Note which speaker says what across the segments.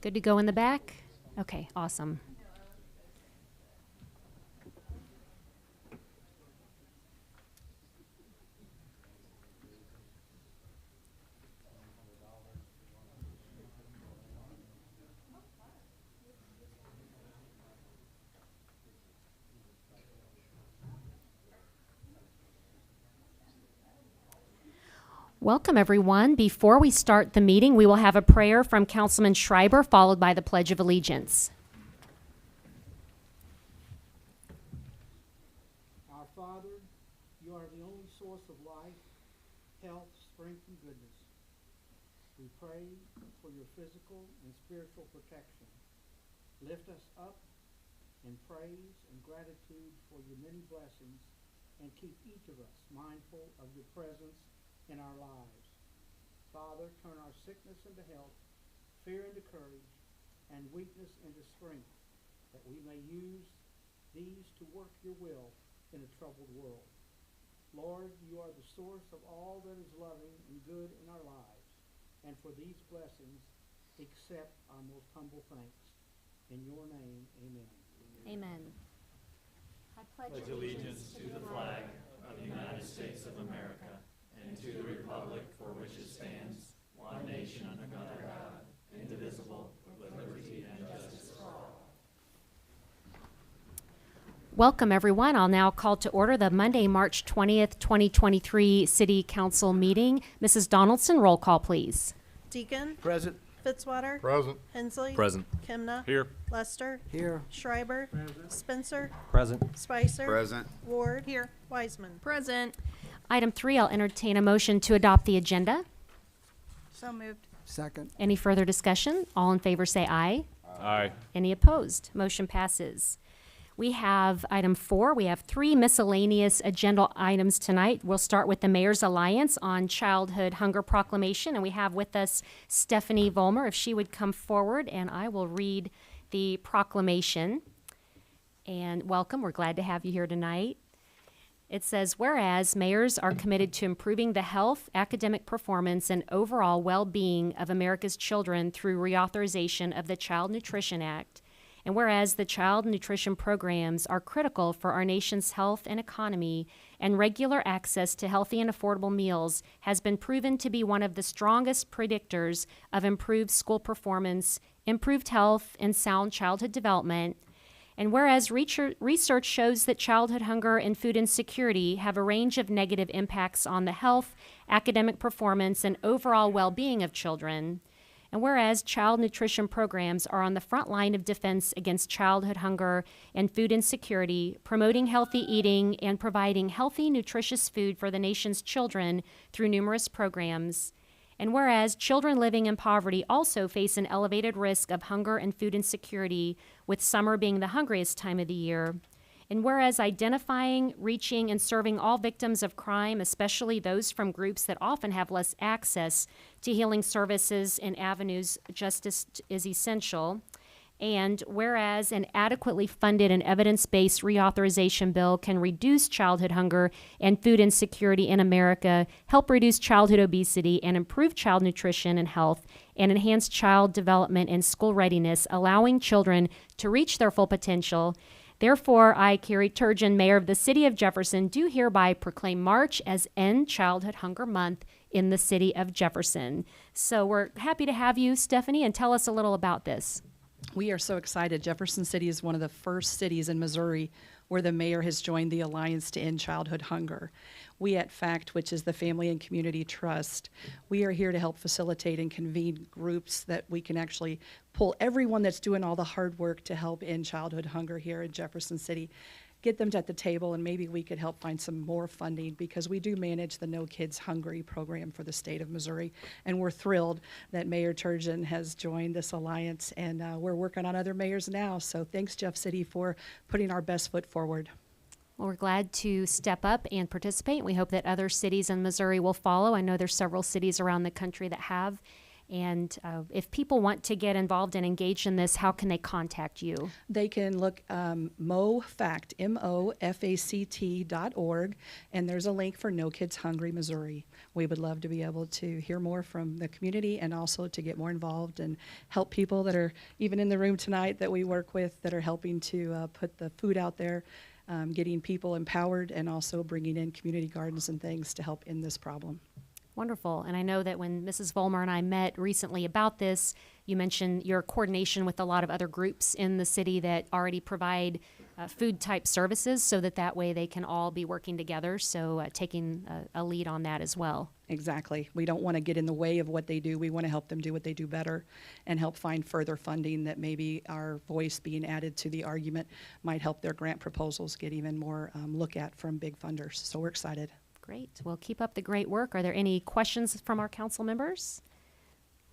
Speaker 1: Good to go in the back? Okay, awesome. Welcome, everyone. Before we start the meeting, we will have a prayer from Councilman Schreiber, followed by the Pledge of Allegiance.
Speaker 2: Our Father, you are the only source of life, health, strength, and goodness. We pray for your physical and spiritual protection. Lift us up in praise and gratitude for your many blessings, and keep each of us mindful of your presence in our lives. Father, turn our sickness into health, fear into courage, and weakness into strength, that we may use these to work your will in a troubled world. Lord, you are the source of all that is loving and good in our lives, and for these blessings, accept our most humble thanks. In your name, amen.
Speaker 1: Amen. I
Speaker 3: Pledge allegiance to the flag of the United States of America and to the republic for which it stands, one nation under God, indivisible, with liberty and justice for all.
Speaker 1: Welcome, everyone. I'll now call to order the Monday, March 20th, 2023 City Council meeting. Mrs. Donaldson, roll call, please.
Speaker 4: Deacon.
Speaker 2: Present.
Speaker 4: Fitzwater.
Speaker 5: Present.
Speaker 4: Hensley.
Speaker 5: Present.
Speaker 4: Kimna.
Speaker 5: Here.
Speaker 4: Lester.
Speaker 2: Here.
Speaker 4: Schreiber.
Speaker 2: Present.
Speaker 4: Spencer.
Speaker 5: Present.
Speaker 4: Spicer.
Speaker 5: Present.
Speaker 4: Ward. Here. Wiseman.
Speaker 6: Present.
Speaker 1: Item 3, I'll entertain a motion to adopt the agenda.
Speaker 4: So moved.
Speaker 2: Second.
Speaker 1: Any further discussion? All in favor say aye.
Speaker 5: Aye.
Speaker 1: Any opposed? Motion passes. We have item 4. We have 3 miscellaneous agenda items tonight. We'll start with the Mayor's Alliance on Childhood Hunger Proclamation, and we have with us Stephanie Vollmer. If she would come forward, and I will read the proclamation. And welcome. We're glad to have you here tonight. It says, whereas mayors are committed to improving the health, academic performance, and overall well-being of America's children through reauthorization of the Child Nutrition Act, and whereas the child nutrition programs are critical for our nation's health and economy, and regular access to healthy and affordable meals has been proven to be one of the strongest predictors of improved school performance, improved health, and sound childhood development, and whereas research shows that childhood hunger and food insecurity have a range of negative impacts on the health, academic performance, and overall well-being of children, and whereas child nutrition programs are on the front line of defense against childhood hunger and food insecurity, promoting healthy eating and providing healthy, nutritious food for the nation's children through numerous programs, and whereas children living in poverty also face an elevated risk of hunger and food insecurity, with summer being the hungriest time of the year, and whereas identifying, reaching, and serving all victims of crime, especially those from groups that often have less access to healing services and avenues, justice is essential. And whereas an adequately funded and evidence-based reauthorization bill can reduce childhood hunger and food insecurity in America, help reduce childhood obesity, and improve child nutrition and health, and enhance child development and school readiness, allowing children to reach their full potential. Therefore, I, Carrie Turgeon, Mayor of the City of Jefferson, do hereby proclaim March as End Childhood Hunger Month in the City of Jefferson. So we're happy to have you, Stephanie, and tell us a little about this.
Speaker 6: We are so excited. Jefferson City is one of the first cities in Missouri where the mayor has joined the Alliance to End Childhood Hunger. We at FACT, which is the Family and Community Trust, we are here to help facilitate and convene groups that we can actually pull everyone that's doing all the hard work to help end childhood hunger here in Jefferson City, get them at the table, and maybe we could help find some more funding, because we do manage the No Kids Hungry program for the state of Missouri, and we're thrilled that Mayor Turgeon has joined this alliance, and we're working on other mayors now. So thanks, Jeff City, for putting our best foot forward.
Speaker 1: Well, we're glad to step up and participate. We hope that other cities in Missouri will follow. I know there's several cities around the country that have And if people want to get involved and engaged in this, how can they contact you?
Speaker 6: They can look MOFACT, MOFACT.org, and there's a link for No Kids Hungry, Missouri. We would love to be able to hear more from the community and also to get more involved and help people that are even in the room tonight that we work with that are helping to put the food out there, getting people empowered, and also bringing in community gardens and things to help end this problem.
Speaker 1: Wonderful. And I know that when Mrs. Vollmer and I met recently about this, you mentioned your coordination with a lot of other groups in the city that already provide food type services so that way they can all be working together. So taking a lead on that as well.
Speaker 6: Exactly. We don't want to get in the way of what they do. We want to help them do what they do better and help find further funding that maybe our voice being added to the argument might help their grant proposals get even more look at from big funders. So we're excited.
Speaker 1: Great. Well, keep up the great work. Are there any questions from our council members?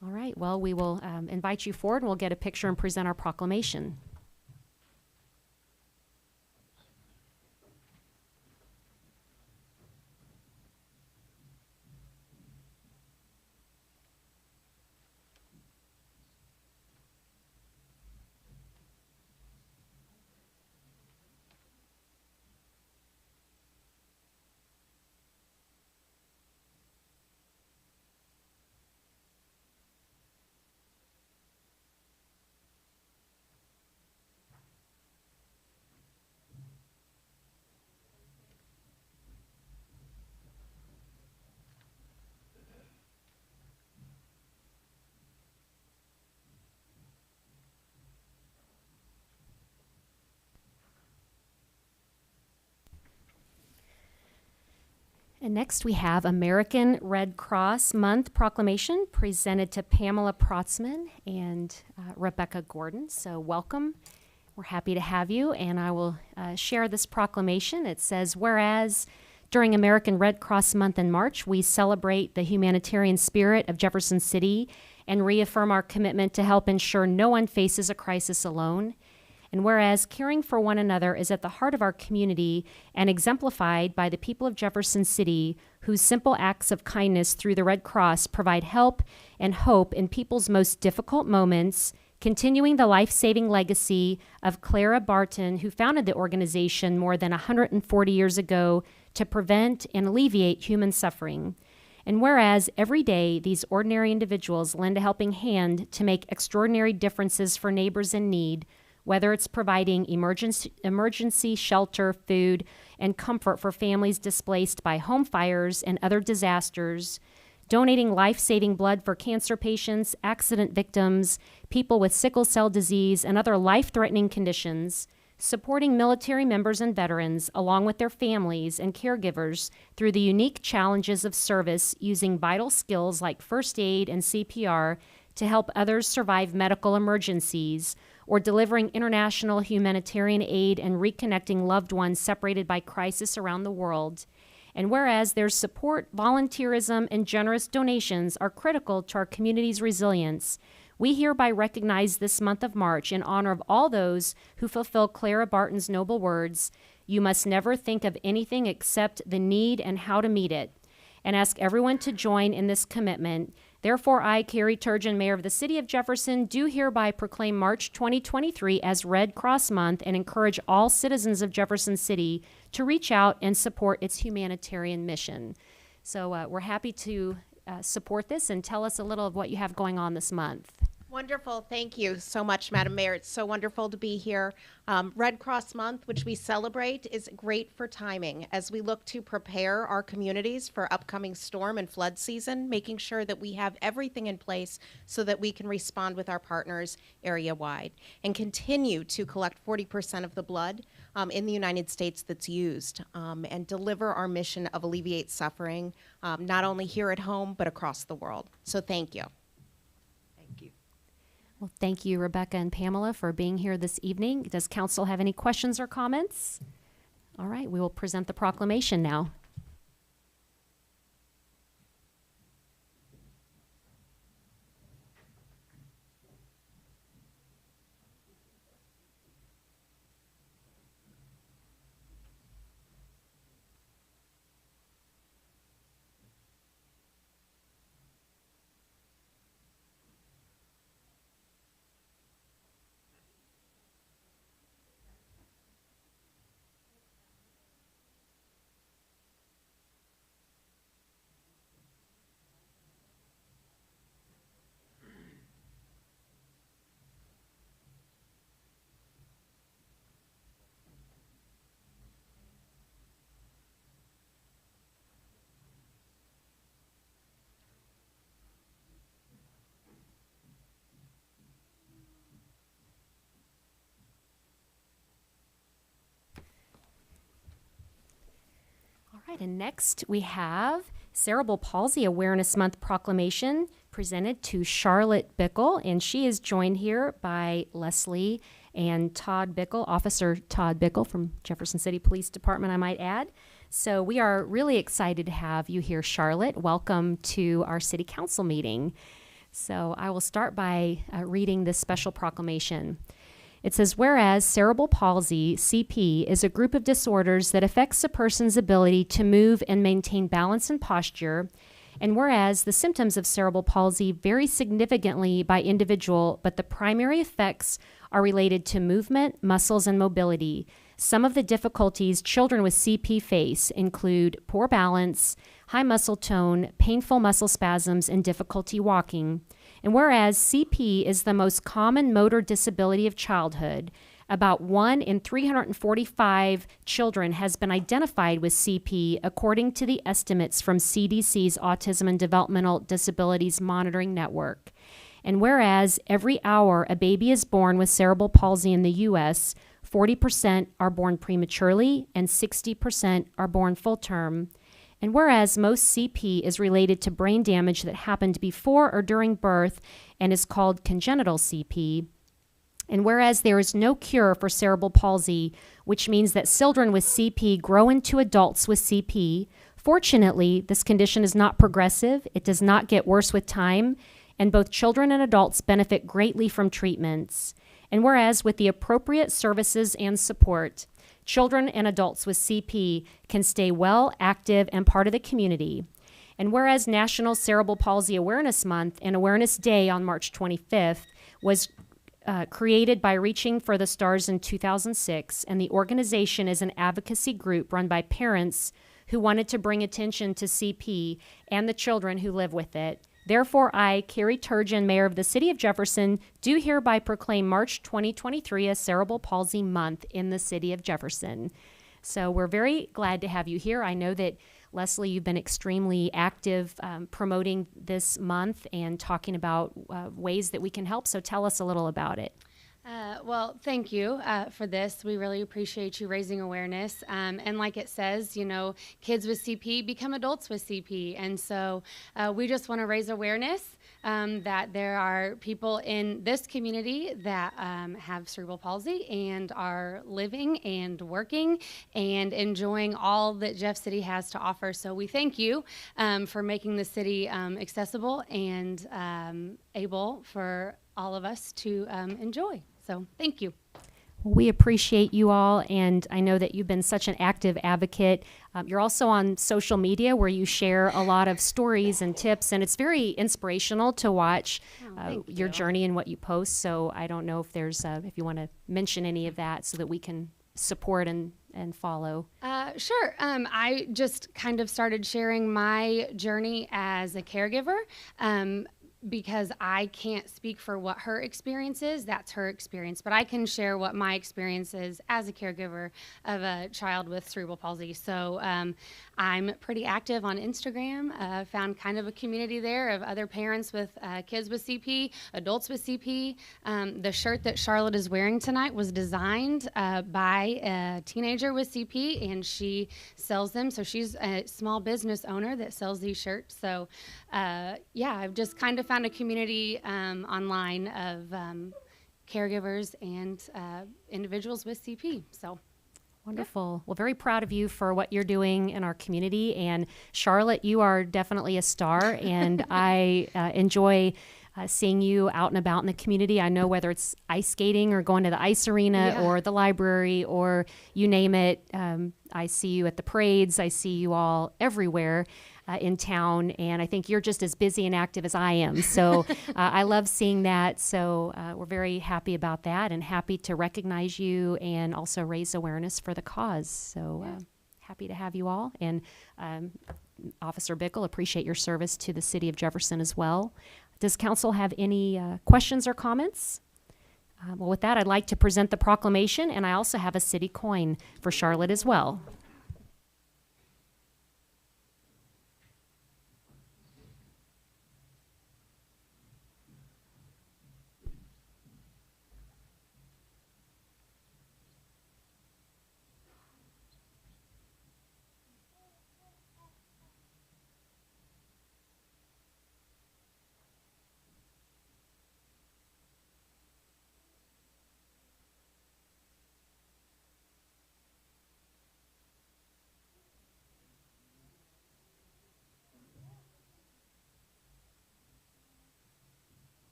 Speaker 1: All right. Well, we will invite you forward and we'll get a picture and present our proclamation. And next we have American Red Cross Month proclamation presented to Pamela Protzman and Rebecca Gordon. So welcome. We're happy to have you, and I will share this proclamation. It says, whereas during American Red Cross Month in March, we celebrate the humanitarian spirit of Jefferson City and reaffirm our commitment to help ensure no one faces a crisis alone. And whereas caring for one another is at the heart of our community and exemplified by the people of Jefferson City, whose simple acts of kindness through the Red Cross provide help and hope in people's most difficult moments, continuing the life-saving legacy of Clara Barton, who founded the organization more than 140 years ago to prevent and alleviate human suffering. And whereas every day these ordinary individuals lend a helping hand to make extraordinary differences for neighbors in need, whether it's providing emergency shelter, food, and comfort for families displaced by home fires and other disasters, donating life-saving blood for cancer patients, accident victims, people with sickle cell disease, and other life-threatening conditions, supporting military members and veterans along with their families and caregivers through the unique challenges of service using vital skills like first aid and CPR to help others survive medical emergencies, or delivering international humanitarian aid and reconnecting loved ones separated by crisis around the world. And whereas their support, volunteerism, and generous donations are critical to our community's resilience, we hereby recognize this month of March in honor of all those who fulfill Clara Barton's noble words, "You must never think of anything except the need and how to meet it," and ask everyone to join in this commitment. Therefore, I, Carrie Turgeon, Mayor of the City of Jefferson, do hereby proclaim March 2023 as Red Cross Month and encourage all citizens of Jefferson City to reach out and support its humanitarian mission. So we're happy to support this, and tell us a little of what you have going on this month.
Speaker 5: Wonderful. Thank you so much, Madam Mayor. It's so wonderful to be here. Red Cross Month, which we celebrate, is great for timing as we look to prepare our communities for upcoming storm and flood season, making sure that we have everything in place so that we can respond with our partners area-wide and continue to collect 40% of the blood in the United States that's used and deliver our mission of alleviate suffering, not only here at home, but across the world. So thank you.
Speaker 6: Thank you.
Speaker 1: Well, thank you, Rebecca and Pamela, for being here this evening. Does council have any questions or comments? All right, we will present the proclamation now. right, and next we have Cerebral Palsy Awareness Month proclamation presented to Charlotte Bickle, and she is joined here by Leslie and Todd Bickle, Officer Todd Bickle from Jefferson City Police Department, I might add. So we are really excited to have you here, Charlotte. Welcome to our City Council meeting. So I will start by reading this special proclamation. It says, whereas cerebral palsy, CP, is a group of disorders that affects a person's ability to move and maintain balance and posture, and whereas the symptoms of cerebral palsy vary significantly by individual, but the primary effects are related to movement, muscles, and mobility. Some of the difficulties children with CP face include poor balance, high muscle tone, painful muscle spasms, and difficulty walking. And whereas CP is the most common motor disability of childhood, about 1 in 345 children has been identified with CP according to the estimates from CDC's Autism and Developmental Disabilities Monitoring Network. And whereas every hour a baby is born with cerebral palsy in the U.S., 40% are born prematurely and 60% are born full term. And whereas most CP is related to brain damage that happened before or during birth and is called congenital CP, and whereas there is no cure for cerebral palsy, which means that children with CP grow into adults with CP, fortunately, this condition is not progressive, it does not get worse with time, and both children and adults benefit greatly from treatments. And whereas with the appropriate services and support, children and adults with CP can stay well, active, and part of the community. And whereas National Cerebral Palsy Awareness Month and Awareness Day on March 25th was created by Reaching for the Stars in 2006, and the organization is an advocacy group run by parents who wanted to bring attention to CP and the children who live with it. Therefore, I, Carrie Turgeon, Mayor of the City of Jefferson, do hereby proclaim March 2023 as Cerebral Palsy Month in the City of Jefferson. So we're very glad to have you here. I know that, Leslie, you've been extremely active promoting this month and talking about ways that we can help. So tell us a little about it.
Speaker 7: Well, thank you for this. We really appreciate you raising awareness. And like it says, you know, kids with CP become adults with CP. And so we just want to raise awareness that there are people in this community that have cerebral palsy and are living and working and enjoying all that Jeff City has to offer. So we thank you for making the city accessible and able for all of us to enjoy. So thank you.
Speaker 1: We appreciate you all, and I know that you've been such an active advocate. You're also on social media where you share a lot of stories and tips, and it's very inspirational to watch your journey and what you post. So I don't know if there's if you want to mention any of that so that we can support and follow.
Speaker 7: Sure. I just kind of started sharing my journey as a caregiver. Because I can't speak for what her experience is, that's her experience, but I can share what my experience is as a caregiver of a child with cerebral palsy. So I'm pretty active on Instagram, found kind of a community there of other parents with kids with CP, adults with CP. The shirt that Charlotte is wearing tonight was designed by a teenager with CP, and she sells them. So she's a small business owner that sells these shirts. So yeah, I've just kind of found a community online of caregivers and individuals with CP. So
Speaker 1: wonderful. Well, very proud of you for what you're doing in our community. And Charlotte, you are definitely a star, and I enjoy seeing you out and about in the community. I know whether it's ice skating or going to the ice arena or the library or you name it, I see you at the parades. I see you all everywhere in town, and I think you're just as busy and active as I am. So I love seeing that. So we're very happy about that and happy to recognize you and also raise awareness for the cause. So happy to have you all. And Officer Bickle, appreciate your service to the City of Jefferson as well. Does council have any questions or comments? Well, with that, I'd like to present the proclamation, and I also have a city coin for Charlotte as well.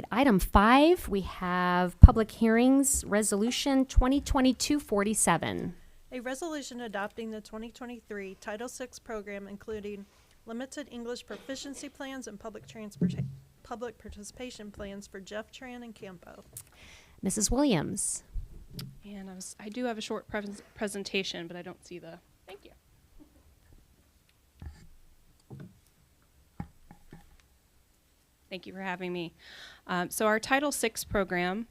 Speaker 1: right, item 5, we have public hearings, resolution 2022-47.
Speaker 4: A resolution adopting the 2023 Title VI program, including limited English proficiency plans and public participation plans for Jeff Tran and Campo.
Speaker 1: Mrs. Williams.
Speaker 8: And I do have a short presentation, but I don't see the, thank you. Thank you for having me. So our Title VI program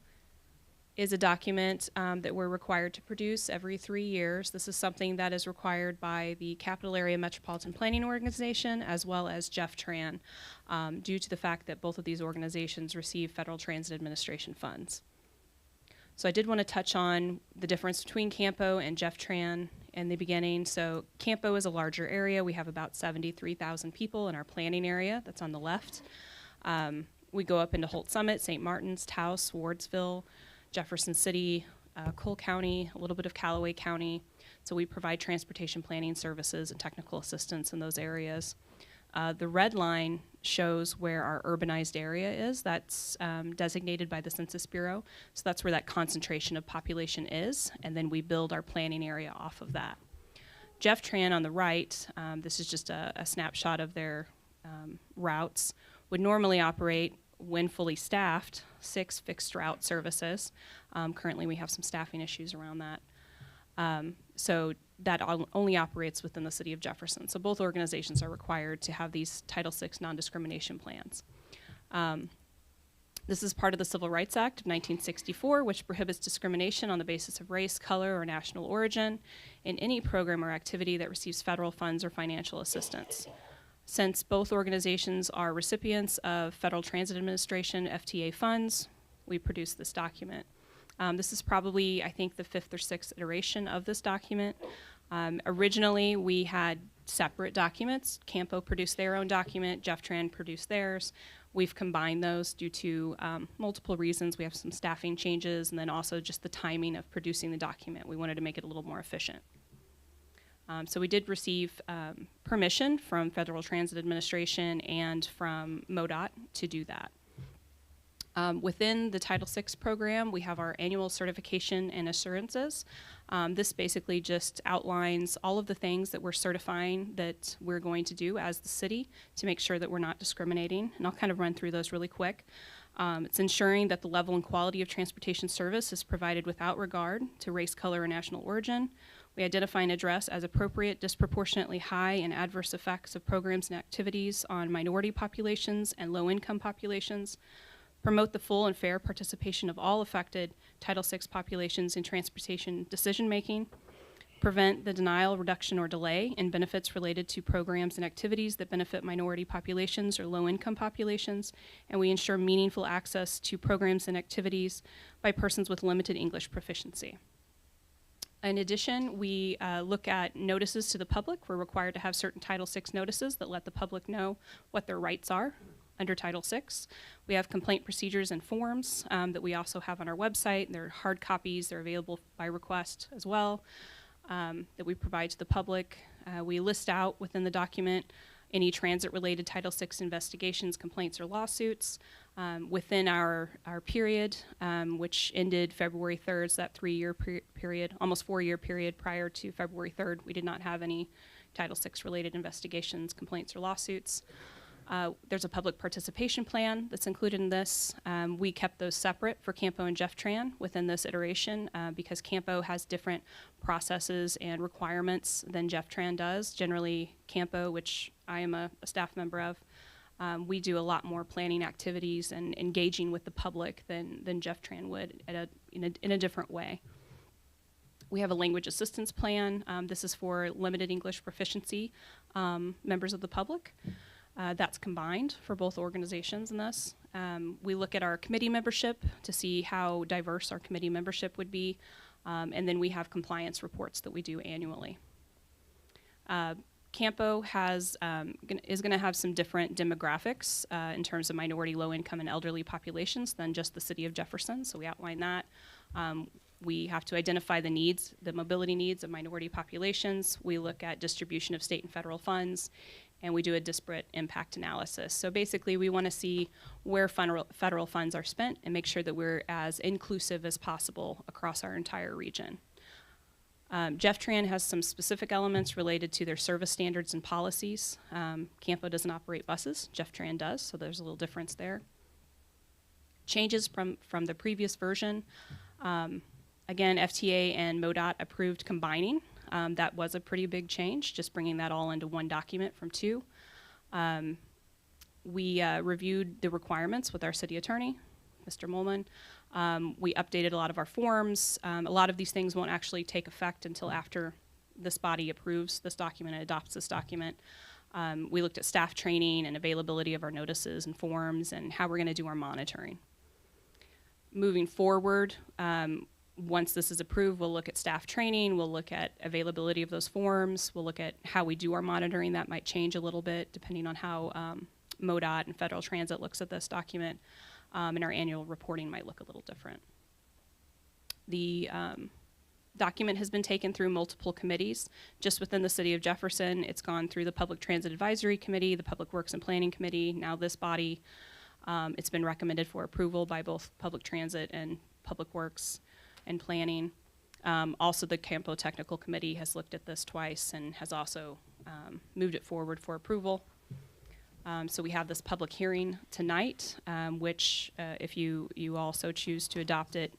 Speaker 8: is a document that we're required to produce every 3 years. This is something that is required by the Capital Area Metropolitan Planning Organization as well as Jeff Tran, due to the fact that both of these organizations receive Federal Transit Administration funds. So I did want to touch on the difference between Campo and Jeff Tran in the beginning. So Campo is a larger area. We have about 73,000 people in our planning area. That's on the left. We go up into Holt Summit, St. Martin's, Taos, Wardsville, Jefferson City, Cole County, a little bit of Callaway County. So we provide transportation planning services and technical assistance in those areas. The red line shows where our urbanized area is. That's designated by the Census Bureau. So that's where that concentration of population is, and then we build our planning area off of that. Jeff Tran on the right, this is just a snapshot of their routes, would normally operate, when fully staffed, 6 fixed route services. Currently we have some staffing issues around that. So that only operates within the city of Jefferson. So both organizations are required to have these Title VI non-discrimination plans. This is part of the Civil Rights Act of 1964, which prohibits discrimination on the basis of race, color, or national origin in any program or activity that receives federal funds or financial assistance. Since both organizations are recipients of Federal Transit Administration FTA funds, we produce this document. This is probably, I think, the 5th or 6th iteration of this document. Originally, we had separate documents. Campo produced their own document, Jeff Tran produced theirs. We've combined those due to multiple reasons. We have some staffing changes, and then also just the timing of producing the document. We wanted to make it a little more efficient. So we did receive permission from Federal Transit Administration and from MoDOT to do that. Within the Title VI program, we have our annual certification and assurances. This basically just outlines all of the things that we're certifying that we're going to do as the city to make sure that we're not discriminating, and I'll kind of run through those really quick. It's ensuring that the level and quality of transportation service is provided without regard to race, color, or national origin. We identify and address as appropriate disproportionately high and adverse effects of programs and activities on minority populations and low-income populations. Promote the full and fair participation of all affected Title VI populations in transportation decision-making. Prevent the denial, reduction, or delay in benefits related to programs and activities that benefit minority populations or low-income populations. And we ensure meaningful access to programs and activities by persons with limited English proficiency. In addition, we look at notices to the public. We're required to have certain Title VI notices that let the public know what their rights are under Title VI. We have complaint procedures and forms that we also have on our website. They're hard copies. They're available by request as well, that we provide to the public. We list out within the document any transit-related Title VI investigations, complaints, or lawsuits. Within our period, which ended February 3rd, so that 3-year period, almost 4-year period prior to February 3rd, we did not have any Title VI related investigations, complaints, or lawsuits. There's a public participation plan that's included in this. We kept those separate for Campo and Jeff Tran within this iteration because Campo has different processes and requirements than Jeff Tran does. Generally, Campo, which I am a staff member of, we do a lot more planning activities and engaging with the public than Jeff Tran would in a different way. We have a language assistance plan. This is for limited English proficiency members of the public. That's combined for both organizations in this. We look at our committee membership to see how diverse our committee membership would be, and then we have compliance reports that we do annually. Campo is going to have some different demographics in terms of minority, low-income, and elderly populations than just the city of Jefferson, so we outline that. We have to identify the needs, the mobility needs of minority populations. We look at distribution of state and federal funds, and we do a disparate impact analysis. So basically, we want to see where federal funds are spent and make sure that we're as inclusive as possible across our entire region. Jefferson has some specific elements related to their service standards and policies. Campo doesn't operate buses, Jefferson does, so there's a little difference there. Changes from the previous version. Again, FTA and MoDOT approved combining. That was a pretty big change, just bringing that all into one document from two. We reviewed the requirements with our city attorney, Mr. Molman. We updated a lot of our forms. A lot of these things won't actually take effect until after this body approves this document and adopts this document. We looked at staff training and availability of our notices and forms and how we're going to do our monitoring. Moving forward, once this is approved, we'll look at staff training, we'll look at availability of those forms, we'll look at how we do our monitoring. That might change a little bit depending on how MoDOT and Federal Transit looks at this document, and our annual reporting might look a little different. The document has been taken through multiple committees. Just within the city of Jefferson, it's gone through the Public Transit Advisory Committee, the Public Works and Planning Committee, now this body. It's been recommended for approval by both Public Transit and Public Works and Planning. Also, the Campo Technical Committee has looked at this twice and has also moved it forward for approval. So we have this public hearing tonight, which if you also choose to adopt it,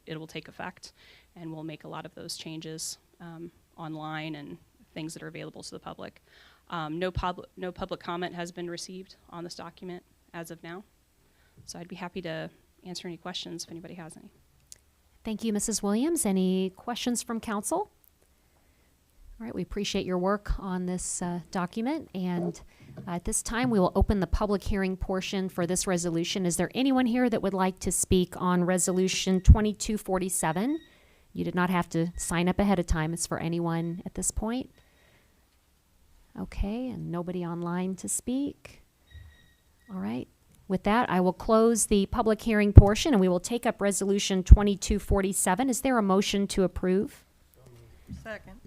Speaker 8: it will take effect, and we'll make a lot of those changes online and things that are available to the public. No public comment has been received on this document as of now, so I'd be happy to answer any questions if anybody has any.
Speaker 1: Thank you, Mrs. Williams. Any questions from council? All right, we appreciate your work on this document, and at this time we will open the public hearing portion for this resolution. Is there anyone here that would like to speak on Resolution 2247? You did not have to sign up ahead of time. It's for anyone at this point. Okay, and nobody online to speak. All right. With that, I will close the public hearing portion, and we will take up Resolution 2247. Is there a motion to approve?
Speaker 4: Second.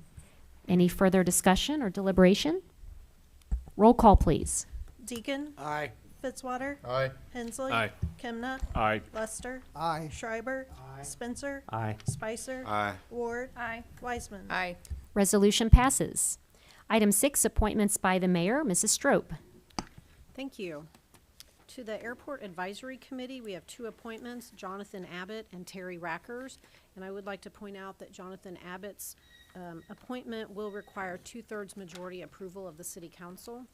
Speaker 1: Any further discussion or deliberation? Roll call, please.
Speaker 4: Deacon.
Speaker 2: Aye.
Speaker 4: Fitzwater.
Speaker 3: Aye.
Speaker 4: Hensley.
Speaker 3: Aye.
Speaker 4: Kimna.
Speaker 3: Aye.
Speaker 4: Lester.
Speaker 2: Aye.
Speaker 4: Schreiber. Spencer.
Speaker 3: Aye.
Speaker 4: Spicer.
Speaker 3: Aye.
Speaker 4: Ward. Weisman.
Speaker 5: Aye.
Speaker 1: Resolution passes. Item 6, appointments by the mayor. Mrs. Strope.
Speaker 9: Thank you. To the Airport Advisory Committee, we have 2 appointments, Jonathan Abbott and Terry Rackers. And I would like to point out that Jonathan Abbott's appointment will require 2/3 majority approval of the City Council.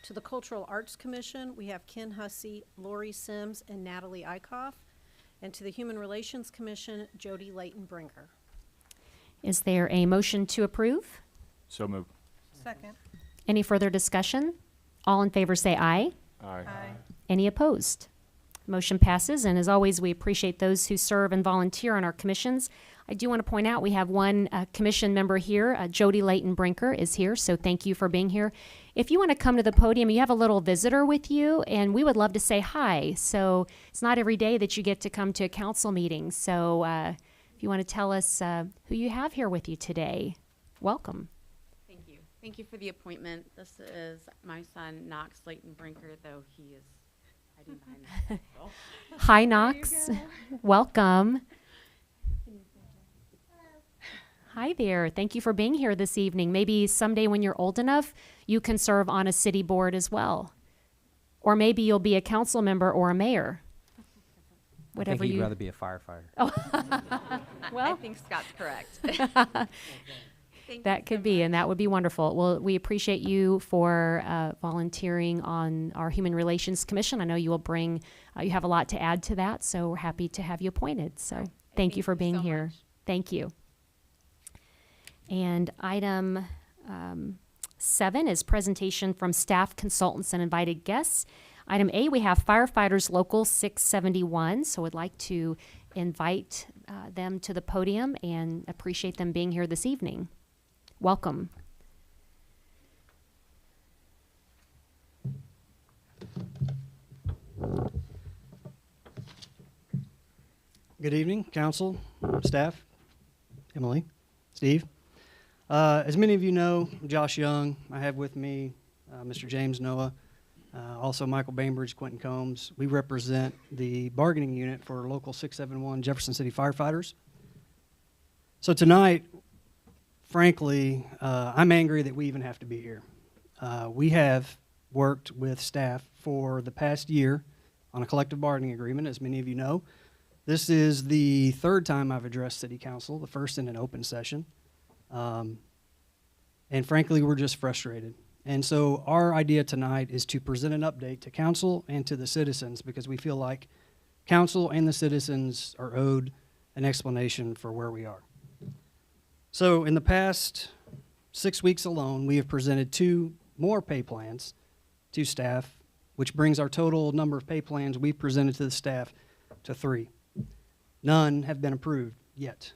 Speaker 9: To the Cultural Arts Commission, we have Ken Hussey, Lori Sims, and Natalie Eichhoff. And to the Human Relations Commission, Jody Layton Brinker.
Speaker 1: Is there a motion to approve?
Speaker 3: So moved.
Speaker 4: Second.
Speaker 1: Any further discussion? All in favor say aye.
Speaker 3: Aye.
Speaker 1: Any opposed? Motion passes, and as always, we appreciate those who serve and volunteer on our commissions. I do want to point out we have one commission member here. Jody Layton Brinker is here, so thank you for being here. If you want to come to the podium, you have a little visitor with you, and we would love to say hi. So it's not every day that you get to come to a council meeting. So if you want to tell us who you have here with you today, welcome.
Speaker 10: Thank you. Thank you for the appointment. This is my son, Knox Layton Brinker, though he is hiding behind me.
Speaker 1: Hi, Knox. Welcome. Hi there. Thank you for being here this evening. Maybe someday when you're old enough, you can serve on a city board as well. Or maybe you'll be a council member or a mayor. Whatever
Speaker 11: I think he'd
Speaker 1: you
Speaker 11: rather be a firefighter.
Speaker 10: I think Scott's correct.
Speaker 1: That could be, and that would be wonderful. Well, we appreciate you for volunteering on our Human Relations Commission. I know you will bring, you have a lot to add to that, so we're happy to have you appointed. So thank you for being here. Thank you. And item 7 is presentation from staff, consultants, and invited guests. Item A, we have Firefighters Local 671, so we'd like to invite them to the podium and appreciate them being here this evening. Welcome.
Speaker 12: Good evening, council, staff, Emily, Steve. As many of you know, I'm Josh Young. I have with me Mr. James Noah, also Michael Bainbridge, Quentin Combs. We represent the bargaining unit for Local 671 Jefferson City Firefighters. So tonight, frankly, I'm angry that we even have to be here. We have worked with staff for the past year on a collective bargaining agreement, as many of you know. This is the third time I've addressed City Council, the first in an open session. And frankly, we're just frustrated. And so our idea tonight is to present an update to council and to the citizens, because we feel like council and the citizens are owed an explanation for where we are. So in the past 6 weeks alone, we have presented 2 more pay plans to staff, which brings our total number of pay plans we've presented to the staff to 3. None have been approved yet.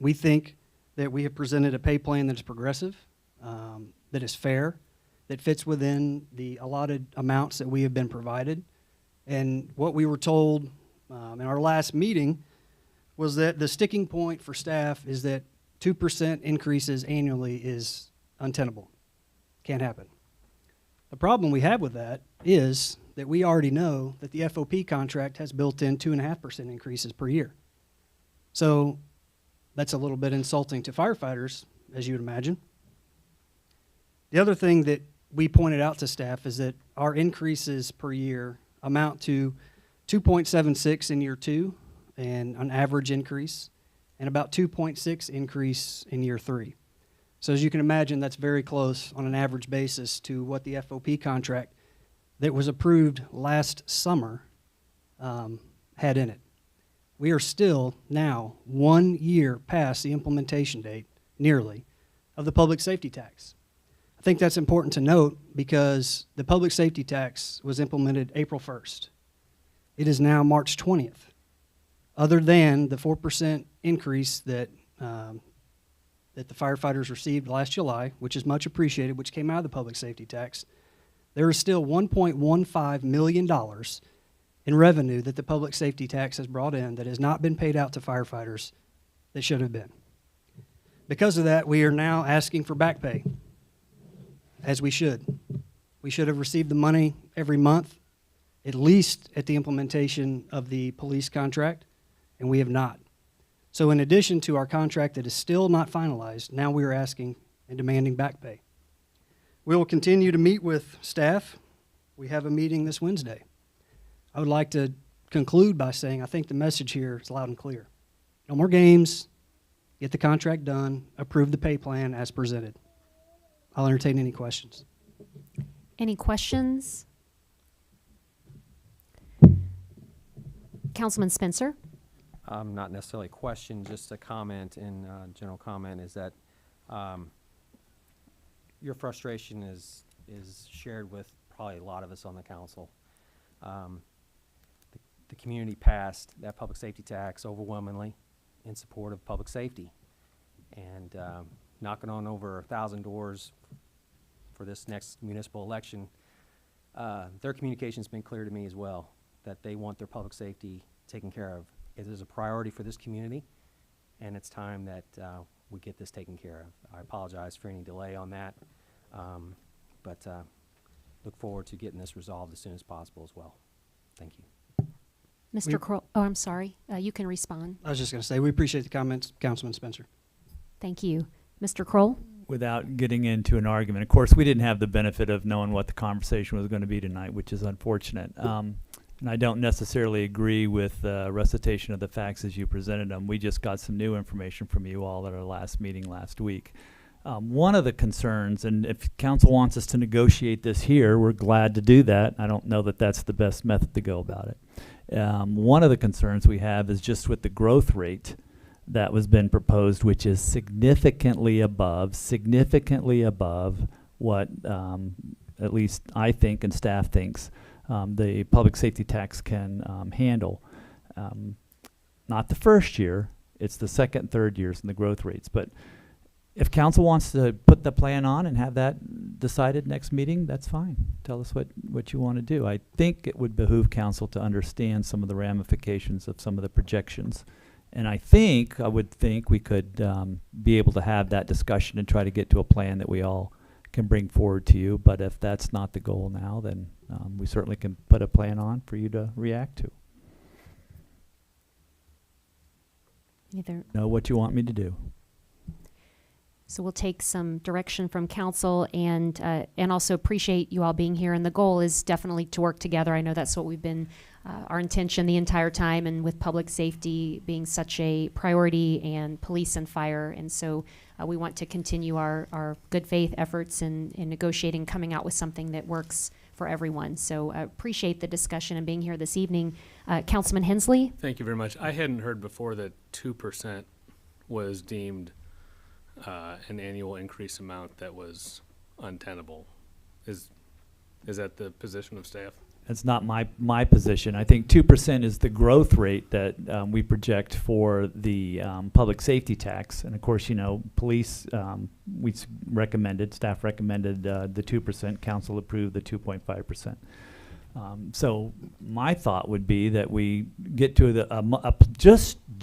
Speaker 12: We think that we have presented a pay plan that is progressive, that is fair, that fits within the allotted amounts that we have been provided. And what we were told in our last meeting was that the sticking point for staff is that 2% increases annually is untenable. Can't happen. The problem we have with that is that we already know that the FOP contract has built in 2.5% increases per year. So that's a little bit insulting to firefighters, as you would imagine. The other thing that we pointed out to staff is that our increases per year amount to 2.76 in year 2, and an average increase, and about 2.6 increase in year 3. So as you can imagine, that's very close on an average basis to what the FOP contract that was approved last summer had in it. We are still now 1 year past the implementation date, nearly, of the public safety tax. I think that's important to note because the public safety tax was implemented April 1st. It is now March 20th. Other than the 4% increase that the firefighters received last July, which is much appreciated, which came out of the public safety tax, there is still $1.15 million in revenue that the public safety tax has brought in that has not been paid out to firefighters that should have been. Because of that, we are now asking for back pay, as we should. We should have received the money every month, at least at the implementation of the police contract, and we have not. So in addition to our contract that is still not finalized, now we are asking and demanding back pay. We will continue to meet with staff. We have a meeting this Wednesday. I would like to conclude by saying I think the message here is loud and clear. No more games. Get the contract done. Approve the pay plan as presented. I'll entertain any questions.
Speaker 1: Any questions? Councilman Spencer?
Speaker 11: Not necessarily a question, just a comment, and general comment is that your frustration is shared with probably a lot of us on the council. The community passed that public safety tax overwhelmingly in support of public safety, and knocking on over 1,000 doors for this next municipal election. Their communication's been clear to me as well, that they want their public safety taken care of. It is a priority for this community, and it's time that we get this taken care of. I apologize for any delay on that, but look forward to getting this resolved as soon as possible as well. Thank you.
Speaker 1: Mr. Kroll, oh, I'm sorry. You can respond.
Speaker 12: I was just going to say, we appreciate the comments, Councilman Spencer.
Speaker 1: Thank you. Mr. Kroll?
Speaker 13: Without getting into an argument, of course, we didn't have the benefit of knowing what the conversation was going to be tonight, which is unfortunate. And I don't necessarily agree with the recitation of the facts as you presented them. We just got some new information from you all at our last meeting last week. One of the concerns, and if council wants us to negotiate this here, we're glad to do that. I don't know that that's the best method to go about it. One of the concerns we have is just with the growth rate that was been proposed, which is significantly above what at least I think and staff thinks the public safety tax can handle. Not the first year, it's the second and third years in the growth rates. But if council wants to put the plan on and have that decided next meeting, that's fine. Tell us what you want to do. I think it would behoove council to understand some of the ramifications of some of the projections. And I would think we could be able to have that discussion and try to get to a plan that we all can bring forward to you. But if that's not the goal now, then we certainly can put a plan on for you to react to.
Speaker 1: Either.
Speaker 13: Know what you want me to do.
Speaker 1: So we'll take some direction from council and also appreciate you all being here. And the goal is definitely to work together. I know that's what we've been, our intention the entire time, and with public safety being such a priority and police and fire. And so we want to continue our good faith efforts in negotiating, coming out with something that works for everyone. So I appreciate the discussion and being here this evening. Councilman Hensley?
Speaker 14: Thank you very much. I hadn't heard before that 2% was deemed an annual increase amount that was untenable. Is that the position of staff?
Speaker 13: It's not my position. I think 2% is the growth rate that we project for the public safety tax. And of course, you know, police, staff recommended the 2%, council approved the 2.5%. So my thought would be that we get to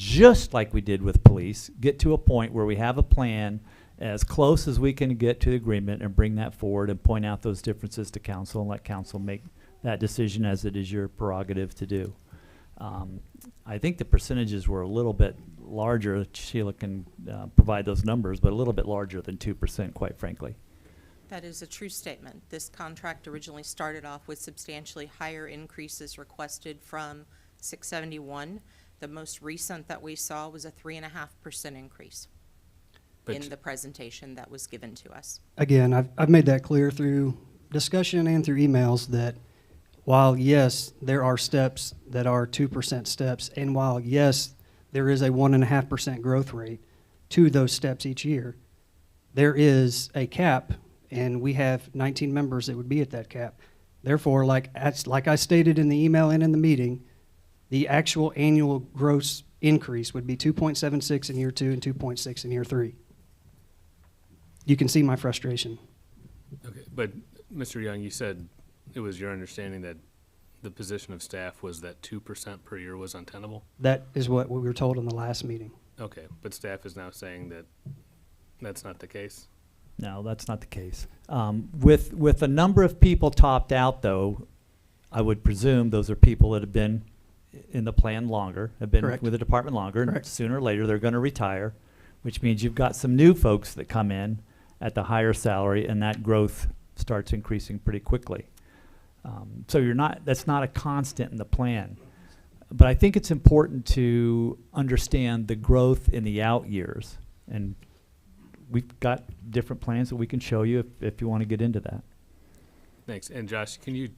Speaker 13: just like we did with police, get to a point where we have a plan as close as we can get to the agreement and bring that forward and point out those differences to council and let council make that decision as it is your prerogative to do. I think the percentages were a little bit larger. Sheila can provide those numbers, but a little bit larger than 2%, quite frankly.
Speaker 15: That is a true statement. This contract originally started off with substantially higher increases requested from 671. The most recent that we saw was a 3.5% increase in the presentation that was given to us.
Speaker 12: Again, I've made that clear through discussion and through emails that while, yes, there are steps that are 2% steps, and while, yes, there is a 1.5% growth rate to those steps each year, there is a cap, and we have 19 members that would be at that cap. Therefore, like I stated in the email and in the meeting, the actual annual gross increase would be 2.76 in year 2 and 2.6 in year 3. You can see my frustration.
Speaker 14: Okay, but Mr. Young, you said it was your understanding that the position of staff was that 2% per year was untenable?
Speaker 12: That is what we were told in the last meeting.
Speaker 14: Okay, but staff is now saying that that's not the case?
Speaker 13: No, that's not the case. With a number of people topped out, though, I would presume those are people that have been in the plan longer, have been
Speaker 12: Correct.
Speaker 13: with the department longer,
Speaker 12: Correct.
Speaker 13: and sooner or later they're going to retire, which means you've got some new folks that come in at the higher salary, and that growth starts increasing pretty quickly. So that's not a constant in the plan. But I think it's important to understand the growth in the out years. And we've got different plans that we can show you if you want to get into that.
Speaker 14: Thanks. And Josh, can you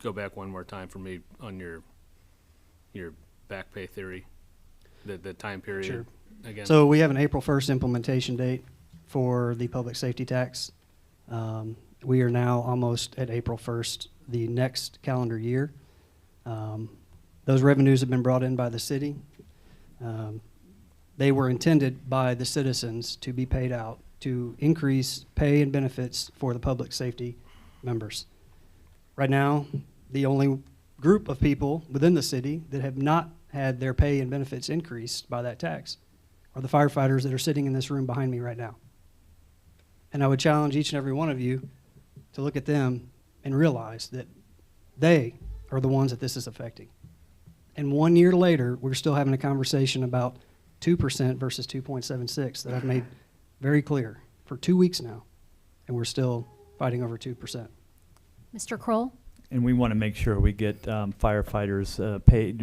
Speaker 14: go back one more time for me on your back pay theory, the time period?
Speaker 12: Sure.
Speaker 14: Again?
Speaker 12: So we have an April 1st implementation date for the public safety tax. We are now almost at April 1st, the next calendar year. Those revenues have been brought in by the city. They were intended by the citizens to be paid out to increase pay and benefits for the public safety members. Right now, the only group of people within the city that have not had their pay and benefits increased by that tax are the firefighters that are sitting in this room behind me right now. And I would challenge each and every one of you to look at them and realize that they are the ones that this is affecting. And 1 year later, we're still having a conversation about 2% versus 2.76 that I've made very clear for 2 weeks now, and we're still fighting over 2%.
Speaker 1: Mr. Kroll?
Speaker 13: And we want to make sure we get firefighters paid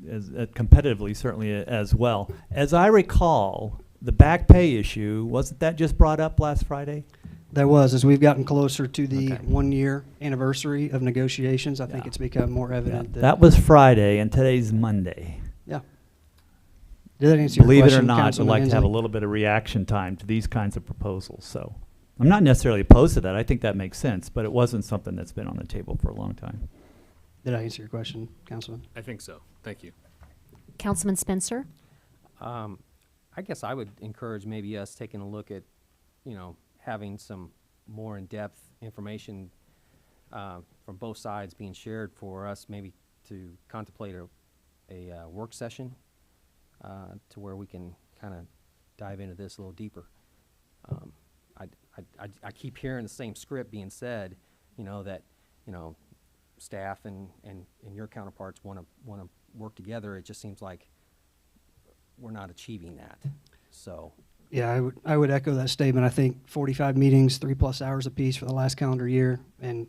Speaker 13: as competitively, certainly as well. As I recall, the back pay issue, wasn't that just brought up last Friday?
Speaker 12: That was, as we've gotten closer to the
Speaker 13: Okay.
Speaker 12: 1 year anniversary of negotiations, I think
Speaker 13: Yeah.
Speaker 12: it's become more evident
Speaker 13: That was Friday, and today's Monday.
Speaker 12: Yeah. Did that answer your
Speaker 13: Believe it or
Speaker 12: question,
Speaker 13: not, I'd
Speaker 12: Councilman
Speaker 13: like to have a
Speaker 12: Hensley?
Speaker 13: little bit of reaction time to these kinds of proposals. So I'm not necessarily opposed to that. I think that makes sense, but it wasn't something that's been on the table for a long time.
Speaker 12: Did I answer your question, Councilman?
Speaker 14: I think so. Thank you.
Speaker 1: Councilman Spencer?
Speaker 11: I guess I would encourage maybe us taking a look at, having some more in-depth information from both sides being shared for us maybe to contemplate a work session to where we can kind of dive into this a little deeper. I keep hearing the same script being said, that, staff and your counterparts want to work together. It just seems like we're not achieving that. So,
Speaker 12: Yeah, I would echo that statement. I think 45 meetings, 3+ hours apiece for the last calendar year, and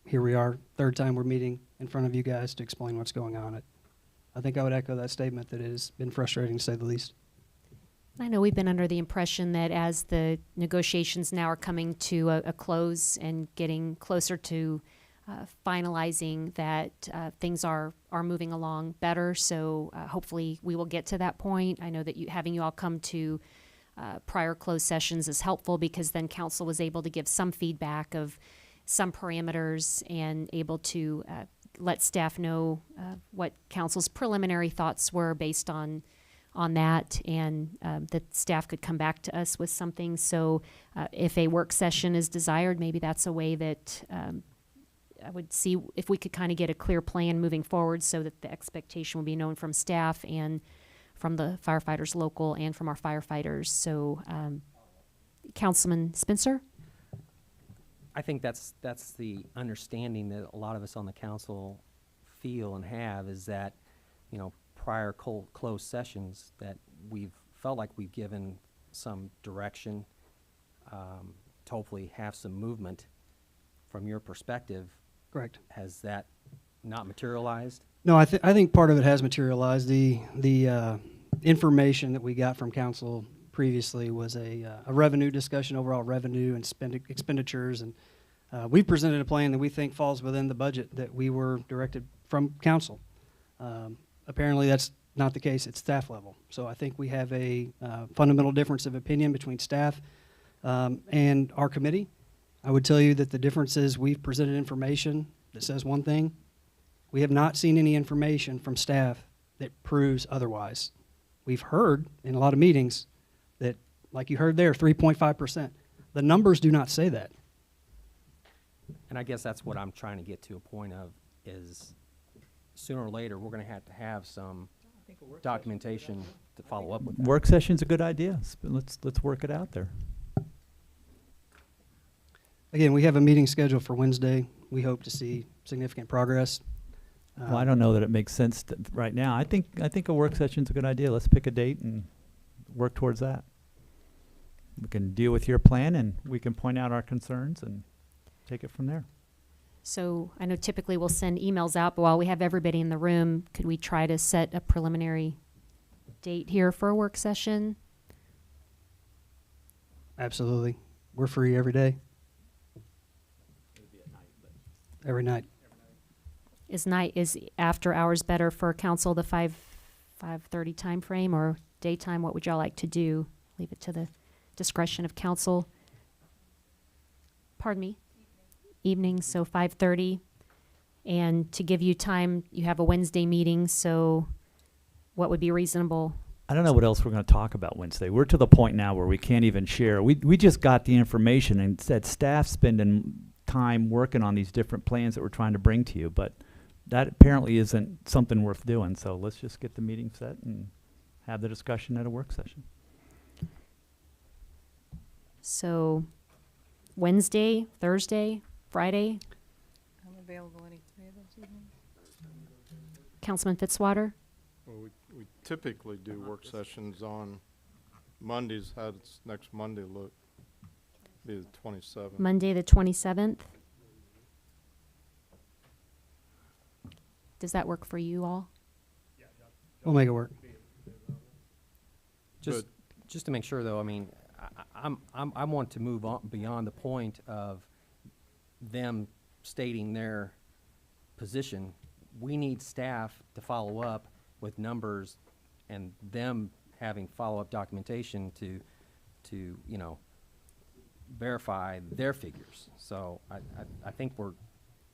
Speaker 12: here we are, third time we're meeting in front of you guys to explain what's going on. I think I would echo that statement that it has been frustrating to say the least.
Speaker 1: I know we've been under the impression that as the negotiations now are coming to a close and getting closer to finalizing, that things are moving along better. So hopefully we will get to that point. I know that having you all come to prior closed sessions is helpful, because then council was able to give some feedback of some parameters and able to let staff know what council's preliminary thoughts were based on that, and that staff could come back to us with something. So if a work session is desired, maybe that's a way that I would see if we could kind of get a clear plan moving forward, so that the expectation will be known from staff and from the firefighters local and from our firefighters. So Councilman Spencer?
Speaker 11: I think that's the understanding that a lot of us on the council feel and have, is that, prior closed sessions, that we've felt like we've given some direction, to hopefully have some movement from your perspective.
Speaker 12: Correct.
Speaker 11: Has that not materialized?
Speaker 12: No, I think part of it has materialized. The information that we got from council previously was a revenue discussion, overall revenue and expenditures, and we presented a plan that we think falls within the budget that we were directed from council. Apparently that's not the case at staff level. So I think we have a fundamental difference of opinion between staff and our committee. I would tell you that the difference is we've presented information that says one thing. We have not seen any information from staff that proves otherwise. We've heard in a lot of meetings that, like you heard there, 3.5%. The numbers do not say that.
Speaker 11: And I guess that's what I'm trying to get to a point of, is sooner or later, we're going to have some documentation to follow up with that.
Speaker 13: Work session's a good idea. Let's work it out there.
Speaker 12: Again, we have a meeting scheduled for Wednesday. We hope to see significant progress.
Speaker 13: Well, I don't know that it makes sense right now. I think a work session's a good idea. Let's pick a date and work towards that. We can deal with your plan, and we can point out our concerns and take it from there.
Speaker 1: So I know typically we'll send emails out, but while we have everybody in the room, could we try to set a preliminary date here for a work session?
Speaker 12: Absolutely. We're free every day. Every night.
Speaker 1: Is after hours better for council, the 5:30 time frame, or daytime? What would y'all like to do? Leave it to the discretion of council. Pardon me? Evening, so 5:30. And to give you time, you have a Wednesday meeting, so what would be reasonable?
Speaker 13: I don't know what else we're going to talk about Wednesday. We're to the point now where we can't even share. We just got the information and said staff spending time working on these different plans that we're trying to bring to you, but that apparently isn't something worth doing. So let's just get the meeting set and have the discussion at a work session.
Speaker 1: So Wednesday, Thursday, Friday?
Speaker 16: I'm available any 3 of those evenings.
Speaker 1: Councilman Fitzwater?
Speaker 17: Well, we typically do work sessions on Mondays. How does next Monday look? Be the 27th.
Speaker 1: Monday the 27th? Does that work for you all?
Speaker 12: We'll make it work.
Speaker 11: Just to make sure, though, I mean, I want to move on beyond the point of them stating their position. We need staff to follow up with numbers and them having follow-up documentation to verify their figures. So I think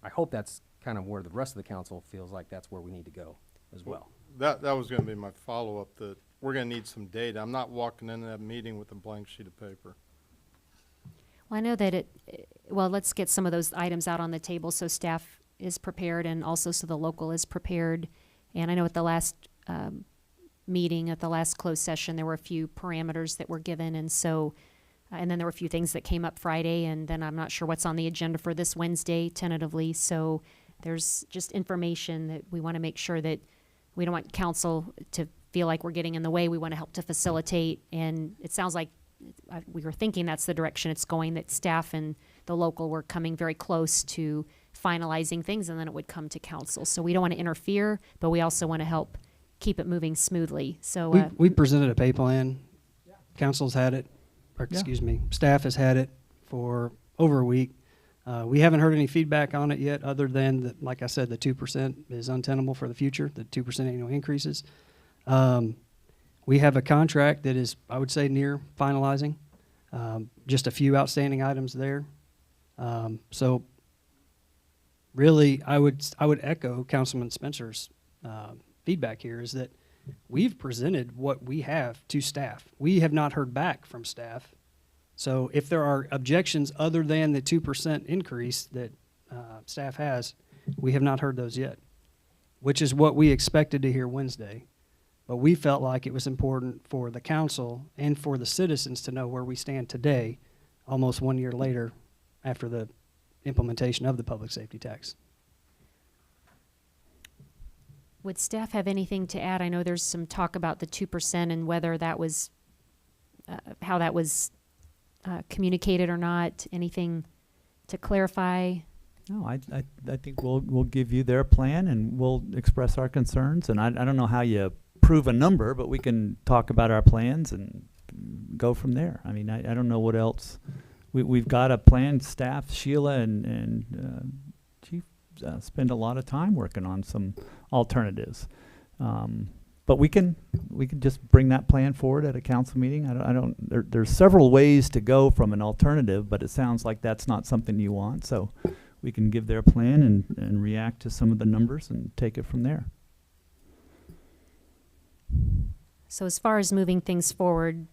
Speaker 11: I hope that's kind of where the rest of the council feels like that's where we need to go as well.
Speaker 17: That was going to be my follow-up, that we're going to need some data. I'm not walking into that meeting with a blank sheet of paper.
Speaker 1: Well, I know that let's get some of those items out on the table so staff is prepared, and also so the local is prepared. And I know at the last meeting, at the last closed session, there were a few parameters that were given, and so And then there were a few things that came up Friday, and then I'm not sure what's on the agenda for this Wednesday tentatively. So there's just information that we want to make sure that we don't want council to feel like we're getting in the way. We want to help to facilitate, and it sounds like we were thinking that's the direction it's going, that staff and the local were coming very close to finalizing things, and then it would come to council. So we don't want to interfere, but we also want to help keep it moving smoothly. So
Speaker 12: We presented a pay plan. Council's had it, or
Speaker 13: Yeah.
Speaker 12: excuse me, staff has had it for over a week. We haven't heard any feedback on it yet, other than, that, like I said, the 2% is untenable for the future, the 2% annual increases. We have a contract that is, I would say, near finalizing. Just a few outstanding items there. So really, I would echo Councilman Spencer's feedback here, is that we've presented what we have to staff. We have not heard back from staff. So if there are objections other than the 2% increase that staff has, we have not heard those yet, which is what we expected to hear Wednesday. But we felt like it was important for the council and for the citizens to know where we stand today, almost 1 year later after the implementation of the public safety tax.
Speaker 1: would staff have anything to add? I know there's some talk about the 2% and whether that was, how that was communicated or not. Anything to clarify?
Speaker 13: No, I think we'll give you their plan and we'll express our concerns. And I don't know how you prove a number, but we can talk about our plans and go from there. I mean, I don't know what else. We've got a plan. Staff, Sheila and Chief spend a lot of time working on some alternatives. But we can just bring that plan forward at a council meeting. There's several ways to go from an alternative, but it sounds like that's not something you want. So we can give their plan and react to some of the numbers and take it from there.
Speaker 1: So as far as moving things forward,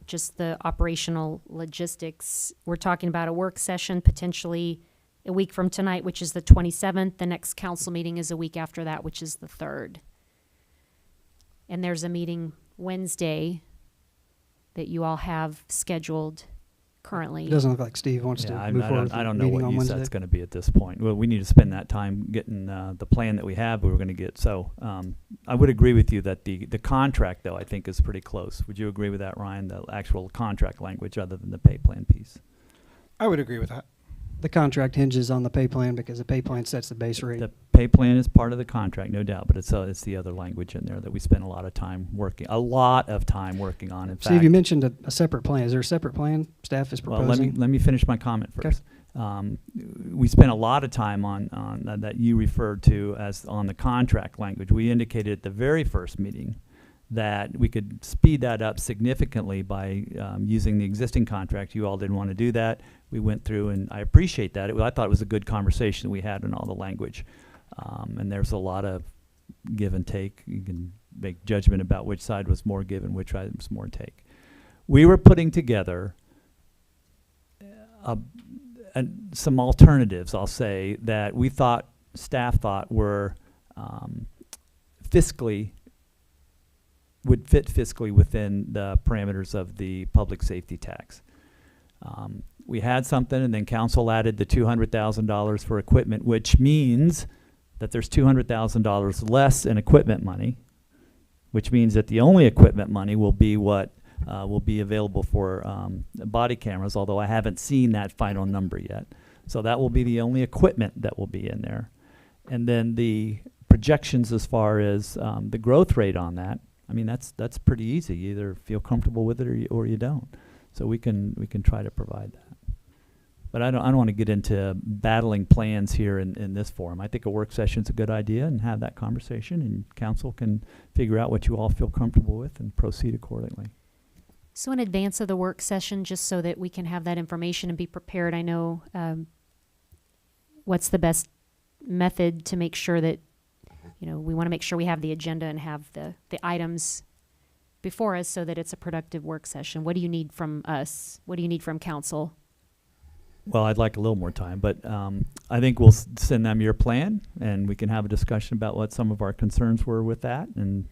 Speaker 1: just the operational logistics, we're talking about a work session potentially a week from tonight, which is the 27th. The next council meeting is a week after that, which is the 3rd. And there's a meeting Wednesday that you all have scheduled currently.
Speaker 12: It doesn't look like Steve wants to move forward with
Speaker 13: I don't
Speaker 12: the
Speaker 13: know
Speaker 12: meeting
Speaker 13: what
Speaker 12: on
Speaker 13: use
Speaker 12: Wednesday.
Speaker 13: that's going to be at this point. Well, we need to spend that time getting the plan that we have. We were going to get. So I would agree with you that the contract, though, I think is pretty close. Would you agree with that, Ryan? The actual contract language, other than the pay plan piece.
Speaker 18: I would agree with that.
Speaker 12: The contract hinges on the pay plan because the pay plan sets the base rate.
Speaker 13: The pay plan is part of the contract, no doubt, but it's the other language in there that we spend a lot of time working on. In
Speaker 12: Steve,
Speaker 13: fact,
Speaker 12: you mentioned a separate plan. Is there a separate plan staff is proposing?
Speaker 13: Well, let me finish my comment first. We spent a lot of time on that you referred to as on the contract language. We indicated at the very first meeting that we could speed that up significantly by using the existing contract. You all didn't want to do that. We went through, and I appreciate that. I thought it was a good conversation we had in all the language. And there's a lot of give and take. You can make judgment about which side was more give and which side was more take. We were putting together some alternatives, I'll say, that we thought, staff thought were would fit fiscally within the parameters of the public safety tax. We had something, and then council added the $200,000 for equipment, which means that there's $200,000 less in equipment money, which means that the only equipment money will be what will be available for body cameras, although I haven't seen that final number yet. So that will be the only equipment that will be in there. And then the projections as far as the growth rate on that, I mean, that's pretty easy. You either feel comfortable with it or you don't. So we can try to provide that. But I don't want to get into battling plans here in this forum. I think a work session's a good idea, and have that conversation, and council can figure out what you all feel comfortable with and proceed accordingly.
Speaker 1: So in advance of the work session, just so that we can have that information and be prepared, I know what's the best method to make sure that, we want to make sure we have the agenda and have the items before us so that it's a productive work session. What do you need from us? What do you need from council?
Speaker 13: Well, I'd like a little more time, but I think we'll send them your plan, and we can have a discussion about what some of our concerns were with that, and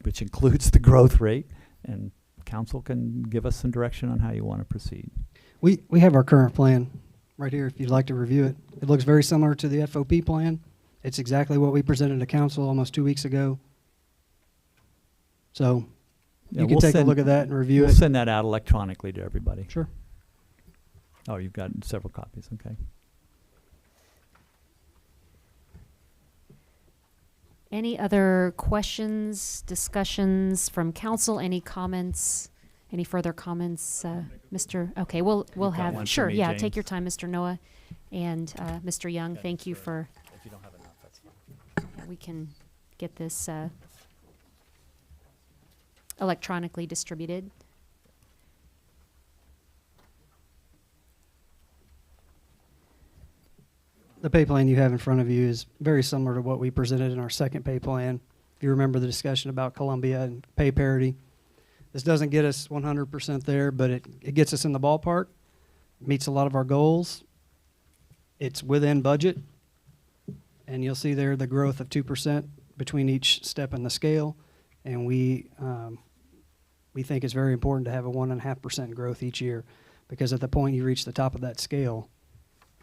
Speaker 13: which includes the growth rate. And council can give us some direction on how you want to proceed.
Speaker 12: We have our current plan right here if you'd like to review it. It looks very similar to the FOP plan. It's exactly what we presented to council almost 2 weeks ago. So
Speaker 13: Yeah,
Speaker 12: you can
Speaker 13: we'll
Speaker 12: take a
Speaker 13: send-
Speaker 12: look at that and review
Speaker 13: We'll
Speaker 12: it.
Speaker 13: send that out electronically to everybody.
Speaker 12: Sure.
Speaker 13: Oh, you've got several copies, okay.
Speaker 1: Any other questions, discussions from council? Any comments? Any further comments, Mr.? Okay, we'll
Speaker 13: You've got
Speaker 1: have,
Speaker 13: one for
Speaker 1: sure,
Speaker 13: me,
Speaker 1: yeah,
Speaker 13: James.
Speaker 1: take your time, Mr. Noah. And Mr. Young, thank you for,
Speaker 13: If you don't have enough, that's fine.
Speaker 1: yeah, we can get this electronically distributed.
Speaker 12: The pay plan you have in front of you is very similar to what we presented in our second pay plan. If you remember the discussion about Columbia and pay parity, this doesn't get us 100% there, but it gets us in the ballpark, meets a lot of our goals. It's within budget, and you'll see there the growth of 2% between each step in the scale, and we think it's very important to have a 1.5% growth each year, because at the point you reach the top of that scale,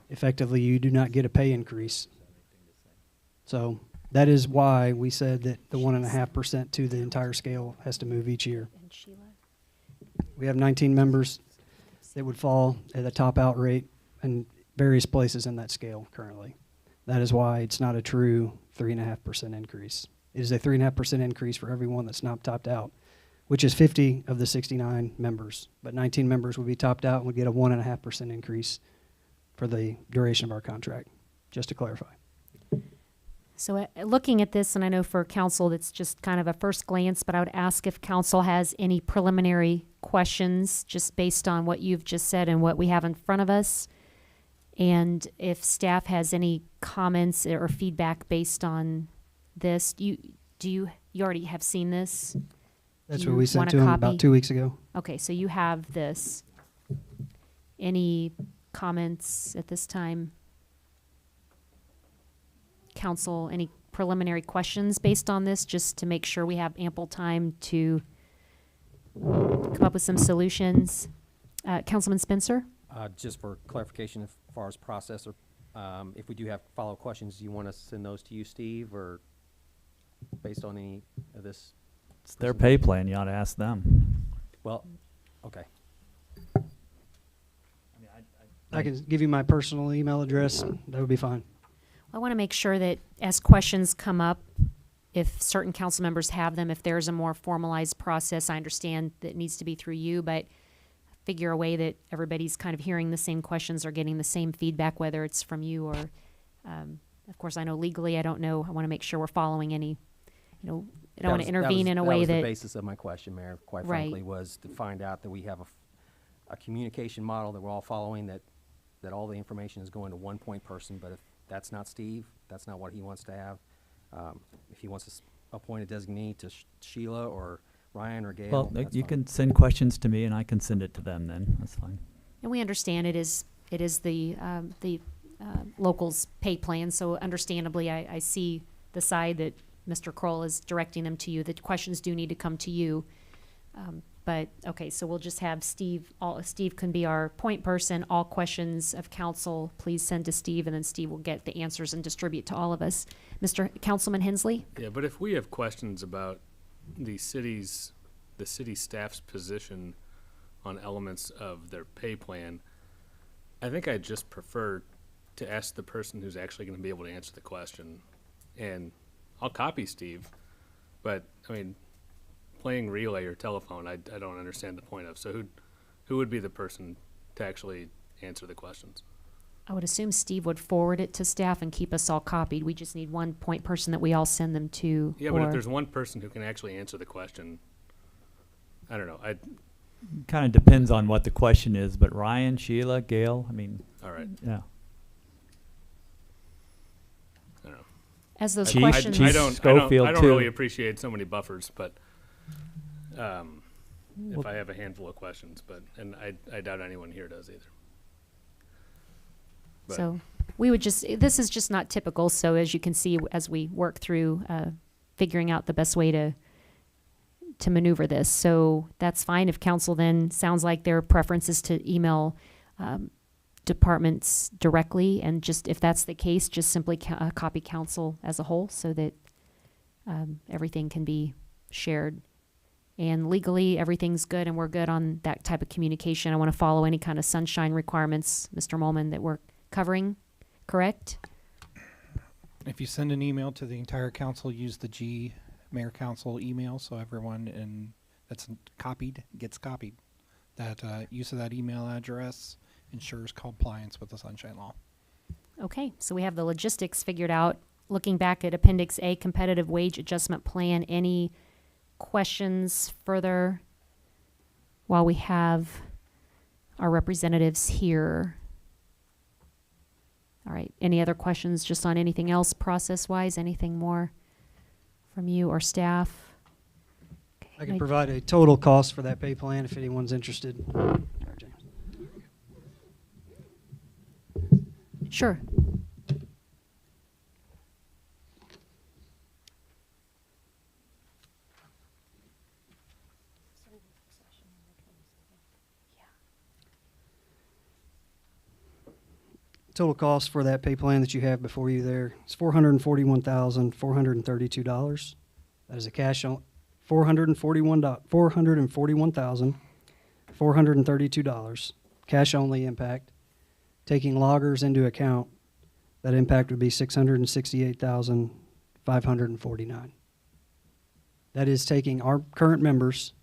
Speaker 12: effectively you do not get a pay increase. So that is why we said that the 1.5% to the entire scale has to move each year.
Speaker 1: And Sheila?
Speaker 12: We have 19 members that would fall at the top out rate in various places in that scale currently. That is why it's not a true 3.5% increase. It is a 3.5% increase for everyone that's not topped out, which is 50 of the 69 members. But 19 members would be topped out and would get a 1.5% increase for the duration of our contract, just to clarify.
Speaker 1: So looking at this, and I know for council, that's just kind of a first glance, but I would ask if council has any preliminary questions just based on what you've just said and what we have in front of us. And if staff has any comments or feedback based on this, you already have seen this?
Speaker 12: That's
Speaker 1: Do
Speaker 12: what
Speaker 1: you
Speaker 12: we sent
Speaker 1: want
Speaker 12: to
Speaker 1: a
Speaker 12: them
Speaker 1: copy?
Speaker 12: about 2 weeks ago.
Speaker 1: Okay, so you have this. Any comments at this time? Council, any preliminary questions based on this, just to make sure we have ample time to come up with some solutions? Councilman Spencer?
Speaker 11: Just for clarification, as far as process, or if we do have follow-up questions, do you want to send those to you, Steve, or based on any of this?
Speaker 13: It's their pay plan, you ought to ask them.
Speaker 11: Well, okay.
Speaker 12: I can give you my personal email address. That would be fine.
Speaker 1: I want to make sure that as questions come up, if certain council members have them, if there's a more formalized process, I understand that it needs to be through you, but figure a way that everybody's kind of hearing the same questions or getting the same feedback, whether it's from you or, of course, I know legally, I don't know. I want to make sure we're following any, I don't want to intervene in a way
Speaker 11: that was
Speaker 1: that.
Speaker 11: the basis of my question, Mayor, quite
Speaker 1: Right.
Speaker 11: frankly, was to find out that we have a communication model that we're all following, that all the information is going to one point person, but if that's not Steve, that's not what he wants to have. If he wants to appoint a designee to Sheila or Ryan or Gail,
Speaker 13: Well,
Speaker 11: that's
Speaker 13: you
Speaker 11: fine.
Speaker 13: can send questions to me and I can send it to them then, that's fine.
Speaker 1: And we understand it is the locals' pay plan, so understandably, I see the side that Mr. Kroll is directing them to you. The questions do need to come to you. But, okay, so we'll just have Steve, Steve can be our point person. All questions of council, please send to Steve, and then Steve will get the answers and distribute to all of us. Mr. Councilman Hensley?
Speaker 14: Yeah, but if we have questions about the city staff's position on elements of their pay plan, I think I'd just prefer to ask the person who's actually going to be able to answer the question. And I'll copy Steve, but, I mean, playing relay or telephone, I don't understand the point of. So who would be the person to actually answer the questions?
Speaker 1: I would assume Steve would forward it to staff and keep us all copied. We just need one point person that we all send them to.
Speaker 14: Yeah, but if there's one person who can actually answer the question, I don't know.
Speaker 13: Kind of depends on what the question is, but Ryan, Sheila, Gail, I mean.
Speaker 14: All right.
Speaker 13: Yeah.
Speaker 14: I don't know.
Speaker 1: As those
Speaker 13: Chief-
Speaker 1: questions.
Speaker 13: Chief
Speaker 14: I don't
Speaker 13: Schofield, too.
Speaker 14: really appreciate so many buffers, but if I have a handful of questions, and I doubt anyone here does either. But
Speaker 1: So we would this is just not typical. So as you can see, as we work through figuring out the best way to to maneuver this. So that's fine if council then sounds like their preference is to email departments directly, and just if that's the case, just simply copy council as a whole so that everything can be shared. And legally, everything's good and we're good on that type of communication. I want to follow any kind of sunshine requirements, Mr. Molman, that we're covering, correct?
Speaker 18: If you send an email to the entire council, use the mayor council email so everyone that's copied gets copied. That use of that email address ensures compliance with the Sunshine Law.
Speaker 1: Okay, so we have the logistics figured out. Looking back at Appendix A, competitive wage adjustment plan, any questions further while we have our representatives here? All right, any other questions just on anything else process-wise? Anything more from you or staff? Okay,
Speaker 12: I can provide a total cost for that pay plan if anyone's interested.
Speaker 1: Sure.
Speaker 12: Total cost for that pay plan that you have before you there is $441,432. That is a cash on $441,432. Cash only impact. Taking loggers into account, that impact would be $668,549. That is taking our current members,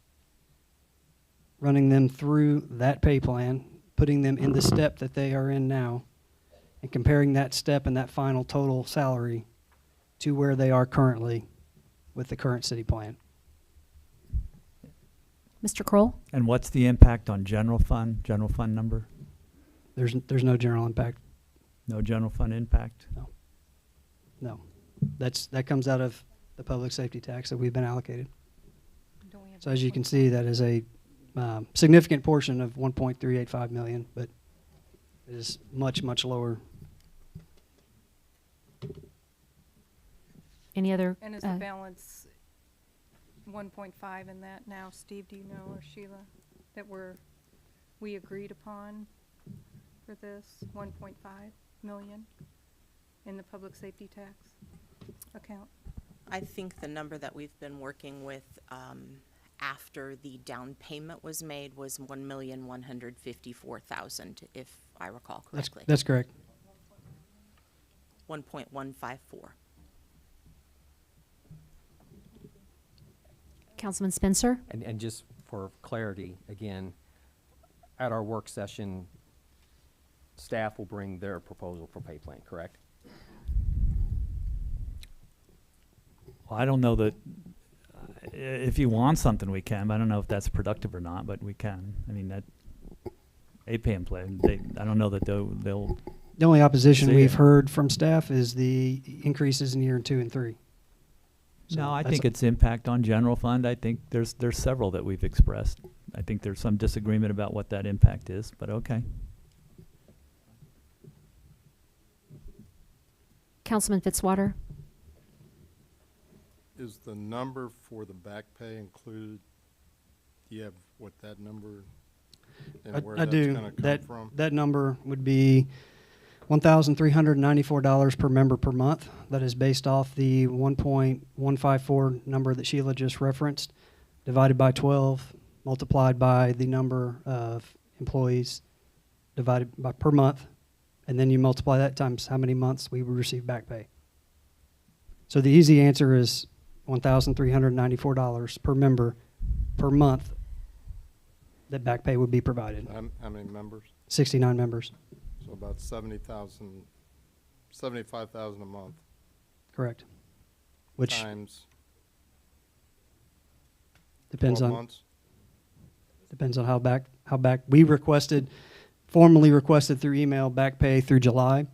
Speaker 12: running them through that pay plan, putting them in the step that they are in now, and comparing that step and that final total salary to where they are currently with the current city plan.
Speaker 1: Mr. Kroll?
Speaker 13: And what's the impact on general fund number?
Speaker 12: There's no general impact.
Speaker 13: No general fund impact?
Speaker 12: No. That comes out of the public safety tax that we've been allocated. So as you can see, that is a significant portion of 1.385 million, but it is much, much lower.
Speaker 1: Any other?
Speaker 16: And is the balance 1.5 in that now? Steve, do you know, or Sheila, that we agreed upon for this 1.5 million in the public safety tax account?
Speaker 15: I think the number that we've been working with after the down payment was made was 1,154,000, if I recall correctly.
Speaker 12: That's correct.
Speaker 15: 1.154.
Speaker 1: Councilman Spencer?
Speaker 11: And just for clarity, again, at our work session, staff will bring their proposal for pay plan, correct?
Speaker 13: Well, I don't know that, if you want something, we can. I don't know if that's productive or not, but we can. I mean, that a pay and plan, I don't know that they'll.
Speaker 12: The only opposition
Speaker 13: see
Speaker 12: we've
Speaker 13: it.
Speaker 12: heard from staff is the increases in year 2 and 3. So
Speaker 13: No, I
Speaker 12: that's
Speaker 13: think it's impact on general fund. I think there's several that we've expressed. I think there's some disagreement about what that impact is, but okay.
Speaker 1: Councilman Fitzwater?
Speaker 17: Is the number for the back pay included? Do you have what that number and where
Speaker 12: I
Speaker 17: that's
Speaker 12: do.
Speaker 17: going to come from?
Speaker 12: That number would be $1,394 per member per month. That is based off the 1.154 number that Sheila just referenced, divided by 12, multiplied by the number of employees, divided by per month, and then you multiply that times how many months we would receive back pay. So the easy answer is $1,394 per member per month that back pay would be provided.
Speaker 17: How many members?
Speaker 12: 69 members.
Speaker 17: So about 75,000 a month.
Speaker 12: Correct. Which
Speaker 17: times
Speaker 12: depends
Speaker 17: 12
Speaker 12: on
Speaker 17: months?
Speaker 12: Depends on how back we formally requested through email back pay through July.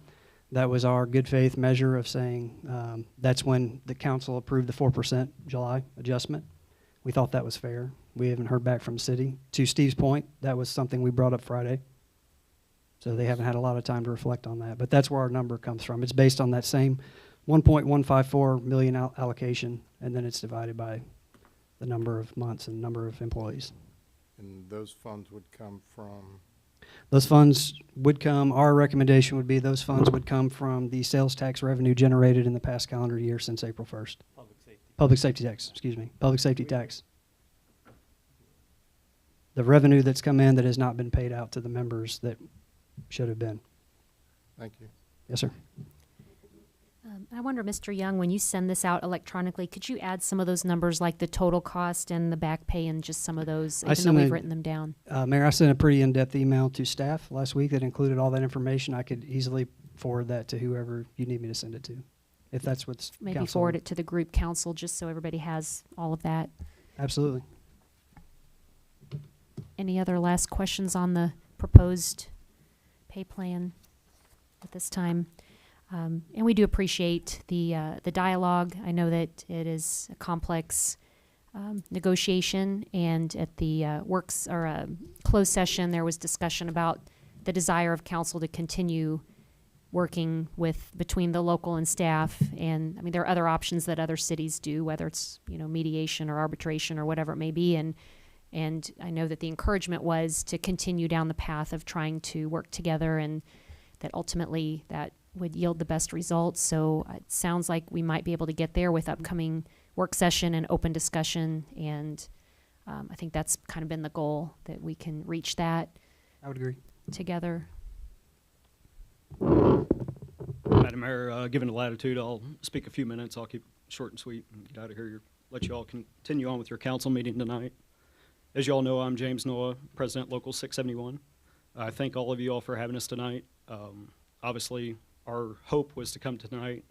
Speaker 12: That was our good faith measure of saying that's when the council approved the 4% July adjustment. We thought that was fair. We haven't heard back from the city. To Steve's point, that was something we brought up Friday. So they haven't had a lot of time to reflect on that. But that's where our number comes from. It's based on that same 1.154 million allocation, and then it's divided by the number of months and number of employees.
Speaker 17: And those funds would come from,
Speaker 12: Those funds would come, our recommendation would be those funds would come from the sales tax revenue generated in the past calendar year since April 1st. Public safety tax, excuse me, public safety tax. The revenue that's come in that has not been paid out to the members that should have been.
Speaker 17: thank you.
Speaker 12: Yes, sir.
Speaker 1: I wonder, Mr. Young, when you send this out electronically, could you add some of those numbers, like the total cost and the back pay and just some of those, even though we've written them down?
Speaker 12: Mayor, I sent a pretty in-depth email to staff last week that included all that information. I could easily forward that to whoever you need me to send it to, if that's what's
Speaker 1: Maybe
Speaker 12: council.
Speaker 1: forward it to the group council, just so everybody has all of that.
Speaker 12: Absolutely.
Speaker 1: Any other last questions on the proposed pay plan at this time? And we do appreciate the dialogue. I know that it is a complex negotiation, and at the closed session, there was discussion about the desire of council to continue working between the local and staff. And I mean, there are other options that other cities do, whether it's, mediation or arbitration or whatever it may be. And I know that the encouragement was to continue down the path of trying to work together, and that ultimately that would yield the best results. So it sounds like we might be able to get there with upcoming work session and open discussion. And I think that's kind of been the goal, that we can reach that.
Speaker 12: I would agree.
Speaker 1: Together.
Speaker 19: Madam Mayor, given the latitude, I'll speak a few minutes. I'll keep it short and sweet and get out of here. Let you all continue on with your council meeting tonight. As you all know, I'm James Noah, President Local 671. I thank all of you all for having us tonight. Obviously, our hope was to come tonight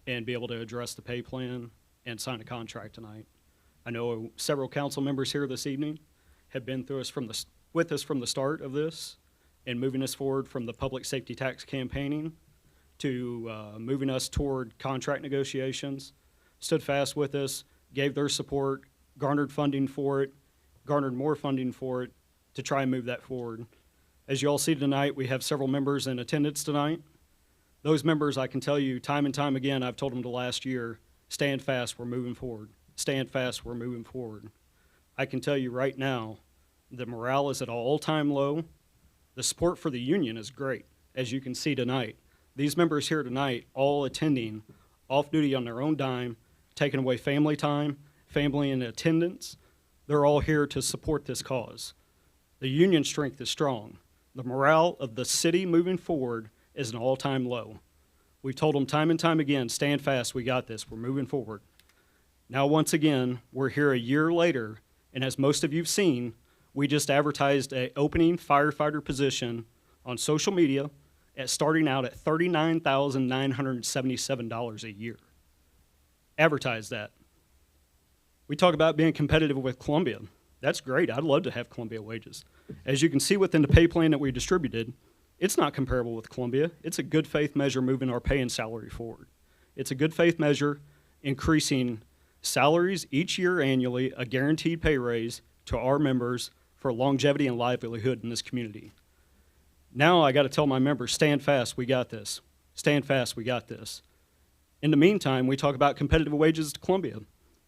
Speaker 19: and be able to address the pay plan and sign a contract tonight. I know several council members here this evening have been with us from the start of this, and moving us forward from the public safety tax campaigning to moving us toward contract negotiations, stood fast with us, gave their support, garnered funding for it, garnered more funding for it to try and move that forward. As you all see tonight, we have several members in attendance tonight. Those members, I can tell you time and time again, I've told them the last year, stand fast, we're moving forward. Stand fast, we're moving forward. I can tell you right now, the morale is at an all-time low. The support for the union is great, as you can see tonight. These members here tonight, all attending off-duty on their own dime, taking away family time, family in attendance. They're all here to support this cause. The union strength is strong. The morale of the city moving forward is an all-time low. We've told them time and time again, stand fast, we got this, we're moving forward. Now, once again, we're here a year later, and as most of you've seen, we just advertised an opening firefighter position on social media starting out at $39,977 a year. Advertise that. We talk about being competitive with Columbia. That's great. I'd love to have Columbia wages. As you can see within the pay plan that we distributed, it's not comparable with Columbia. It's a good faith measure moving our pay and salary forward. It's a good faith measure increasing salaries each year annually, a guaranteed pay raise to our members for longevity and livelihood in this community. Now I got to tell my members, stand fast, we got this. Stand fast, we got this. In the meantime, we talk about competitive wages to Columbia.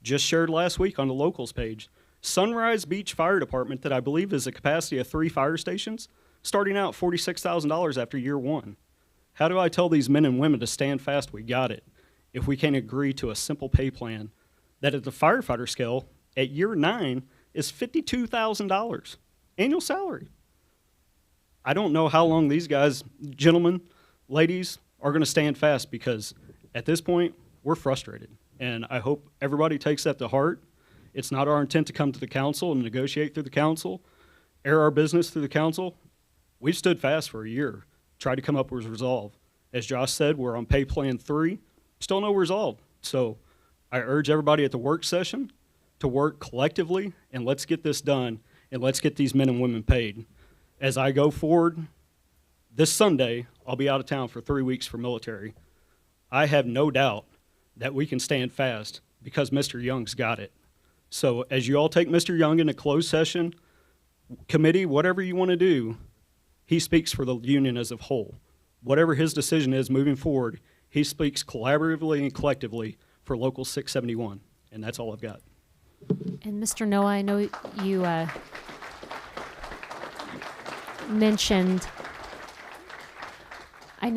Speaker 19: Just shared last week on the locals page. Sunrise Beach Fire Department, that I believe is a capacity of 3 fire stations, starting out $46,000 after year 1. How do I tell these men and women to stand fast, we got it, if we can't agree to a simple pay plan that at the firefighter scale, at year 9, is $52,000 annual salary? I don't know how long these guys, gentlemen, ladies, are going to stand fast, because at this point, we're frustrated. And I hope everybody takes that to heart. It's not our intent to come to the council and negotiate through the council, air our business through the council. We've stood fast for a year, tried to come up with a resolve. As Josh said, we're on pay plan 3, still no resolve. So I urge everybody at the work session to work collectively, and let's get this done, and let's get these men and women paid. As I go forward, this Sunday, I'll be out of town for 3 weeks for military. I have no doubt that we can stand fast because Mr. Young's got it. So as you all take Mr. Young in a closed session, committee, whatever you want to do, he speaks for the union as a whole. Whatever his decision is moving forward, he speaks collaboratively and collectively for Local 671, and that's all I've got.
Speaker 1: And Mr. Noah, I know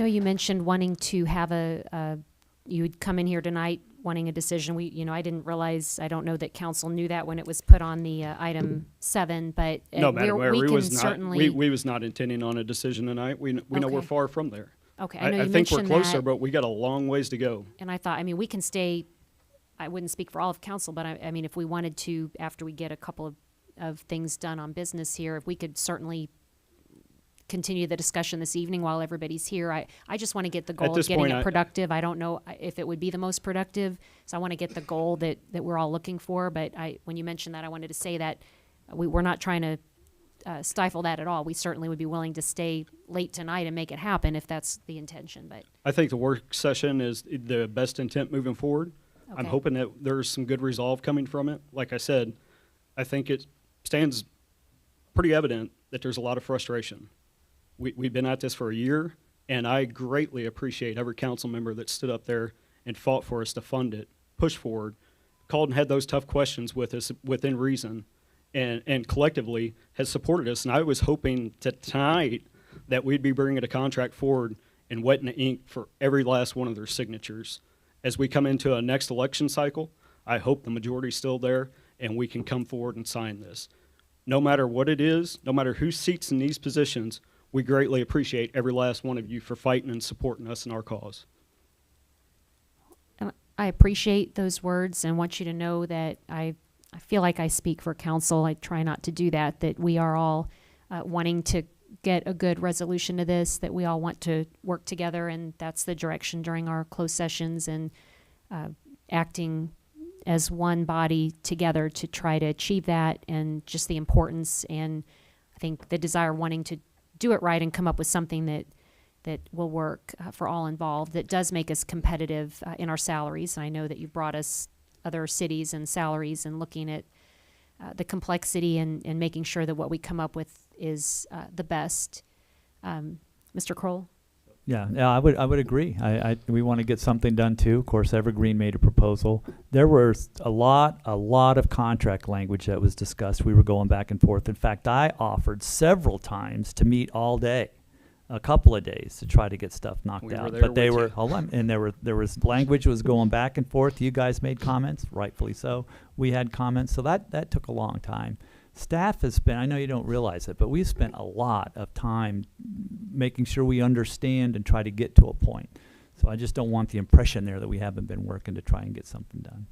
Speaker 1: you mentioned wanting to have you'd come in here tonight wanting a decision. I didn't realize, I don't know that council knew that when it was put on the item 7, but
Speaker 19: No, Madam Mayor,
Speaker 1: we can
Speaker 19: was not,
Speaker 1: certainly.
Speaker 19: we was not intending on a decision tonight. We know we're
Speaker 1: Okay.
Speaker 19: far from there.
Speaker 1: Okay, I know you
Speaker 19: think we're
Speaker 1: mentioned
Speaker 19: closer,
Speaker 1: that.
Speaker 19: but we got a long ways to go.
Speaker 1: And I thought, we can stay, I wouldn't speak for all of council, but if we wanted to, after we get a couple of things done on business here, if we could certainly continue the discussion this evening while everybody's here. I just want to get the goal of
Speaker 19: this
Speaker 1: getting
Speaker 19: point,
Speaker 1: it productive. I don't know if it would be the most productive, so I want to get the goal that we're all looking for. But when you mentioned that, I wanted to say that we're not trying to stifle that at all. We certainly would be willing to stay late tonight and make it happen if that's the intention. But
Speaker 19: I think the work session is the best intent moving forward. I'm
Speaker 1: Okay.
Speaker 19: hoping that there's some good resolve coming from it. Like I said, I think it stands pretty evident that there's a lot of frustration. We've been at this for a year, and I greatly appreciate every council member that stood up there and fought for us to fund it, push forward, called and had those tough questions with us within reason, and collectively has supported us. And I was hoping that tonight that we'd be bringing a contract forward and wetting the ink for every last one of their signatures. As we come into a next election cycle, I hope the majority's still there and we can come forward and sign this. No matter what it is, no matter who seats in these positions, we greatly appreciate every last one of you for fighting and supporting us in our cause.
Speaker 1: And I appreciate those words and want you to know that I feel like I speak for council. I try not to do that, that we are all wanting to get a good resolution to this, that we all want to work together, and that's the direction during our closed sessions and acting as one body together to try to achieve that, and just the importance and I think the desire wanting to do it right and come up with something that will work for all involved, that does make us competitive in our salaries. And I know that you've brought us other cities and salaries and looking at the complexity and making sure that what we come up with is the best. Mr. Kroll?
Speaker 13: Yeah, I would agree. We want to get something done too. Of course, Evergreen made a proposal. There was a lot of contract language that was discussed. We were going back and forth. In fact, I offered several times to meet all day, a couple of days, to try to get stuff knocked out. But they were, hold on, and there was language was going back and forth. You guys made comments, rightfully so. We had comments, so that took a long time. Staff has spent, I know you don't realize it, but we've spent a lot of time making sure we understand and try to get to a point. So I just don't want the impression there that we haven't been working to try and get something done.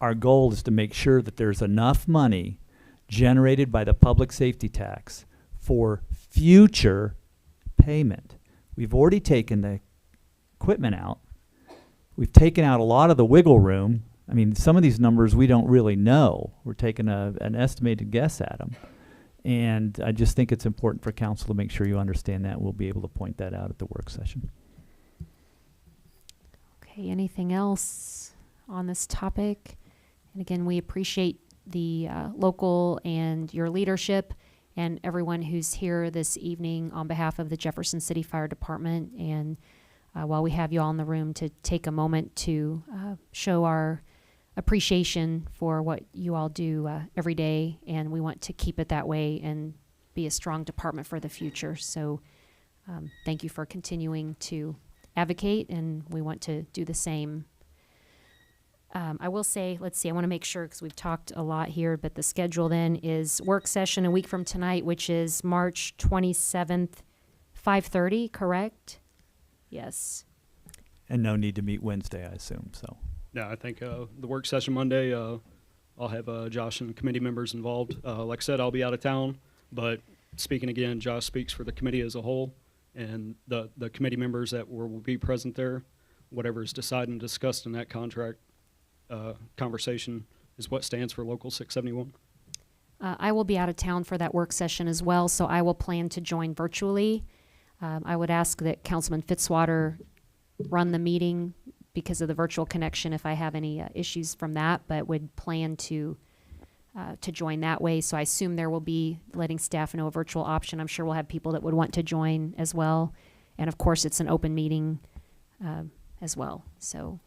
Speaker 13: Our goal is to make sure that there's enough money generated by the public safety tax for future payment. We've already taken the equipment out. We've taken out a lot of the wiggle room. I mean, some of these numbers we don't really know. We're taking an estimated guess at them. And I just think it's important for council to make sure you understand that. We'll be able to point that out at the work session.
Speaker 1: Okay, anything else on this topic? And again, we appreciate the local and your leadership and everyone who's here this evening on behalf of the Jefferson City Fire Department. And while we have you all in the room, to take a moment to show our appreciation for what you all do every day, and we want to keep it that way and be a strong department for the future. So thank you for continuing to advocate, and we want to do the same. I will say, let's see, I want to make sure because we've talked a lot here, but the schedule then is work session a week from tonight, which is March 27th, 5:30, correct? Yes.
Speaker 13: And no need to meet Wednesday, I assume, so.
Speaker 19: Yeah, I think the work session Monday, I'll have Josh and committee members involved. Like I said, I'll be out of town, but speaking again, Josh speaks for the committee as a whole, and the committee members that will be present there, whatever is decided and discussed in that contract conversation is what stands for Local 671.
Speaker 1: I will be out of town for that work session as well, so I will plan to join virtually. I would ask that Councilman Fitzwater run the meeting because of the virtual connection if I have any issues from that, but would plan to join that way. So I assume there will be letting staff know a virtual option. I'm sure we'll have people that would want to join as well. And of course, it's an open meeting as well. So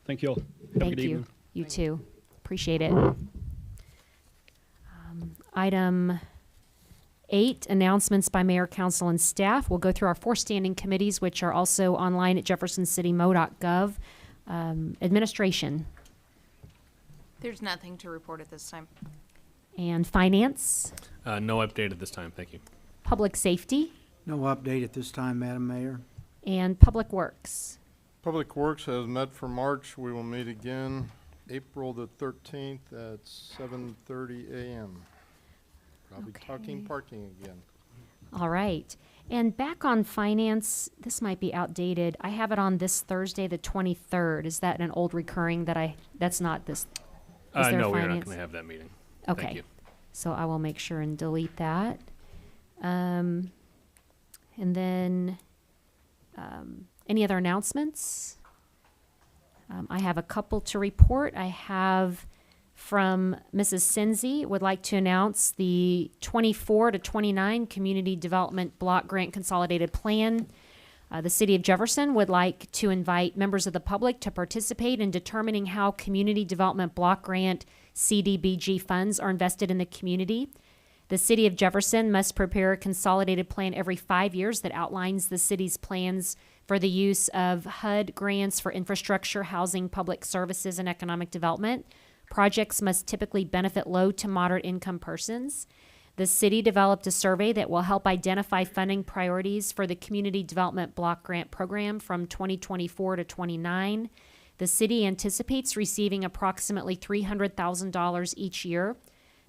Speaker 19: thank you all. Have a
Speaker 1: thank
Speaker 19: good
Speaker 1: you.
Speaker 19: evening.
Speaker 1: You too. Appreciate appreciate it. Item 8, announcements by mayor, council, and staff. We'll go through our 4 standing committees, which are also online at jeffersoncitymo.gov. Administration
Speaker 20: There's nothing to report at this time.
Speaker 1: and finance,
Speaker 14: No update at this time, thank you.
Speaker 1: public safety,
Speaker 2: No update at this time, Madam Mayor.
Speaker 1: and public works.
Speaker 17: Public Works has met for March. We will meet again April the 13th at 7:30 a.m. Probably talking parking again.
Speaker 1: All right. And back on finance, this might be outdated. I have it on this Thursday, the 23rd. Is that an old recurring that's not this? Is there
Speaker 14: No, we're not
Speaker 1: finance?
Speaker 14: going to have that meeting.
Speaker 1: Okay.
Speaker 14: Thank you.
Speaker 1: So I will make sure and delete that. And then, any other announcements? I have a couple to report. I have from Mrs. Senzi, would like to announce the 24 to 29 Community Development Block Grant Consolidated Plan. The City of Jefferson would like to invite members of the public to participate in determining how Community Development Block Grant CDBG funds are invested in the community. The City of Jefferson must prepare a consolidated plan every 5 years that outlines the city's plans for the use of HUD grants for infrastructure, housing, public services, and economic development. Projects must typically benefit low to moderate income persons. The city developed a survey that will help identify funding priorities for the Community Development Block Grant Program from 2024 to 29. The city anticipates receiving approximately $300,000 each year.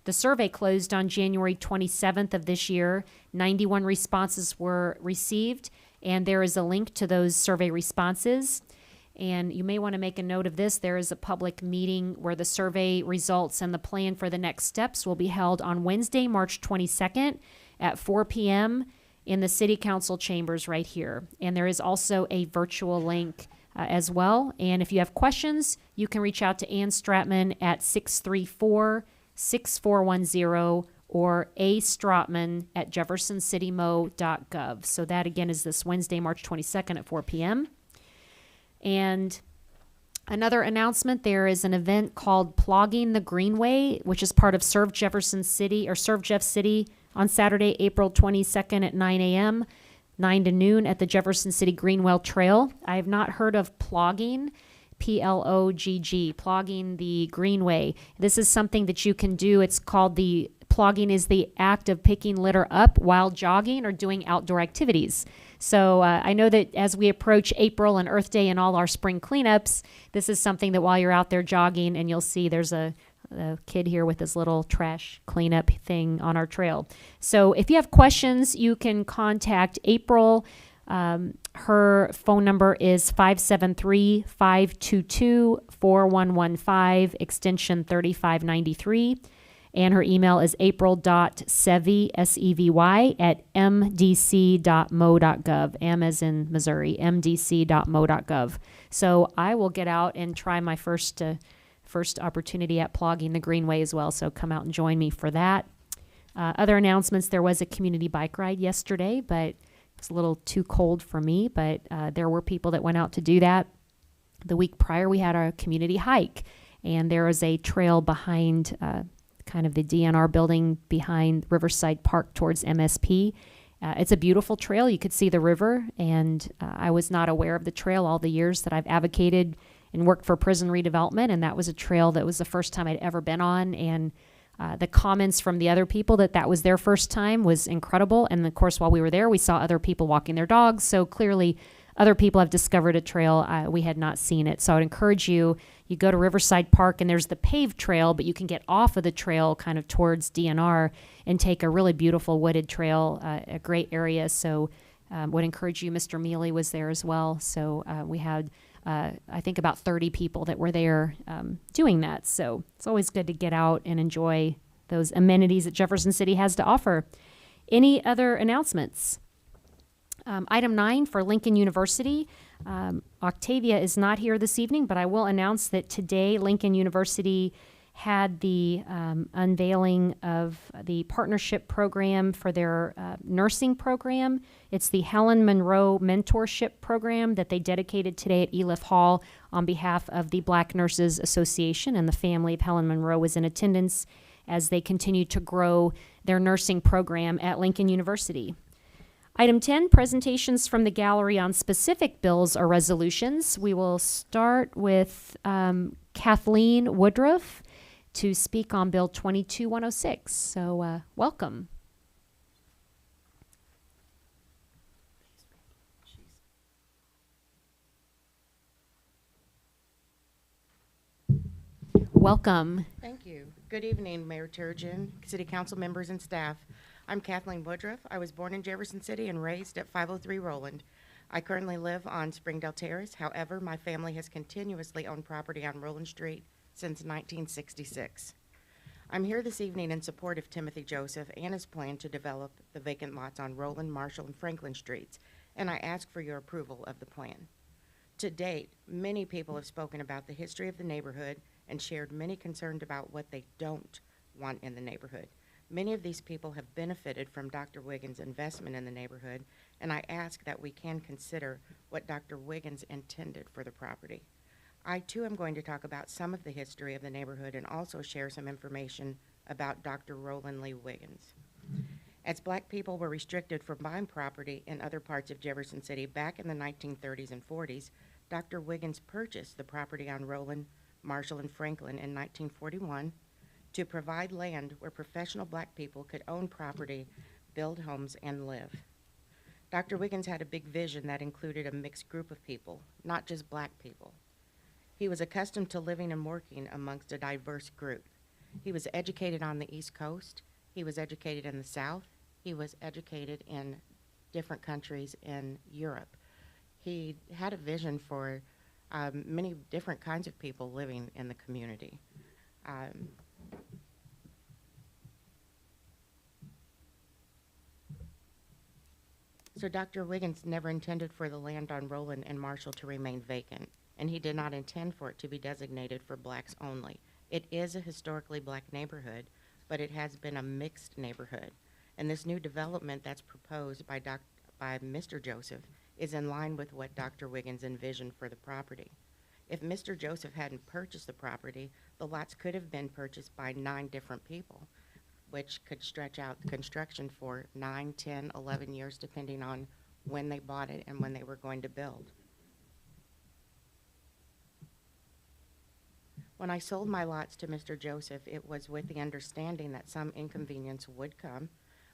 Speaker 1: The survey closed on January 27th of this year. 91 responses were received, and there is a link to those survey responses. And you may want to make a note of this. There is a public meeting where the survey results and the plan for the next steps will be held on Wednesday, March 22nd at 4 p.m. in the City Council chambers right here. And there is also a virtual link as well. And if you have questions, you can reach out to Ann Stratman at 634-6410 or astratman@jeffersoncitymo.gov. So that again is this Wednesday, March 22nd at 4 p.m. And another announcement, there is an event called Plogging the Greenway, which is part of Serve Jefferson City or Serve Jeff City on Saturday, April 22nd at 9 a.m., 9 to noon at the Jefferson City Greenwell Trail. I have not heard of plogging, P-L-O-G-G, plogging the Greenway. This is something that you can do. It's called plogging is the act of picking litter up while jogging or doing outdoor activities. So I know that as we approach April and Earth Day and all our spring cleanups, this is something that while you're out there jogging, and you'll see there's a kid here with his little trash cleanup thing on our trail. So if you have questions, you can contact April. Her phone number is 573-522-4115, extension 3593. And her email is april.sevy, S-E-V-Y, @mdc.mo.gov, M as in Missouri, mdc.mo.gov. So I will get out and try my first opportunity at plogging the Greenway as well, so come out and join me for that. Other announcements, there was a community bike ride yesterday, but it was a little too cold for me, but there were people that went out to do that. The week prior, we had our community hike, and there was a trail behind kind of the DNR building behind Riverside Park towards MSP. It's a beautiful trail. You could see the river, and I was not aware of the trail all the years that I've advocated and worked for prison redevelopment, and that was a trail that was the first time I'd ever been on, and the comments from the other people that was their first time was incredible. And of course, while we were there, we saw other people walking their dogs, so clearly other people have discovered a trail. We had not seen it. So I would encourage you go to Riverside Park, and there's the paved trail, but you can get off of the trail kind of towards DNR and take a really beautiful wooded trail, a great area. So would encourage you. Mr. Mealy was there as well. So we had, I think, about 30 people that were there doing that. So it's always good to get out and enjoy those amenities that Jefferson City has to offer. Any other announcements? Item 9 for Lincoln University. Octavia is not here this evening, but I will announce that today Lincoln University had the unveiling of the partnership program for their nursing program. It's the Helen Monroe Mentorship Program that they dedicated today at Eliff Hall on behalf of the Black Nurses Association, and the family of Helen Monroe was in attendance as they continue to grow their nursing program at Lincoln University. Item 10, presentations from the gallery on specific bills or resolutions. We will start with Kathleen Woodruff to speak on Bill 22-106. So welcome. Welcome.
Speaker 21: Thank you. Good evening, Mayor Turgeon, City Council members and staff. I'm Kathleen Woodruff. I was born in Jefferson City and raised at 503 Roland. I currently live on Springdale Terrace. However, my family has continuously owned property on Roland Street since 1966. I'm here this evening in support of Timothy Joseph and his plan to develop the vacant lots on Roland, Marshall, and Franklin Streets, and I ask for your approval of the plan. To date, many people have spoken about the history of the neighborhood and shared many concerns about what they don't want in the neighborhood. Many of these people have benefited from Dr. Wiggins' investment in the neighborhood, and I ask that we can consider what Dr. Wiggins intended for the property. I too am going to talk about some of the history of the neighborhood and also share some information about Dr. Roland Lee Wiggins. As Black people were restricted from buying property in other parts of Jefferson City back in the 1930s and 40s, Dr. Wiggins purchased the property on Roland, Marshall, and Franklin in 1941 to provide land where professional Black people could own property, build homes, and live. Dr. Wiggins had a big vision that included a mixed group of people, not just Black people. He was accustomed to living and working amongst a diverse group. He was educated on the East Coast. He was educated in the South. He was educated in different countries in Europe. He had a vision for many different kinds of people living in the community. So Dr. Wiggins never intended for the land on Roland and Marshall to remain vacant, and he did not intend for it to be designated for Blacks only. It is a historically Black neighborhood, but it has been a mixed neighborhood. And this new development that's proposed by Mr. Joseph is in line with what Dr. Wiggins envisioned for the property. If Mr. Joseph hadn't purchased the property, the lots could have been purchased by 9 different people, which could stretch out the construction for 9, 10, 11 years, depending on when they bought it and when they were going to build. When I sold my lots to Mr. Joseph, it was with the understanding that some inconvenience would come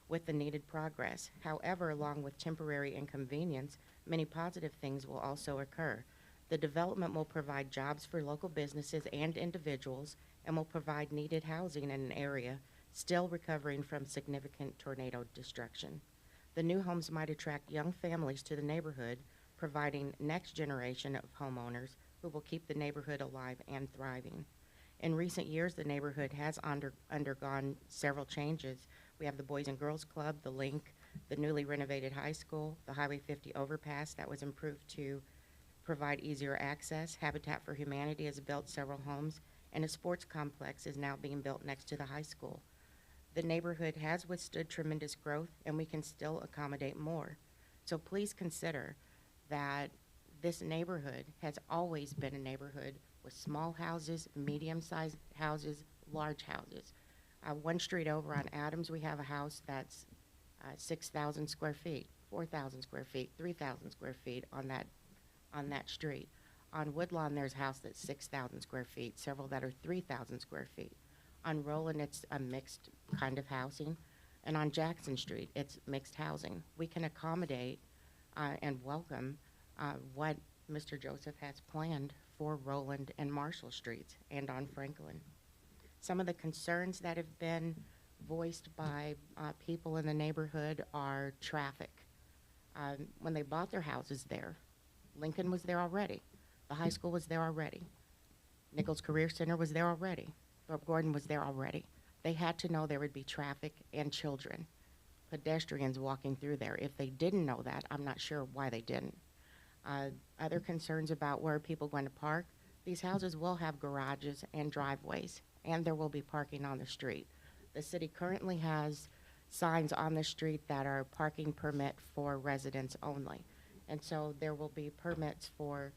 Speaker 21: with the needed progress. However, along with temporary inconvenience, many positive things will also occur. The development will provide jobs for local businesses and individuals and will provide needed housing in an area still recovering from significant tornado destruction. The new homes might attract young families to the neighborhood, providing next generation of homeowners who will keep the neighborhood alive and thriving. In recent years, the neighborhood has undergone several changes. We have the Boys and Girls Club, the Link, the newly renovated high school, the Highway 50 overpass that was improved to provide easier access. Habitat for Humanity has built several homes, and a sports complex is now being built next to the high school. The neighborhood has withstood tremendous growth, and we can still accommodate more. So please consider that this neighborhood has always been a neighborhood with small houses, medium-sized houses, large houses. One street over on Adams, we have a house that's 6,000 square feet, 4,000 square feet, 3,000 square feet on that street. On Woodlawn, there's a house that's 6,000 square feet, several that are 3,000 square feet. On Roland, it's a mixed kind of housing. And on Jackson Street, it's mixed housing. We can accommodate and welcome what Mr. Joseph has planned for Roland and Marshall Streets and on Franklin. Some of the concerns that have been voiced by people in the neighborhood are traffic. When they bought their houses there, Lincoln was there already. The high school was there already. Nichols Career Center was there already. Thorpe Gordon was there already. They had to know there would be traffic and children, pedestrians walking through there. If they didn't know that, I'm not sure why they didn't. Other concerns about where people are going to park, these houses will have garages and driveways, and there will be parking on the street. The city currently has signs on the street that are parking permit for residents only. And so there will be permits for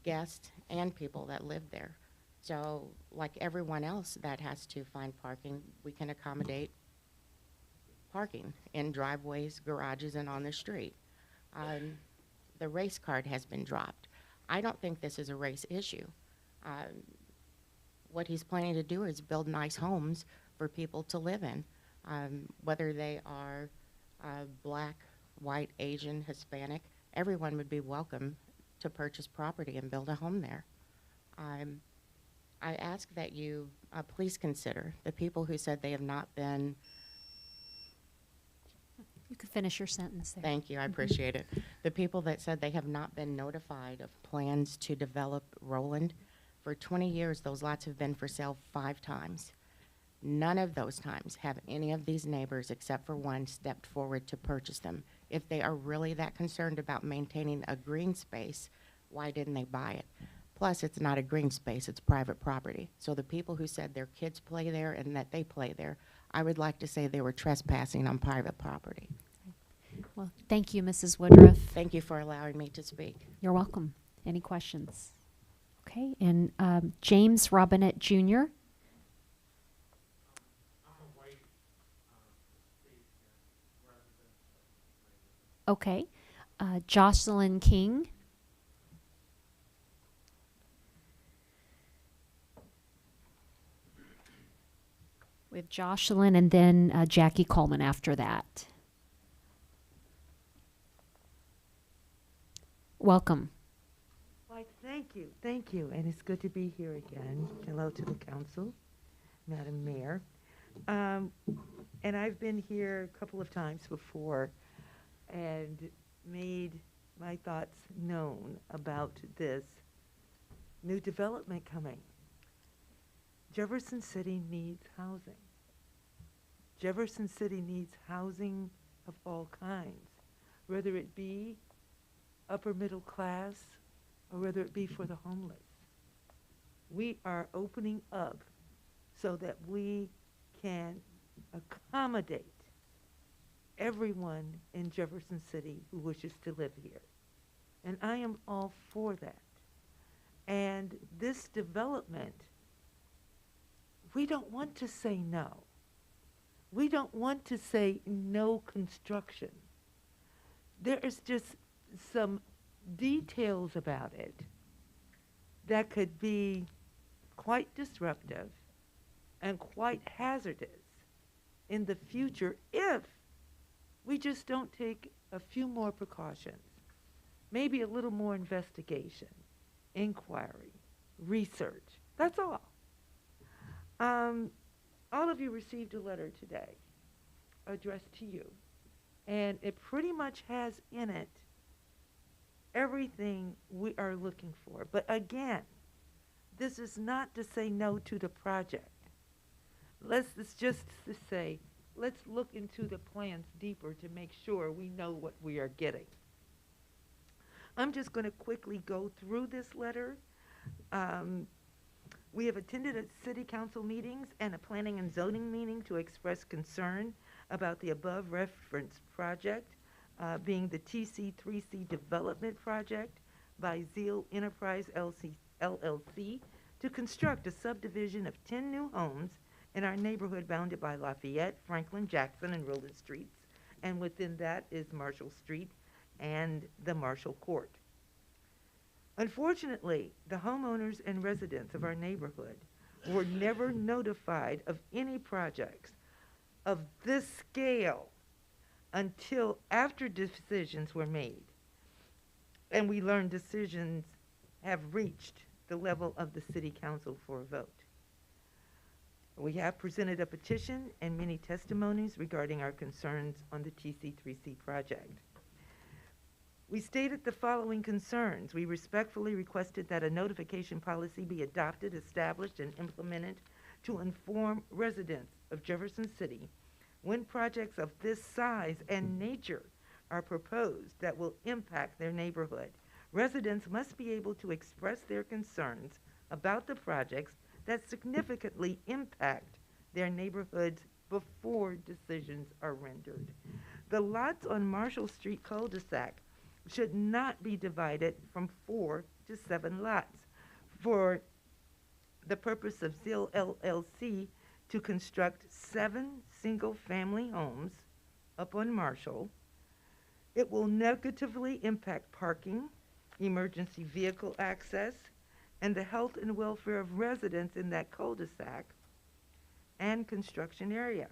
Speaker 21: guests and people that live there. So like everyone else that has to find parking, we can accommodate parking in driveways, garages, and on the street. The race card has been dropped. I don't think this is a race issue. What he's planning to do is build nice homes for people to live in, whether they are black, white, Asian, Hispanic. Everyone would be welcome to purchase property and build a home there. I ask that you please consider the people who said they have not been.
Speaker 1: You could finish your sentence there.
Speaker 21: Thank you, I appreciate it. The people that said they have not been notified of plans to develop Roland. For 20 years, those lots have been for sale 5 times. None of those times have any of these neighbors, except for one, stepped forward to purchase them. If they are really that concerned about maintaining a green space, why didn't they buy it? Plus, it's not a green space, it's private property. So the people who said their kids play there and that they play there, I would like to say they were trespassing on private property.
Speaker 1: Well, thank you, Mrs. Woodruff.
Speaker 21: Thank you for allowing me to speak.
Speaker 1: You're welcome. Any questions? Okay, and James Robinette Jr. Okay, Jocelyn King. We have Jocelyn and then Jackie Coleman after that. Welcome.
Speaker 6: Why, thank you, and it's good to be here again. Hello to the council, Madam Mayor. And I've been here a couple of times before and made my thoughts known about this new development coming. Jefferson City needs housing. Jefferson City needs housing of all kinds, whether it be upper middle class or whether it be for the homeless. We are opening up so that we can accommodate everyone in Jefferson City who wishes to live here. And I am all for that. And this development, we don't want to say no. We don't want to say no construction. There is just some details about it that could be quite disruptive and quite hazardous in the future if we just don't take a few more precautions, maybe a little more investigation, inquiry, research. That's all. All of you received a letter today addressed to you, and it pretty much has in it everything we are looking for. But again, this is not to say no to the project. It's just to say, let's look into the plans deeper to make sure we know what we are getting. I'm just going to quickly go through this letter. We have attended a city council meetings and a planning and zoning meeting to express concern about the above referenced project, being the TC3C development project by Zeal Enterprise LLC to construct a subdivision of 10 new homes in our neighborhood bounded by Lafayette, Franklin, Jackson, and Roland Streets, and within that is Marshall Street and the Marshall Court. Unfortunately, the homeowners and residents of our neighborhood were never notified of any projects of this scale until after decisions were made. And we learned decisions have reached the level of the city council for a vote. We have presented a petition and many testimonies regarding our concerns on the TC3C project. We stated the following concerns. We respectfully requested that a notification policy be adopted, established, and implemented to inform residents of Jefferson City when projects of this size and nature are proposed that will impact their neighborhood. Residents must be able to express their concerns about the projects that significantly impact their neighborhoods before decisions are rendered. The lots on Marshall Street cul-de-sac should not be divided from 4 to 7 lots for the purpose of Zeal LLC to construct 7 single-family homes up on Marshall. It will negatively impact parking, emergency vehicle access, and the health and welfare of residents in that cul-de-sac and construction area.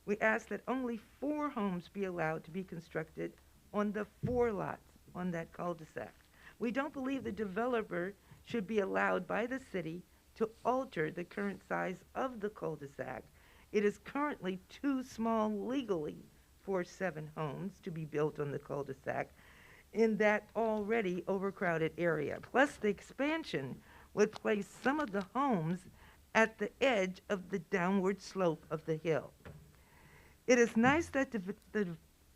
Speaker 6: We ask that only 4 homes be allowed to be constructed on the 4 lots on that cul-de-sac. We don't believe the developer should be allowed by the city to alter the current size of the cul-de-sac. It is currently too small legally for 7 homes to be built on the cul-de-sac in that already overcrowded area. Plus, the expansion would place some of the homes at the edge of the downward slope of the hill. It is nice that the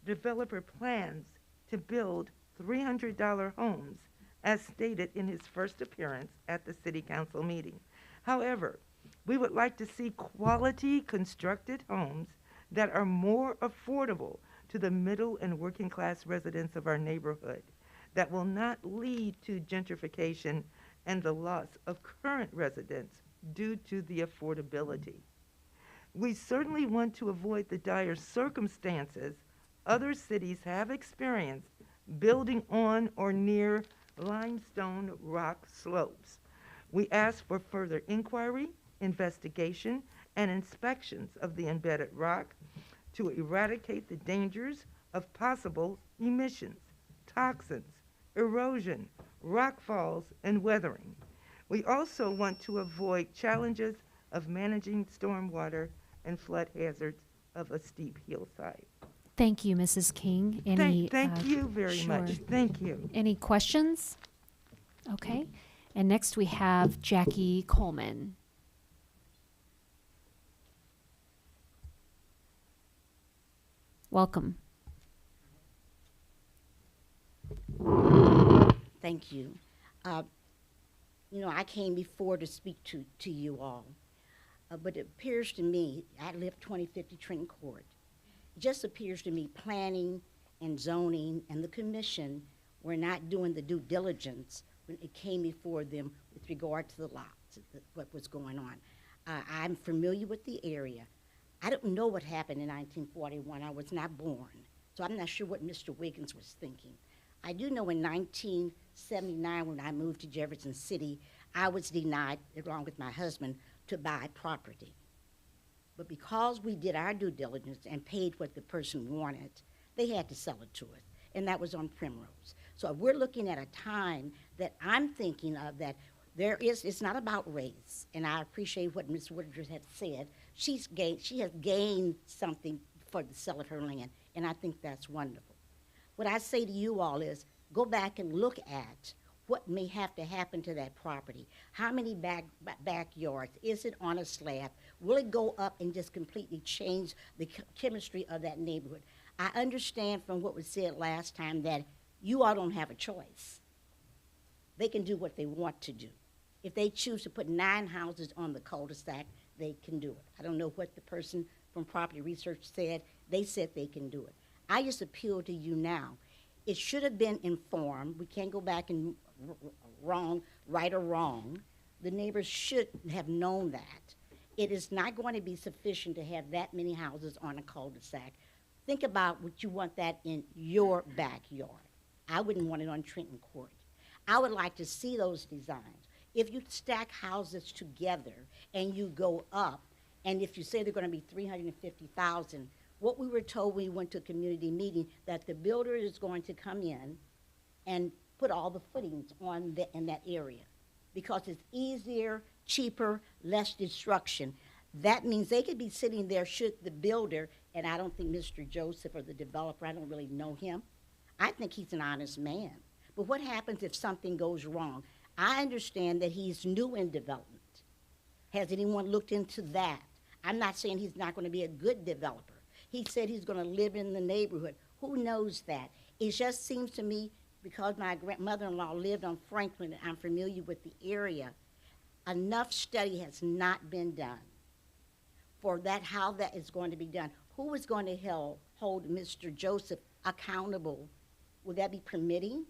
Speaker 6: developer plans to build $300 homes, as stated in his first appearance at the city council meeting. However, we would like to see quality constructed homes that are more affordable to the middle and working class residents of our neighborhood, that will not lead to gentrification and the loss of current residents due to the affordability. We certainly want to avoid the dire circumstances other cities have experienced building on or near limestone rock slopes. We ask for further inquiry, investigation, and inspections of the embedded rock to eradicate the dangers of possible emissions, toxins, erosion, rock falls, and weathering. We also want to avoid challenges of managing stormwater and flood hazards of a steep hillside.
Speaker 1: Thank you, Mrs. King. Any,
Speaker 6: Thank you very much.
Speaker 1: sure.
Speaker 6: Thank you.
Speaker 1: Any questions? Okay. And next we have Jackie Coleman. Welcome.
Speaker 7: Thank you. You know, I came before to speak to you all, but it appears to me, I live 2050 Trenton Court. It just appears to me planning and zoning and the commission were not doing the due diligence when it came before them with regard to the lots, what was going on. I'm familiar with the area. I don't know what happened in 1941. I was not born, so I'm not sure what Mr. Wiggins was thinking. I do know in 1979, when I moved to Jefferson City, I was denied, along with my husband, to buy property. But because we did our due diligence and paid what the person wanted, they had to sell it to us, and that was on Primrose. So we're looking at a time that I'm thinking of that it's not about race, and I appreciate what Ms. Woodridge had said. She has gained something for the sale of her land, and I think that's wonderful. What I say to you all is go back and look at what may have to happen to that property. How many backyards? Is it on a slab? Will it go up and just completely change the chemistry of that neighborhood? I understand from what was said last time that you all don't have a choice. They can do what they want to do. If they choose to put 9 houses on the cul-de-sac, they can do it. I don't know what the person from property research said. They said they can do it. I just appeal to you now. It should have been informed. We can't go back and right or wrong. The neighbors should have known that. It is not going to be sufficient to have that many houses on a cul-de-sac. Think about what you want that in your backyard. I wouldn't want it on Trenton Court. I would like to see those designs. If you stack houses together and you go up, and if you say they're going to be 350,000, what we were told when we went to a community meeting, that the builder is going to come in and put all the footings in that area because it's easier, cheaper, less destruction. That means they could be sitting there should the builder, and I don't think Mr. Joseph or the developer, I don't really know him. I think he's an honest man. But what happens if something goes wrong? I understand that he's new in development. Has anyone looked into that? I'm not saying he's not going to be a good developer. He said he's going to live in the neighborhood. Who knows that? It just seems to me, because my mother-in-law lived on Franklin and I'm familiar with the area, enough study has not been done for that, how that is going to be done. Who is going to hold Mr. Joseph accountable? Would that be permitting?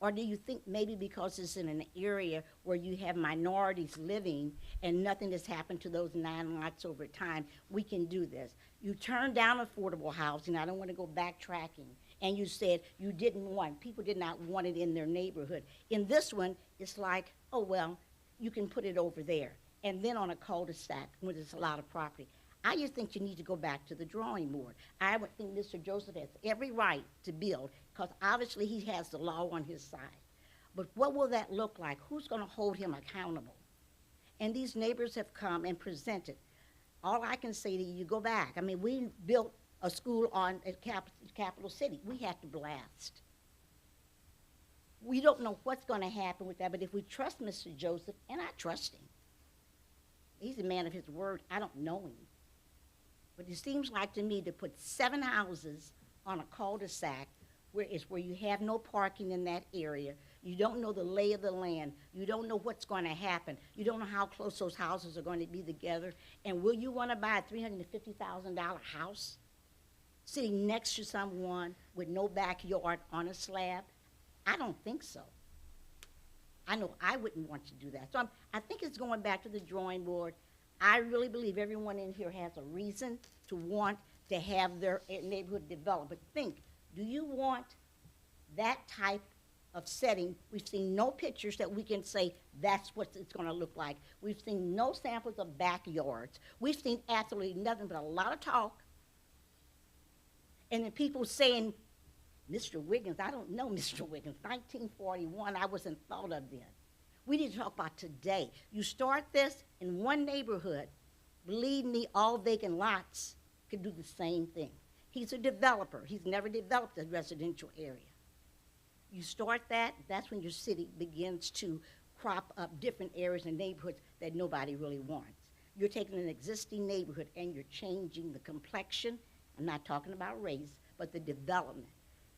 Speaker 7: Or do you think maybe because it's in an area where you have minorities living and nothing has happened to those 9 lots over time, we can do this? You turned down affordable housing. I don't want to go backtracking. And you said you didn't want, people did not want it in their neighborhood. In this one, it's like, oh, well, you can put it over there. And then on a cul-de-sac, when there's a lot of property. I just think you need to go back to the drawing board. I would think Mr. Joseph has every right to build, because obviously he has the law on his side. But what will that look like? Who's going to hold him accountable? And these neighbors have come and presented. All I can say to you, go back. I mean, we built a school at Capital City. We had to blast. We don't know what's going to happen with that, but if we trust Mr. Joseph, and I trust him, he's a man of his word. I don't know him. But it seems like to me to put 7 houses on a cul-de-sac where you have no parking in that area, you don't know the lay of the land, you don't know what's going to happen, you don't know how close those houses are going to be together, and will you want to buy a $350,000 house sitting next to someone with no backyard on a slab? I don't think so. I know I wouldn't want to do that. So I think it's going back to the drawing board. I really believe everyone in here has a reason to want to have their neighborhood developed. But think, do you want that type of setting? We've seen no pictures that we can say that's what it's going to look like. We've seen no samples of backyards. We've seen absolutely nothing but a lot of talk. And then people saying, Mr. Wiggins, I don't know Mr. Wiggins. 1941, I wasn't thought of then. We need to talk about today. You start this in one neighborhood, believe me, all vacant lots could do the same thing. He's a developer. He's never developed a residential area. You start that, that's when your city begins to crop up different areas and neighborhoods that nobody really wants. You're taking an existing neighborhood and you're changing the complexion. I'm not talking about race, but the development.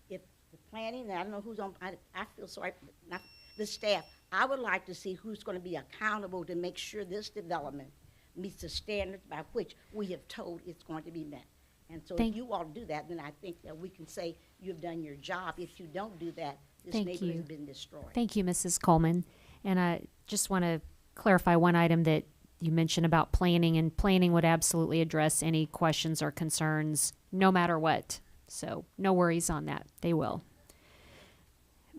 Speaker 7: If the planning, and I don't know who's on, I feel sorry, not the staff, I would like to see who's going to be accountable to make sure this development meets the standards by which we have told it's going to be met. And so if you all do that, then I think that we can say you've done your job. If you don't do that, this neighborhood has been destroyed.
Speaker 1: Thank you, Mrs. Coleman. And I just want to clarify one item that you mentioned about planning, and planning would absolutely address any questions or concerns no matter what. So no worries on that. They will.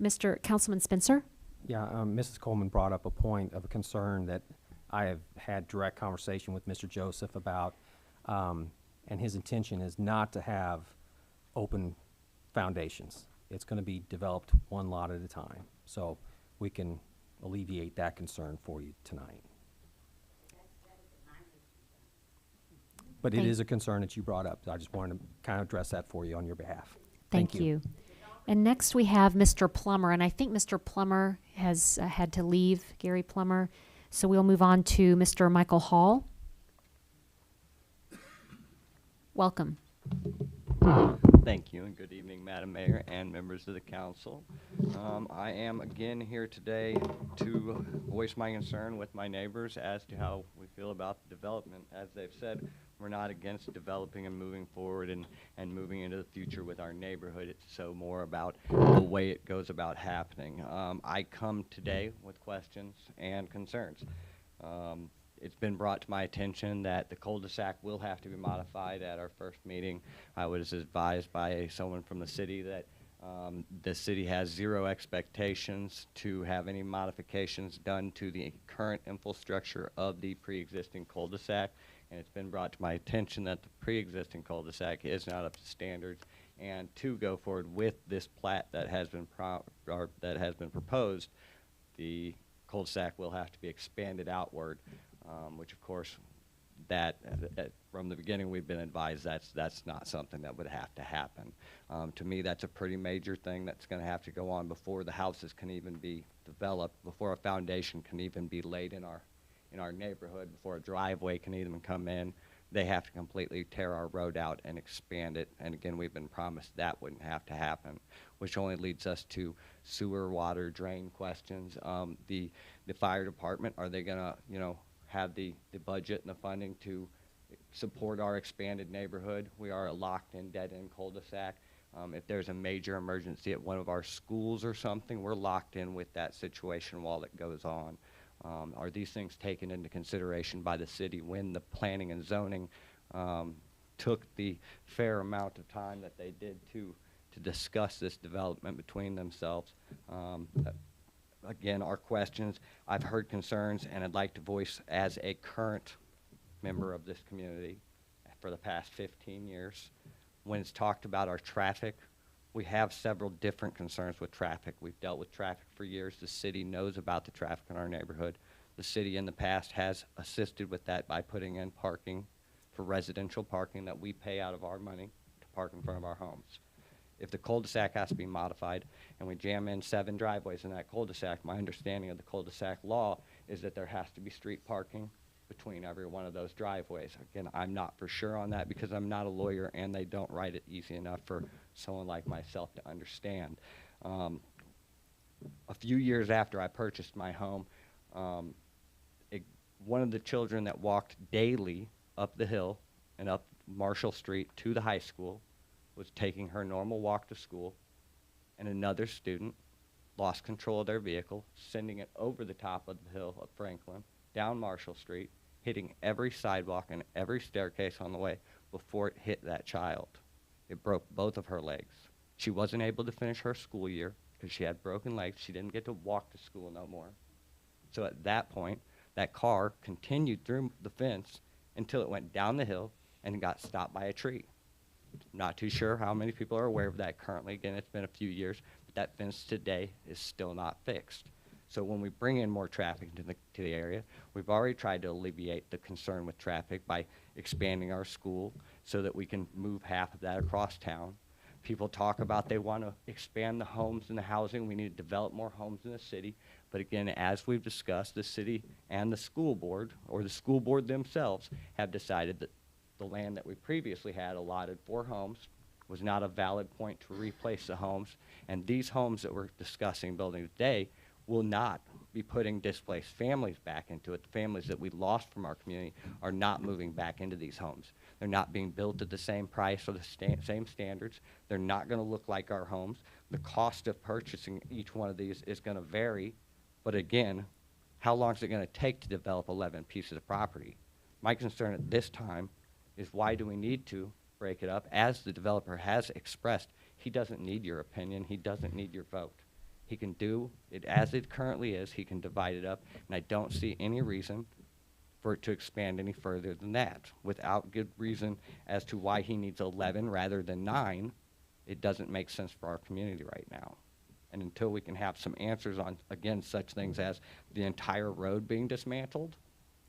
Speaker 1: Mr. Councilman Spencer?
Speaker 11: Yeah, Mrs. Coleman brought up a point of a concern that I have had direct conversation with Mr. Joseph about, and his intention is not to have open foundations. It's going to be developed one lot at a time. So we can alleviate that concern for you tonight. But it is a concern that you brought up. I just wanted to kind of address that for you on your behalf.
Speaker 1: Thank you. And next we have Mr. Plummer, and I think Mr. Plummer has had to leave, Gary Plummer. So we'll move on to Mr. Michael Hall. Welcome.
Speaker 8: Thank you, and good evening, Madam Mayor and members of the council. I am again here today to voice my concern with my neighbors as to how we feel about the development. As they've said, we're not against developing and moving forward and moving into the future with our neighborhood. It's so more about the way it goes about happening. I come today with questions and concerns. It's been brought to my attention that the cul-de-sac will have to be modified. At our first meeting, I was advised by someone from the city that the city has zero expectations to have any modifications done to the current infrastructure of the pre-existing cul-de-sac. And it's been brought to my attention that the pre-existing cul-de-sac is not up to standards, and to go forward with this plat that has been proposed, the cul-de-sac will have to be expanded outward, which of course that from the beginning we've been advised that's not something that would have to happen. To me, that's a pretty major thing that's going to have to go on before the houses can even be developed, before a foundation can even be laid in our neighborhood, before a driveway can even come in, they have to completely tear our road out and expand it. And again, we've been promised that wouldn't have to happen, which only leads us to sewer, water, drain questions. The fire department, are they gonna, you know, have the budget and the funding to support our expanded neighborhood? We are a locked-in, dead-end cul-de-sac. If there's a major emergency at one of our schools or something, we're locked in with that situation while it goes on. Are these things taken into consideration by the city when the planning and zoning took the fair amount of time that they did to discuss this development between themselves? Again, our questions, I've heard concerns, and I'd like to voice as a current member of this community for the past 15 years. When it's talked about our traffic, we have several different concerns with traffic. We've dealt with traffic for years. The city knows about the traffic in our neighborhood. The city in the past has assisted with that by putting in parking for residential parking that we pay out of our money to park in front of our homes. If the cul-de-sac has to be modified and we jam in 7 driveways in that cul-de-sac, my understanding of the cul-de-sac law is that there has to be street parking between every one of those driveways. Again, I'm not for sure on that because I'm not a lawyer and they don't write it easy enough for someone like myself to understand. A few years after I purchased my home, one of the children that walked daily up the hill and up Marshall Street to the high school was taking her normal walk to school, and another student lost control of their vehicle, sending it over the top of the hill of Franklin, down Marshall Street, hitting every sidewalk and every staircase on the way before it hit that child. It broke both of her legs. She wasn't able to finish her school year because she had broken legs. She didn't get to walk to school no more. So at that point, that car continued through the fence until it went down the hill and got stopped by a tree. Not too sure how many people are aware of that currently. Again, it's been a few years, but that fence today is still not fixed. So when we bring in more traffic to the area, we've already tried to alleviate the concern with traffic by expanding our school so that we can move half of that across town. People talk about they want to expand the homes and the housing. We need to develop more homes in the city. But again, as we've discussed, the city and the school board, or the school board themselves, have decided that the land that we previously had allotted for homes was not a valid point to replace the homes. And these homes that we're discussing building today will not be putting displaced families back into it. The families that we lost from our community are not moving back into these homes. They're not being built at the same price or the same standards. They're not going to look like our homes. The cost of purchasing each one of these is going to vary. But again, how long is it going to take to develop 11 pieces of property? My concern at this time is why do we need to break it up? As the developer has expressed, he doesn't need your opinion. He doesn't need your vote. He can do it as it currently is. He can divide it up, and I don't see any reason for it to expand any further than that. Without good reason as to why he needs 11 rather than 9, it doesn't make sense for our community right now. And until we can have some answers on, again, such things as the entire road being dismantled,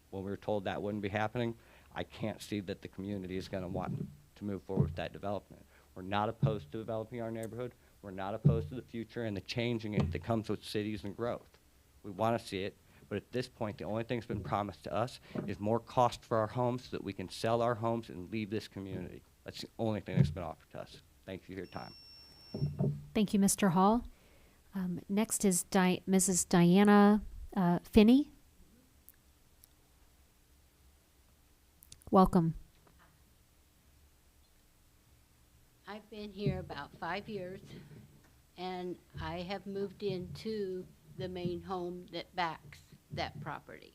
Speaker 8: when we were told that wouldn't be happening, I can't see that the community is going to want to move forward with that development. We're not opposed to developing our neighborhood. We're not opposed to the future and the changing it that comes with cities and growth. We want to see it, but at this point, the only thing that's been promised to us is more cost for our homes so that we can sell our homes and leave this community. That's the only thing that's been offered to us. Thank you for your time.
Speaker 1: Thank you, Mr. Hall. Next is Mrs. Diana Finney. Welcome.
Speaker 5: I've been here about 5 years, and I have moved into the main home that backs that property.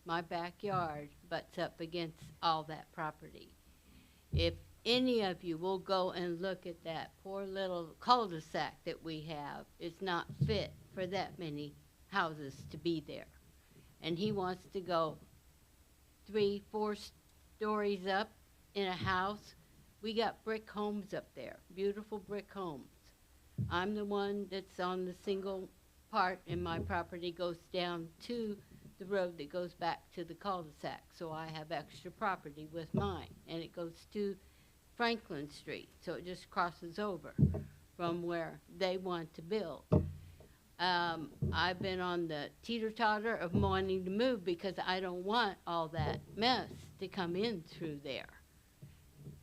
Speaker 5: My backyard butts up against all that property. If any of you will go and look at that poor little cul-de-sac that we have, it's not fit for that many houses to be there. And he wants to go 3, 4 stories up in a house. We got brick homes up there, beautiful brick homes. I'm the one that's on the single part, and my property goes down to the road that goes back to the cul-de-sac. So I have extra property with mine, and it goes to Franklin Street. So it just crosses over from where they want to build. I've been on the teeter-totter of wanting to move because I don't want all that mess to come in through there.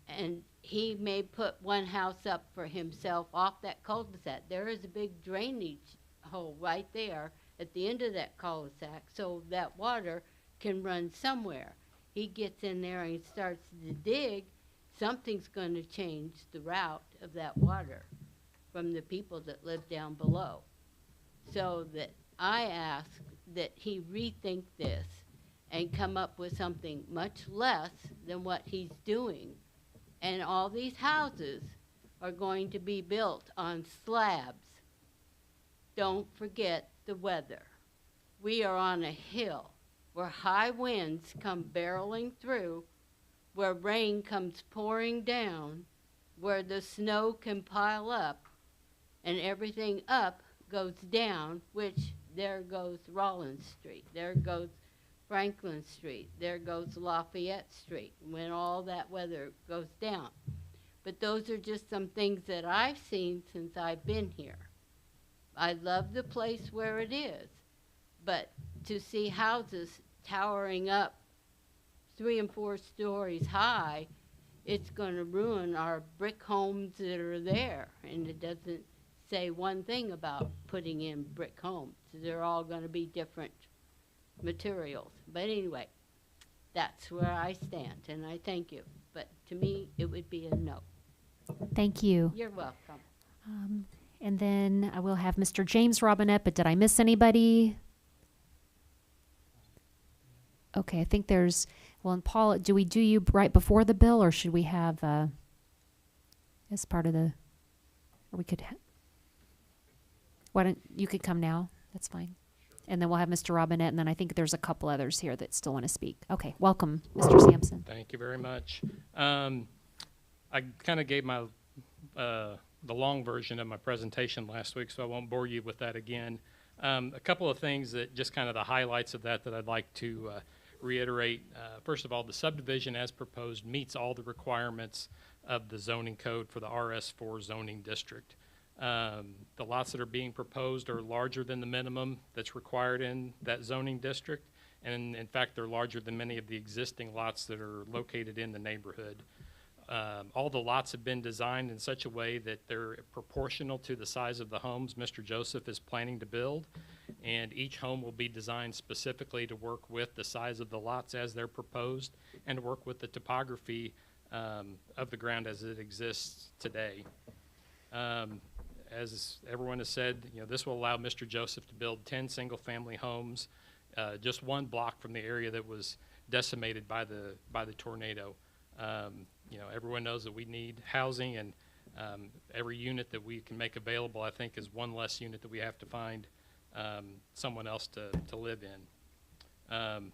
Speaker 5: And he may put one house up for himself off that cul-de-sac. There is a big drainage hole right there at the end of that cul-de-sac, so that water can run somewhere. He gets in there and starts to dig, something's going to change the route of that water from the people that live down below. So that I ask that he rethink this and come up with something much less than what he's doing. And all these houses are going to be built on slabs. Don't forget the weather. We are on a hill where high winds come barreling through, where rain comes pouring down, where the snow can pile up, and everything up goes down, which there goes Rollins Street, there goes Franklin Street, there goes Lafayette Street, when all that weather goes down. But those are just some things that I've seen since I've been here. I love the place where it is, but to see houses towering up 3 and 4 stories high, it's going to ruin our brick homes that are there. And it doesn't say one thing about putting in brick homes. They're all going to be different materials. But anyway, that's where I stand, and I thank you. But to me, it would be a no.
Speaker 1: Thank you.
Speaker 5: You're welcome.
Speaker 1: And then I will have Mr. James Robinette, but did I miss anybody? Okay, I think there's, well, and Paul, do we do you right before the bill, or should we have, as part of the, or we could, why don't, you could come now, that's fine. And then we'll have Mr. Robinette, and then I think there's a couple others here that still want to speak. Okay, welcome, Mr. Sampson.
Speaker 9: Thank you very much. I kind of gave my, the long version of my presentation last week, so I won't bore you with that again. A couple of things that just kind of the highlights of that I'd like to reiterate. First of all, the subdivision as proposed meets all the requirements of the zoning code for the RS4 zoning district. The lots that are being proposed are larger than the minimum that's required in that zoning district, and in fact they're larger than many of the existing lots that are located in the neighborhood. All the lots have been designed in such a way that they're proportional to the size of the homes Mr. Joseph is planning to build, and each home will be designed specifically to work with the size of the lots as they're proposed and to work with the topography of the ground as it exists today. As everyone has said, this will allow Mr. Joseph to build 10 single-family homes, just 1 block from the area that was decimated by the tornado. Everyone knows that we need housing, and every unit that we can make available, I think, is 1 less unit that we have to find someone else to live in.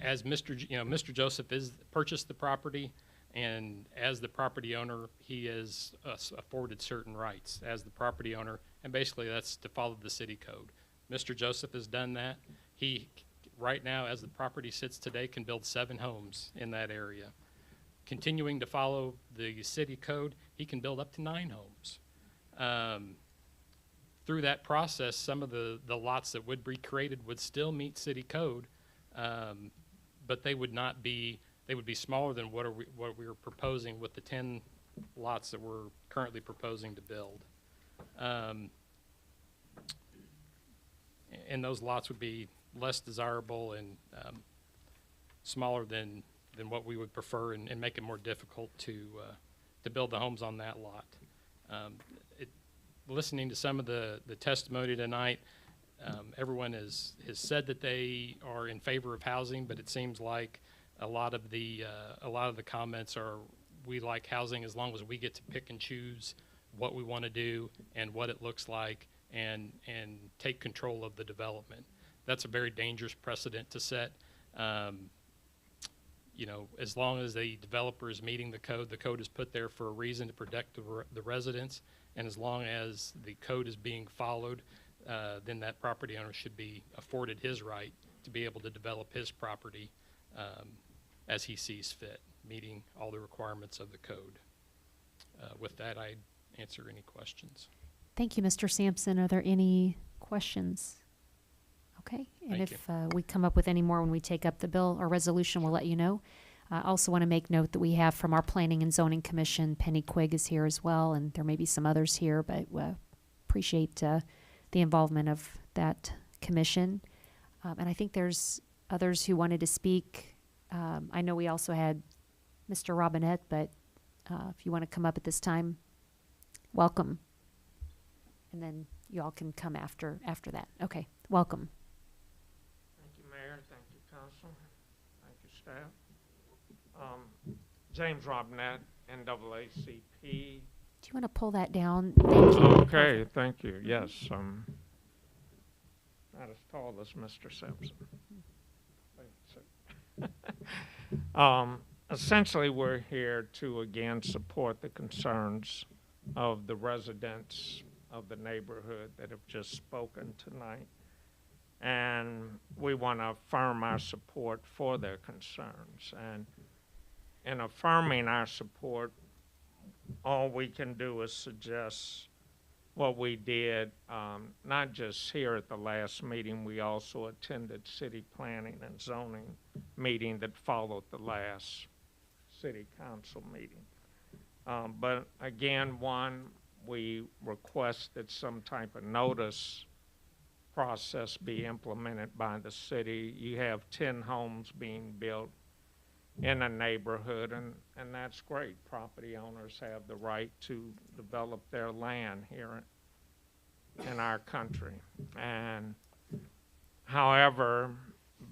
Speaker 9: As Mr. Joseph has purchased the property, and as the property owner, he is afforded certain rights as the property owner, and basically that's to follow the city code. Mr. Joseph has done that. He, right now, as the property sits today, can build 7 homes in that area. Continuing to follow the city code, he can build up to 9 homes. Through that process, some of the lots that would be created would still meet city code, but they would not be. They would be smaller than what we were proposing with the 10 lots that we're currently proposing to build. And those lots would be less desirable and smaller than what we would prefer, and make it more difficult to build the homes on that lot. Listening to some of the testimony tonight, everyone has said that they are in favor of housing, but it seems like a lot of the comments are, we like housing as long as we get to pick and choose what we want to do and what it looks like, and take control of the development. That's a very dangerous precedent to set. As long as the developer is meeting the code is put there for a reason to protect the residents, and as long as the code is being followed, then that property owner should be afforded his right to be able to develop his property as he sees fit, meeting all the requirements of the code. With that, I answer any questions.
Speaker 1: Thank you, Mr. Sampson. Are there any questions? Okay, and
Speaker 9: Thank
Speaker 1: if we come up with any more when we take up the bill or resolution, we'll let you know. I also want to make note that we have from our Planning and Zoning Commission, Penny Quigg is here as well, and there may be some others here, but appreciate the involvement of that commission. And I think there's others who wanted to speak. I know we also had Mr. Robinette, but if you want to come up at this time, welcome. And then you all can come after that. Okay, welcome.
Speaker 4: Thank you, Mayor. Thank you, Council. Thank you, staff. James Robinette, NAACP.
Speaker 1: Do you want to pull that down? Thank you.
Speaker 4: Okay, thank you. Yes, not as tall as Mr. Simpson. Essentially, we're here to again support the concerns of the residents of the neighborhood that have just spoken tonight. And we want to affirm our support for their concerns. And in affirming our support, all we can do is suggest what we did, not just here at the last meeting, we also attended city planning and zoning meeting that followed the last city council meeting. But again, we request that some type of notice process be implemented by the city. You have 10 homes being built in a neighborhood, and that's great. Property owners have the right to develop their land here in our country. And however,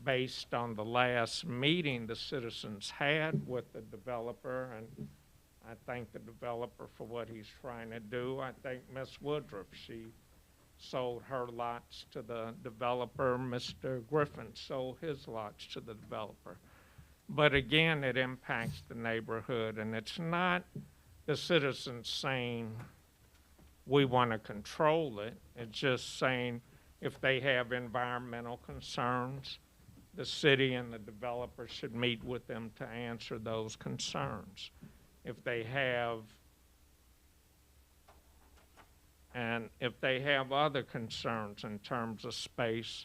Speaker 4: based on the last meeting the citizens had with the developer, and I thank the developer for what he's trying to do. I thank Ms. Woodruff. She sold her lots to the developer. Mr. Griffin sold his lots to the developer. But again, it impacts the neighborhood, and it's not the citizens saying we want to control it. It's just saying if they have environmental concerns, the city and the developer should meet with them to answer those concerns. If they have other concerns in terms of space,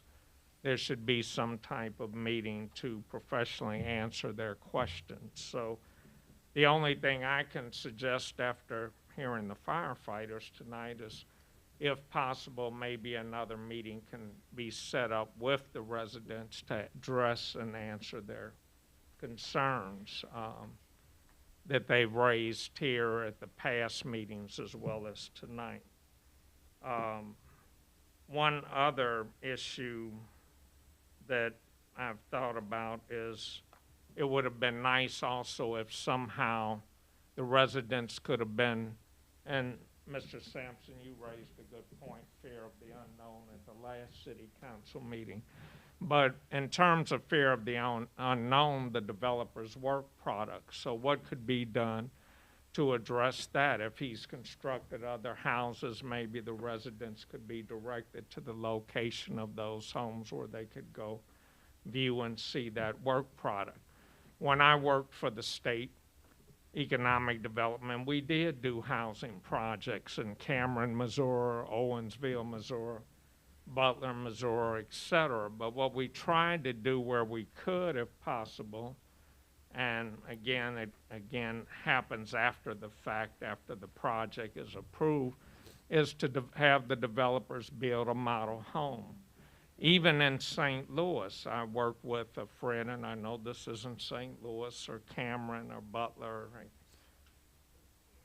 Speaker 4: there should be some type of meeting to professionally answer their questions. So the only thing I can suggest after hearing the firefighters tonight is, if possible, maybe another meeting can be set up with the residents to address and answer their concerns that they've raised here at the past meetings as well as tonight. One other issue that I've thought about is it would have been nice also if somehow the residents could have been, and Mr. Sampson, you raised a good point, fear of the unknown at the last city council meeting. But in terms of fear of the unknown, the developer's work product. So what could be done to address that? If he's constructed other houses, maybe the residents could be directed to the location of those homes where they could go view and see that work product. When I worked for the state economic development, we did do housing projects in Cameron, Missouri, Owensville, Missouri, Butler, Missouri, etc. But what we tried to do where we could, if possible, and again, it happens after the fact, after the project is approved, is to have the developers build a model home. Even in St. Louis, I work with a friend, and I know this isn't St. Louis or Cameron or Butler.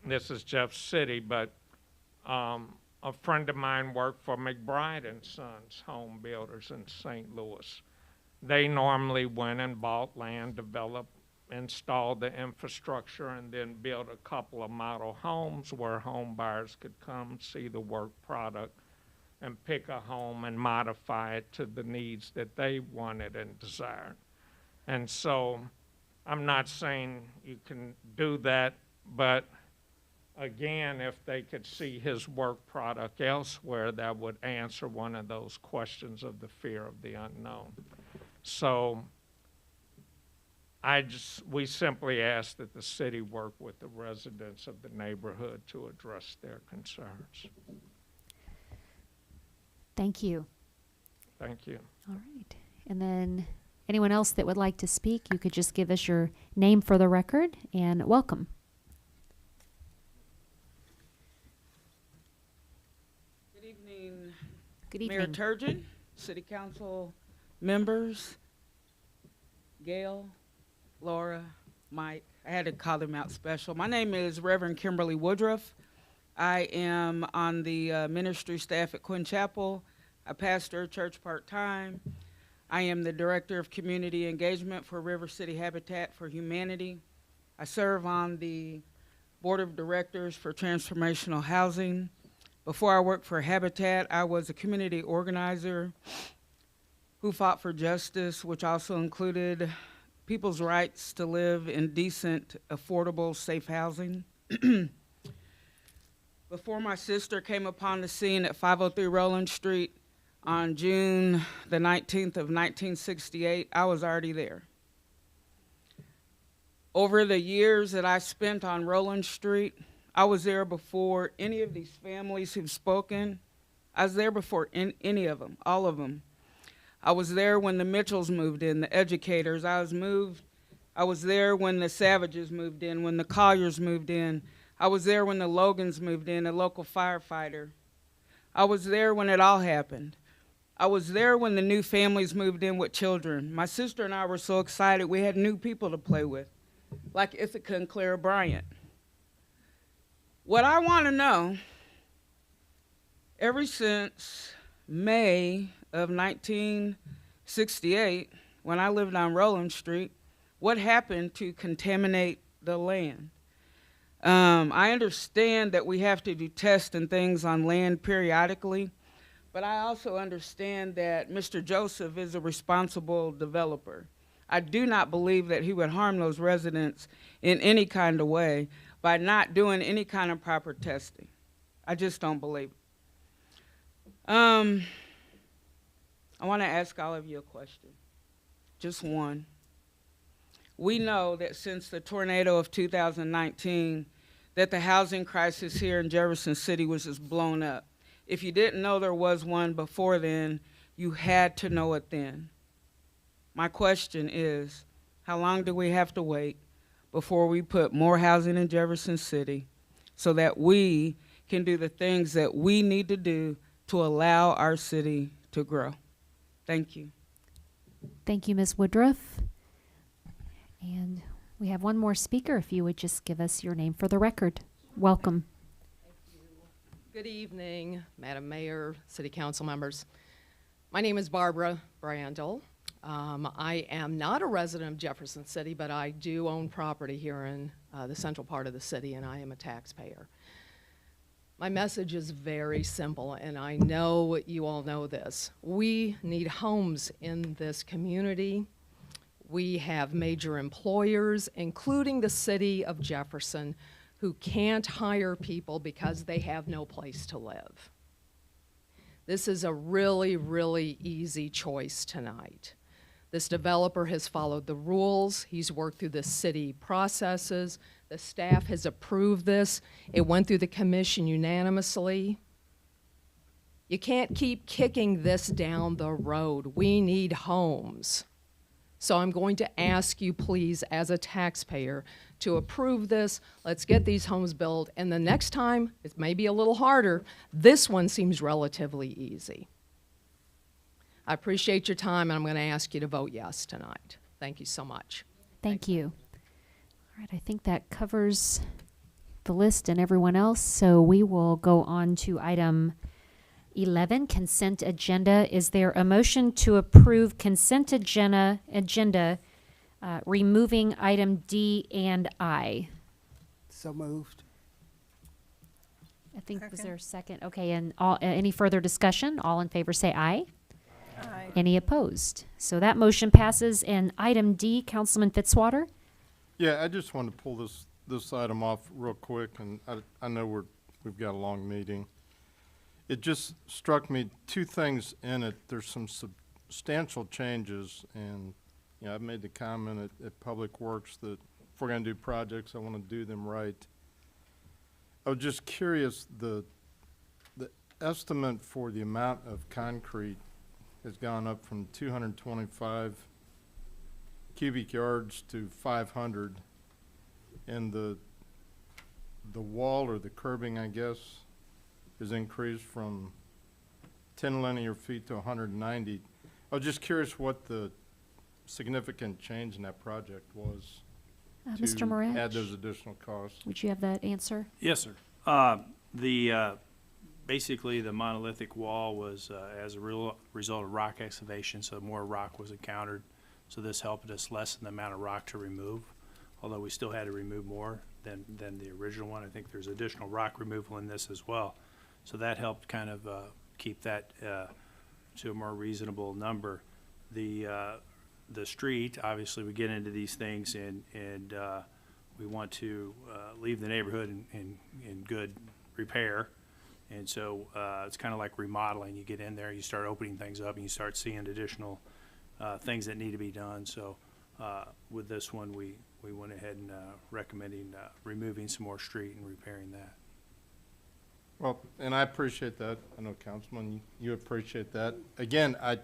Speaker 4: This is Jeff City, but a friend of mine worked for McBride and Sons Home Builders in St. Louis. They normally went and bought land, developed, installed the infrastructure, and then built a couple of model homes where home buyers could come see the work product and pick a home and modify it to the needs that they wanted and desired. And so I'm not saying you can do that, but again, if they could see his work product elsewhere, that would answer one of those questions of the fear of the unknown. So we simply ask that the city work with the residents of the neighborhood to address their concerns.
Speaker 1: Thank you.
Speaker 4: Thank you.
Speaker 1: All right. And then anyone else that would like to speak, you could just give us your name for the record and welcome.
Speaker 3: Good evening.
Speaker 1: Good
Speaker 3: Mayor
Speaker 1: evening.
Speaker 3: Turgeon, City Council members, Gail, Laura, Mike. I had to call them out special. My name is Reverend Kimberly Woodruff. I am on the ministry staff at Quinn Chapel. I pastor a church part-time. I am the Director of Community Engagement for River City Habitat for Humanity. I serve on the Board of Directors for Transformational Housing. Before I worked for Habitat, I was a community organizer who fought for justice, which also included people's rights to live in decent, affordable, safe housing. Before my sister came upon the scene at 503 Roland Street on June the 19th of 1968, I was already there. Over the years that I spent on Roland Street, I was there before any of these families who've spoken. I was there before any of them, all of them. I was there when the Mitchells moved in, the educators. I was there when the Savages moved in, when the Colliers moved in. I was there when the Logans moved in, a local firefighter. I was there when it all happened. I was there when the new families moved in with children. My sister and I were so excited we had new people to play with, like Ithaca and Clara Bryant. What I want to know, ever since May of 1968, when I lived on Roland Street, what happened to contaminate the land? I understand that we have to do tests and things on land periodically, but I also understand that Mr. Joseph is a responsible developer. I do not believe that he would harm those residents in any kind of way by not doing any kind of proper testing. I just don't believe it. I want to ask all of you a question, just one. We know that since the tornado of 2019, that the housing crisis here in Jefferson City was just blown up. If you didn't know there was one before then, you had to know it then. My question is, how long do we have to wait before we put more housing in Jefferson City so that we can do the things that we need to do to allow our city to grow? Thank you.
Speaker 1: Thank you, Ms. Woodruff. And we have one more speaker, if you would just give us your name for the record. Welcome.
Speaker 22: Good evening, Madam Mayor, City Council members. My name is Barbara Brandel. I am not a resident of Jefferson City, but I do own property here in the central part of the city, and I am a taxpayer. My message is very simple, and I know you all know this. We need homes in this community. We have major employers, including the city of Jefferson, who can't hire people because they have no place to live. This is a really, really easy choice tonight. This developer has followed the rules. He's worked through the city processes. The staff has approved this. It went through the commission unanimously. You can't keep kicking this down the road. We need homes. So I'm going to ask you, please, as a taxpayer, to approve this. Let's get these homes built. And the next time, it may be a little harder. This one seems relatively easy. I appreciate your time, and I'm going to ask you to vote yes tonight. Thank you so much.
Speaker 1: Thank you. All right, I think that covers the list and everyone else. So we will go on to item 11, consent agenda. Is there a motion to approve consent agenda, removing item D and I?
Speaker 2: So moved.
Speaker 1: I think, was there a second? Okay, and any further discussion? All in favor say aye.
Speaker 16: Aye.
Speaker 1: Any opposed? So that motion passes. And item D, Councilman Fitzwater?
Speaker 17: Yeah, I just wanted to pull this item off real quick, and I know we've got a long meeting. It just struck me, two things in it. There's some substantial changes, and I've made the comment at Public Works that if we're going to do projects, I want to do them right. I was just curious, the estimate for the amount of concrete has gone up from 225 cubic yards to 500, and the wall or the curbing, I guess, is increased from 10 linear feet to 190. I was just curious what the significant change in that project was
Speaker 1: Mr.
Speaker 17: to
Speaker 1: Moret,
Speaker 17: add those additional costs.
Speaker 1: would you have that answer?
Speaker 10: Yes, sir. Basically, the monolithic wall was as a result of rock excavation, so more rock was encountered. So this helped us lessen the amount of rock to remove, although we still had to remove more than the original one. I think there's additional rock removal in this as well. So that helped kind of keep that to a more reasonable number. The street, obviously, we get into these things and we want to leave the neighborhood in good repair. And so it's kind of like remodeling. You get in there, you start opening things up, and you start seeing additional things that need to be done. So with this one, we went ahead and recommending removing some more street and repairing that.
Speaker 17: Well, and I appreciate that. I know, Councilman, you appreciate that. Again, I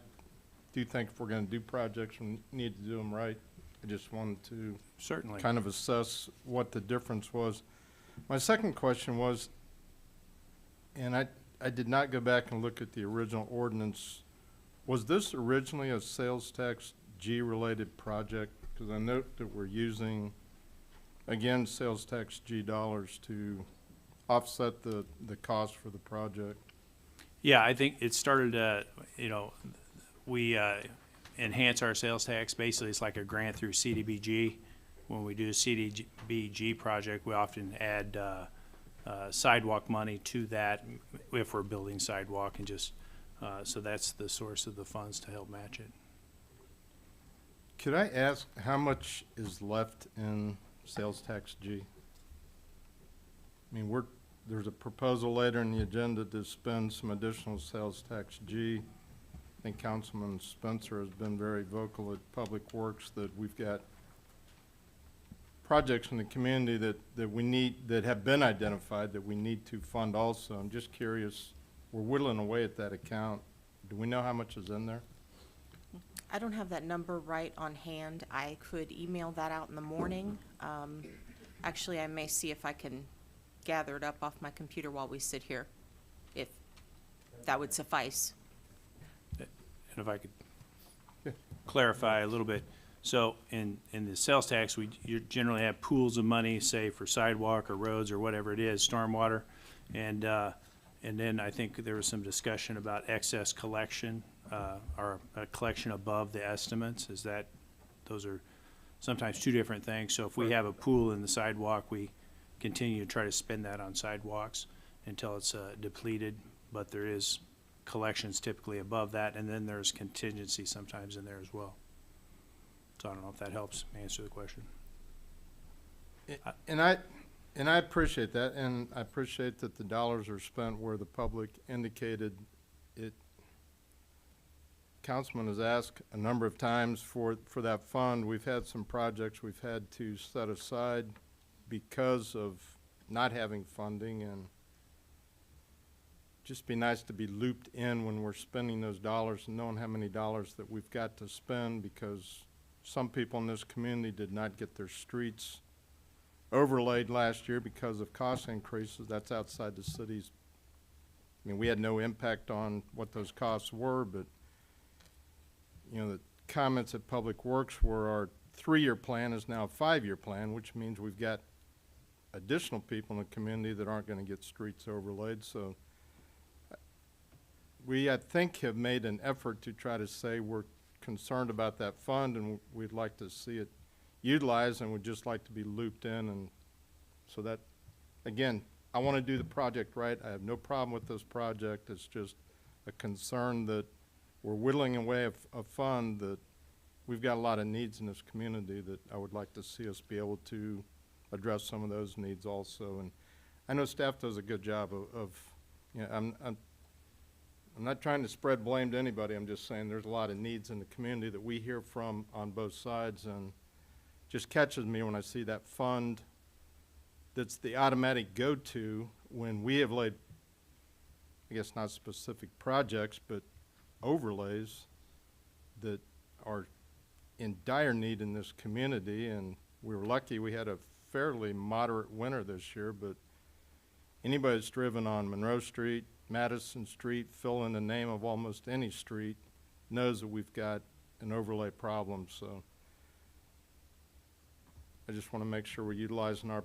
Speaker 17: do think if we're going to do projects, we need to do them right. I just wanted to
Speaker 10: certainly
Speaker 17: kind of assess what the difference was. My second question was, and I did not go back and look at the original ordinance. Was this originally a sales tax G-related project? Because I note that we're using, again, sales tax G dollars to offset the cost for the project.
Speaker 10: Yeah, I think it started, we enhance our sales tax. Basically, it's like a grant through CDBG. When we do a CDBG project, we often add sidewalk money to that if we're building sidewalk, and just so that's the source of the funds to help match it.
Speaker 17: Could I ask how much is left in sales tax G? I mean, there's a proposal later in the agenda to spend some additional sales tax G. I think Councilman Spencer has been very vocal at Public Works that we've got projects in the community that we need, that have been identified that we need to fund also. I'm just curious, we're whittling away at that account. Do we know how much is in there?
Speaker 15: I don't have that number right on hand. I could email that out in the morning. Actually, I may see if I can gather it up off my computer while we sit here, if that would suffice.
Speaker 10: And if I could clarify a little bit. So in the sales tax, you generally have pools of money, say for sidewalk or roads or whatever it is, stormwater. And then I think there was some discussion about excess collection, or a collection above the estimates. Those are sometimes two different things. So if we have a pool in the sidewalk, we continue to try to spend that on sidewalks until it's depleted. But there is collections typically above that, and then there's contingency sometimes in there as well. So I don't know if that helps answer the question.
Speaker 17: And I appreciate that, and I appreciate that the dollars are spent where the public indicated it. Councilman has asked a number of times for that fund. We've had some projects we've had to set aside because of not having funding, and just be nice to be looped in when we're spending those dollars and knowing how many dollars that we've got to spend, because some people in this community did not get their streets overlaid last year because of cost increases. That's outside the city's. I mean, we had no impact on what those costs were, but the comments at Public Works were our 3-year plan is now a 5-year plan, which means we've got additional people in the community that aren't going to get streets overlaid. So we, I think, have made an effort to try to say we're concerned about that fund and we'd like to see it utilized, and would just like to be looped in. And so that, again, I want to do the project right. I have no problem with this project. It's just a concern that we're whittling away a fund that we've got a lot of needs in this community that I would like to see us be able to address some of those needs also. And I know staff does a good job of I'm not trying to spread blame to anybody. I'm just saying there's a lot of needs in the community that we hear from on both sides, and just catches me when I see that fund that's the automatic go-to when we have laid, I guess not specific projects, but overlays that are in dire need in this community, and we were lucky we had a fairly moderate winter this year, but anybody that's driven on Monroe Street, Madison Street, fill in the name of almost any street, knows that we've got an overlay problem. So I just want to make sure we're utilizing our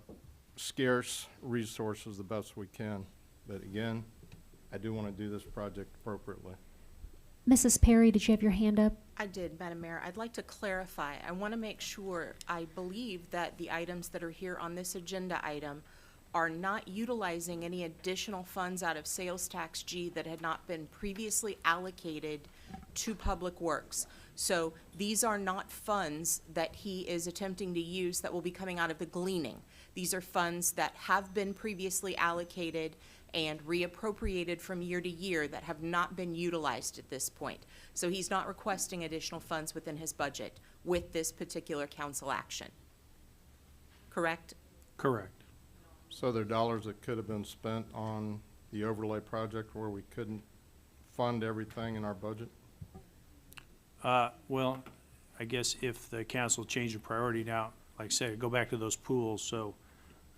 Speaker 17: scarce resources the best we can. But again, I do want to do this project appropriately.
Speaker 1: Mrs. Perry, did you have your hand up?
Speaker 15: I did, Madam Mayor. I'd like to clarify. I want to make sure, I believe that the items that are here on this agenda item are not utilizing any additional funds out of sales tax G that had not been previously allocated to Public Works. So these are not funds that he is attempting to use that will be coming out of the gleaning. These are funds that have been previously allocated and reappropriated from year to year that have not been utilized at this point. So he's not requesting additional funds within his budget with this particular council action. Correct?
Speaker 10: Correct.
Speaker 17: So there are dollars that could have been spent on the overlay project where we couldn't fund everything in our budget?
Speaker 10: Well, I guess if the council changed the priority now, like I said, go back to those pools, so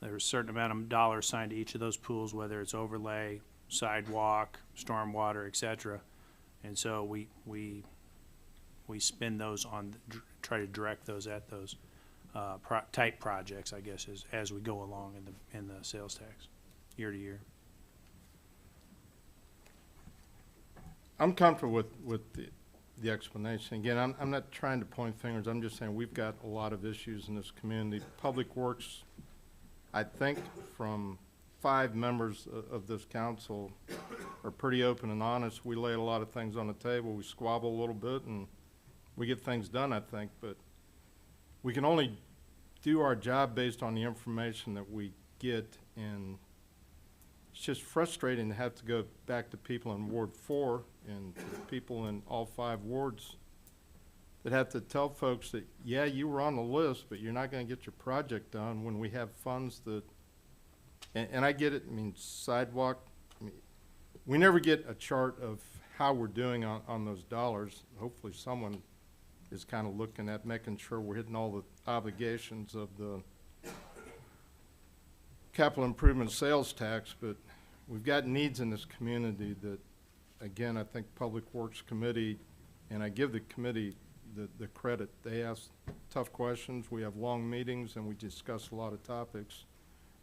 Speaker 10: there's a certain amount of dollars assigned to each of those pools, whether it's overlay, sidewalk, stormwater, et cetera. And so we spend those on, try to direct those at those type projects, I guess, as we go along in the sales tax, year to year.
Speaker 17: I'm comfortable with the explanation. Again, I'm not trying to point fingers. I'm just saying we've got a lot of issues in this community. Public Works, I think from 5 members of this council are pretty open and honest. We lay a lot of things on the table. We squabble a little bit and we get things done, I think, but we can only do our job based on the information that we get, and it's just frustrating to have to go back to people in Ward 4 and to people in all 5 wards that have to tell folks that, yeah, you were on the list, but you're not going to get your project done when we have funds that, and I get it, I mean, sidewalk, I mean, we never get a chart of how we're doing on those dollars. Hopefully someone is kind of looking at making sure we're hitting all the obligations of the capital improvement sales tax, but we've got needs in this community that, again, I think Public Works Committee, and I give the committee the credit. They ask tough questions. We have long meetings and we discuss a lot of topics.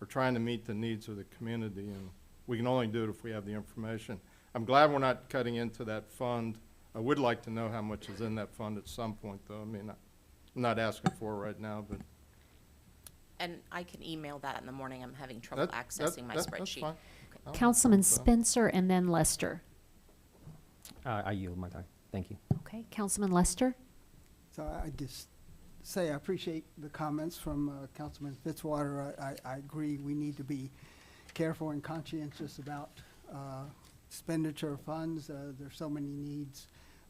Speaker 17: We're trying to meet the needs of the community, and we can only do it if we have the information. I'm glad we're not cutting into that fund. I would like to know how much is in that fund at some point, though. I mean, I'm not asking for it right now, but.
Speaker 15: And I can email that in the morning. I'm having trouble accessing my spreadsheet.
Speaker 17: That's fine.
Speaker 15: Okay.
Speaker 1: Councilman Spencer and then Lester.
Speaker 11: I yield my time. Thank you.
Speaker 1: Okay, Councilman Lester?
Speaker 2: So I just say I appreciate the comments from Councilman Fitzwater. I agree we need to be careful and conscientious about expenditure of funds. There's so many needs.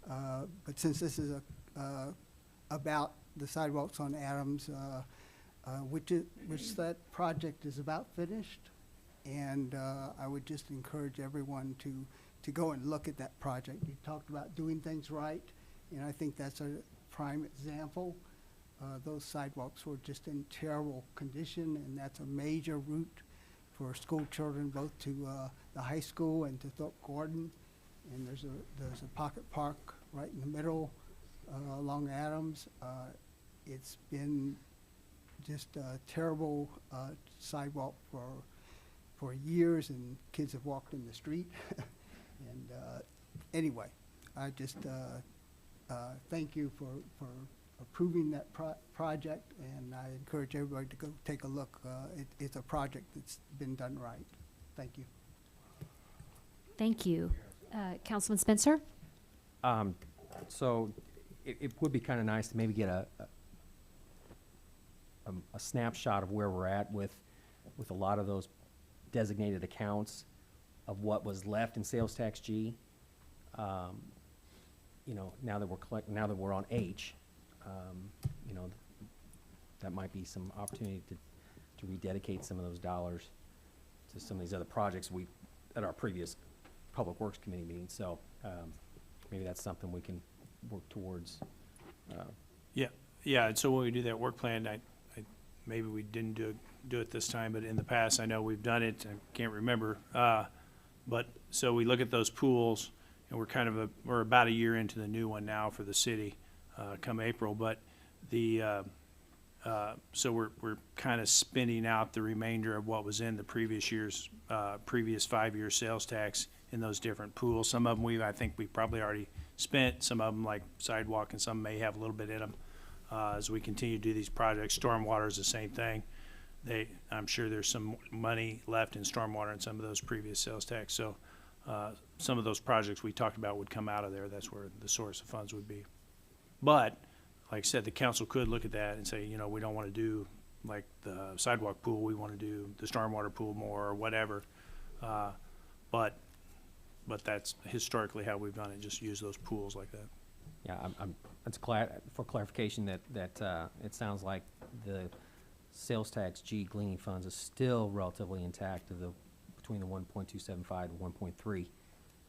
Speaker 2: But since this is about the sidewalks on Adams, which that project is about finished, and I would just encourage everyone to go and look at that project. You talked about doing things right, and I think that's a prime example. Those sidewalks were just in terrible condition, and that's a major route for school children, both to the high school and to Thorpe Gordon. And there's a pocket park right in the middle along Adams. It's been just a terrible sidewalk for years, and kids have walked in the street. And anyway, I just thank you for approving that project, and I encourage everybody to go take a look. It's a project that's been done right. Thank you.
Speaker 1: Thank you. Councilman Spencer?
Speaker 11: So it would be kind of nice to maybe get a snapshot of where we're at with a lot of those designated accounts of what was left in sales tax G. You know, now that we're on H, you know, that might be some opportunity to rededicate some of those dollars to some of these other projects at our previous Public Works Committee meeting. So maybe that's something we can work towards.
Speaker 10: Yeah, and so when we do that work plan, maybe we didn't do it this time, but in the past, I know we've done it, I can't remember. But, so we look at those pools, and we're about a year into the new one now for the city, come April, but so we're kind of spinning out the remainder of what was in the previous year's, previous 5-year sales tax in those different pools. Some of them I think we probably already spent, some of them like sidewalk, and some may have a little bit in them. As we continue to do these projects, stormwater is the same thing. I'm sure there's some money left in stormwater in some of those previous sales tax. So some of those projects we talked about would come out of there. That's where the source of funds would be. But like I said, the council could look at that and say, we don't want to do like the sidewalk pool. We want to do the stormwater pool more or whatever. But that's historically how we've done it. Just use those pools like that.
Speaker 11: Yeah, it's glad for clarification that it sounds like the sales tax gleaning funds is still relatively intact between the 1.275 and 1.3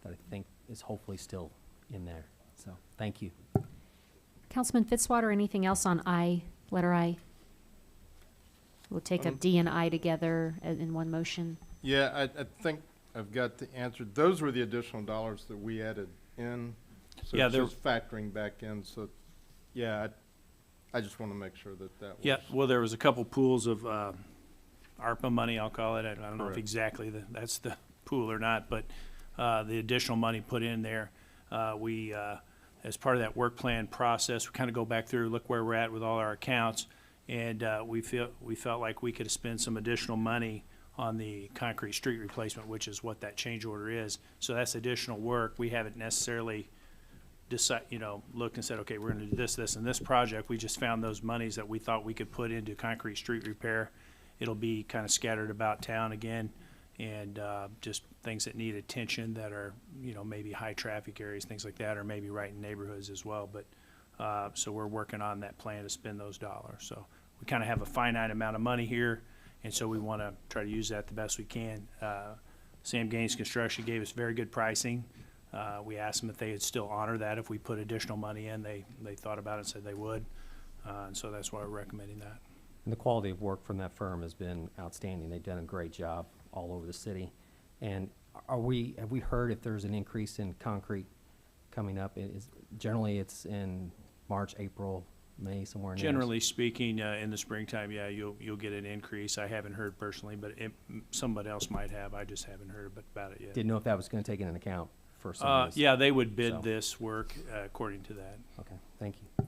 Speaker 11: that I think is hopefully still in there. So thank you.
Speaker 1: Councilman Fitzwater, anything else on I, letter I? We'll take up D and I together in one motion.
Speaker 17: Yeah, I think I've got the answer. Those were the additional dollars that we added in. So
Speaker 10: Yeah,
Speaker 17: it's
Speaker 10: they're
Speaker 17: just factoring back in. So, yeah, I just want to make sure that was.
Speaker 10: Yeah, well, there was a couple pools of ARPA money, I'll call it. I don't know if
Speaker 17: Correct.
Speaker 10: exactly that's the pool or not, but the additional money put in there, we, as part of that work plan process, we kind of go back through, look where we're at with all our accounts, and we felt like we could spend some additional money on the concrete street replacement, which is what that change order is. So that's additional work. We haven't necessarily looked and said, okay, we're going to do this, and this project. We just found those monies that we thought we could put into concrete street repair. It'll be kind of scattered about town again, and just things that need attention that are, maybe high traffic areas, things like that, or maybe right in neighborhoods as well. But so we're working on that plan to spend those dollars. So we kind of have a finite amount of money here, and so we want to try to use that the best we can. Sam Gaines Construction gave us very good pricing. We asked them if they would still honor that if we put additional money in. They thought about it and said they would, and so that's why we're recommending that.
Speaker 11: And the quality of work from that firm has been outstanding. They've done a great job all over the city. And have we heard if there's an increase in concrete coming up? Generally it's in March, April, May, somewhere in there.
Speaker 10: Generally speaking, in the springtime, yeah, you'll get an increase. I haven't heard personally, but somebody else might have. I just haven't heard about it yet.
Speaker 11: Didn't know if that was going to take into account for some of this.
Speaker 10: Yeah, they would bid this work according to that.
Speaker 11: Okay, thank you.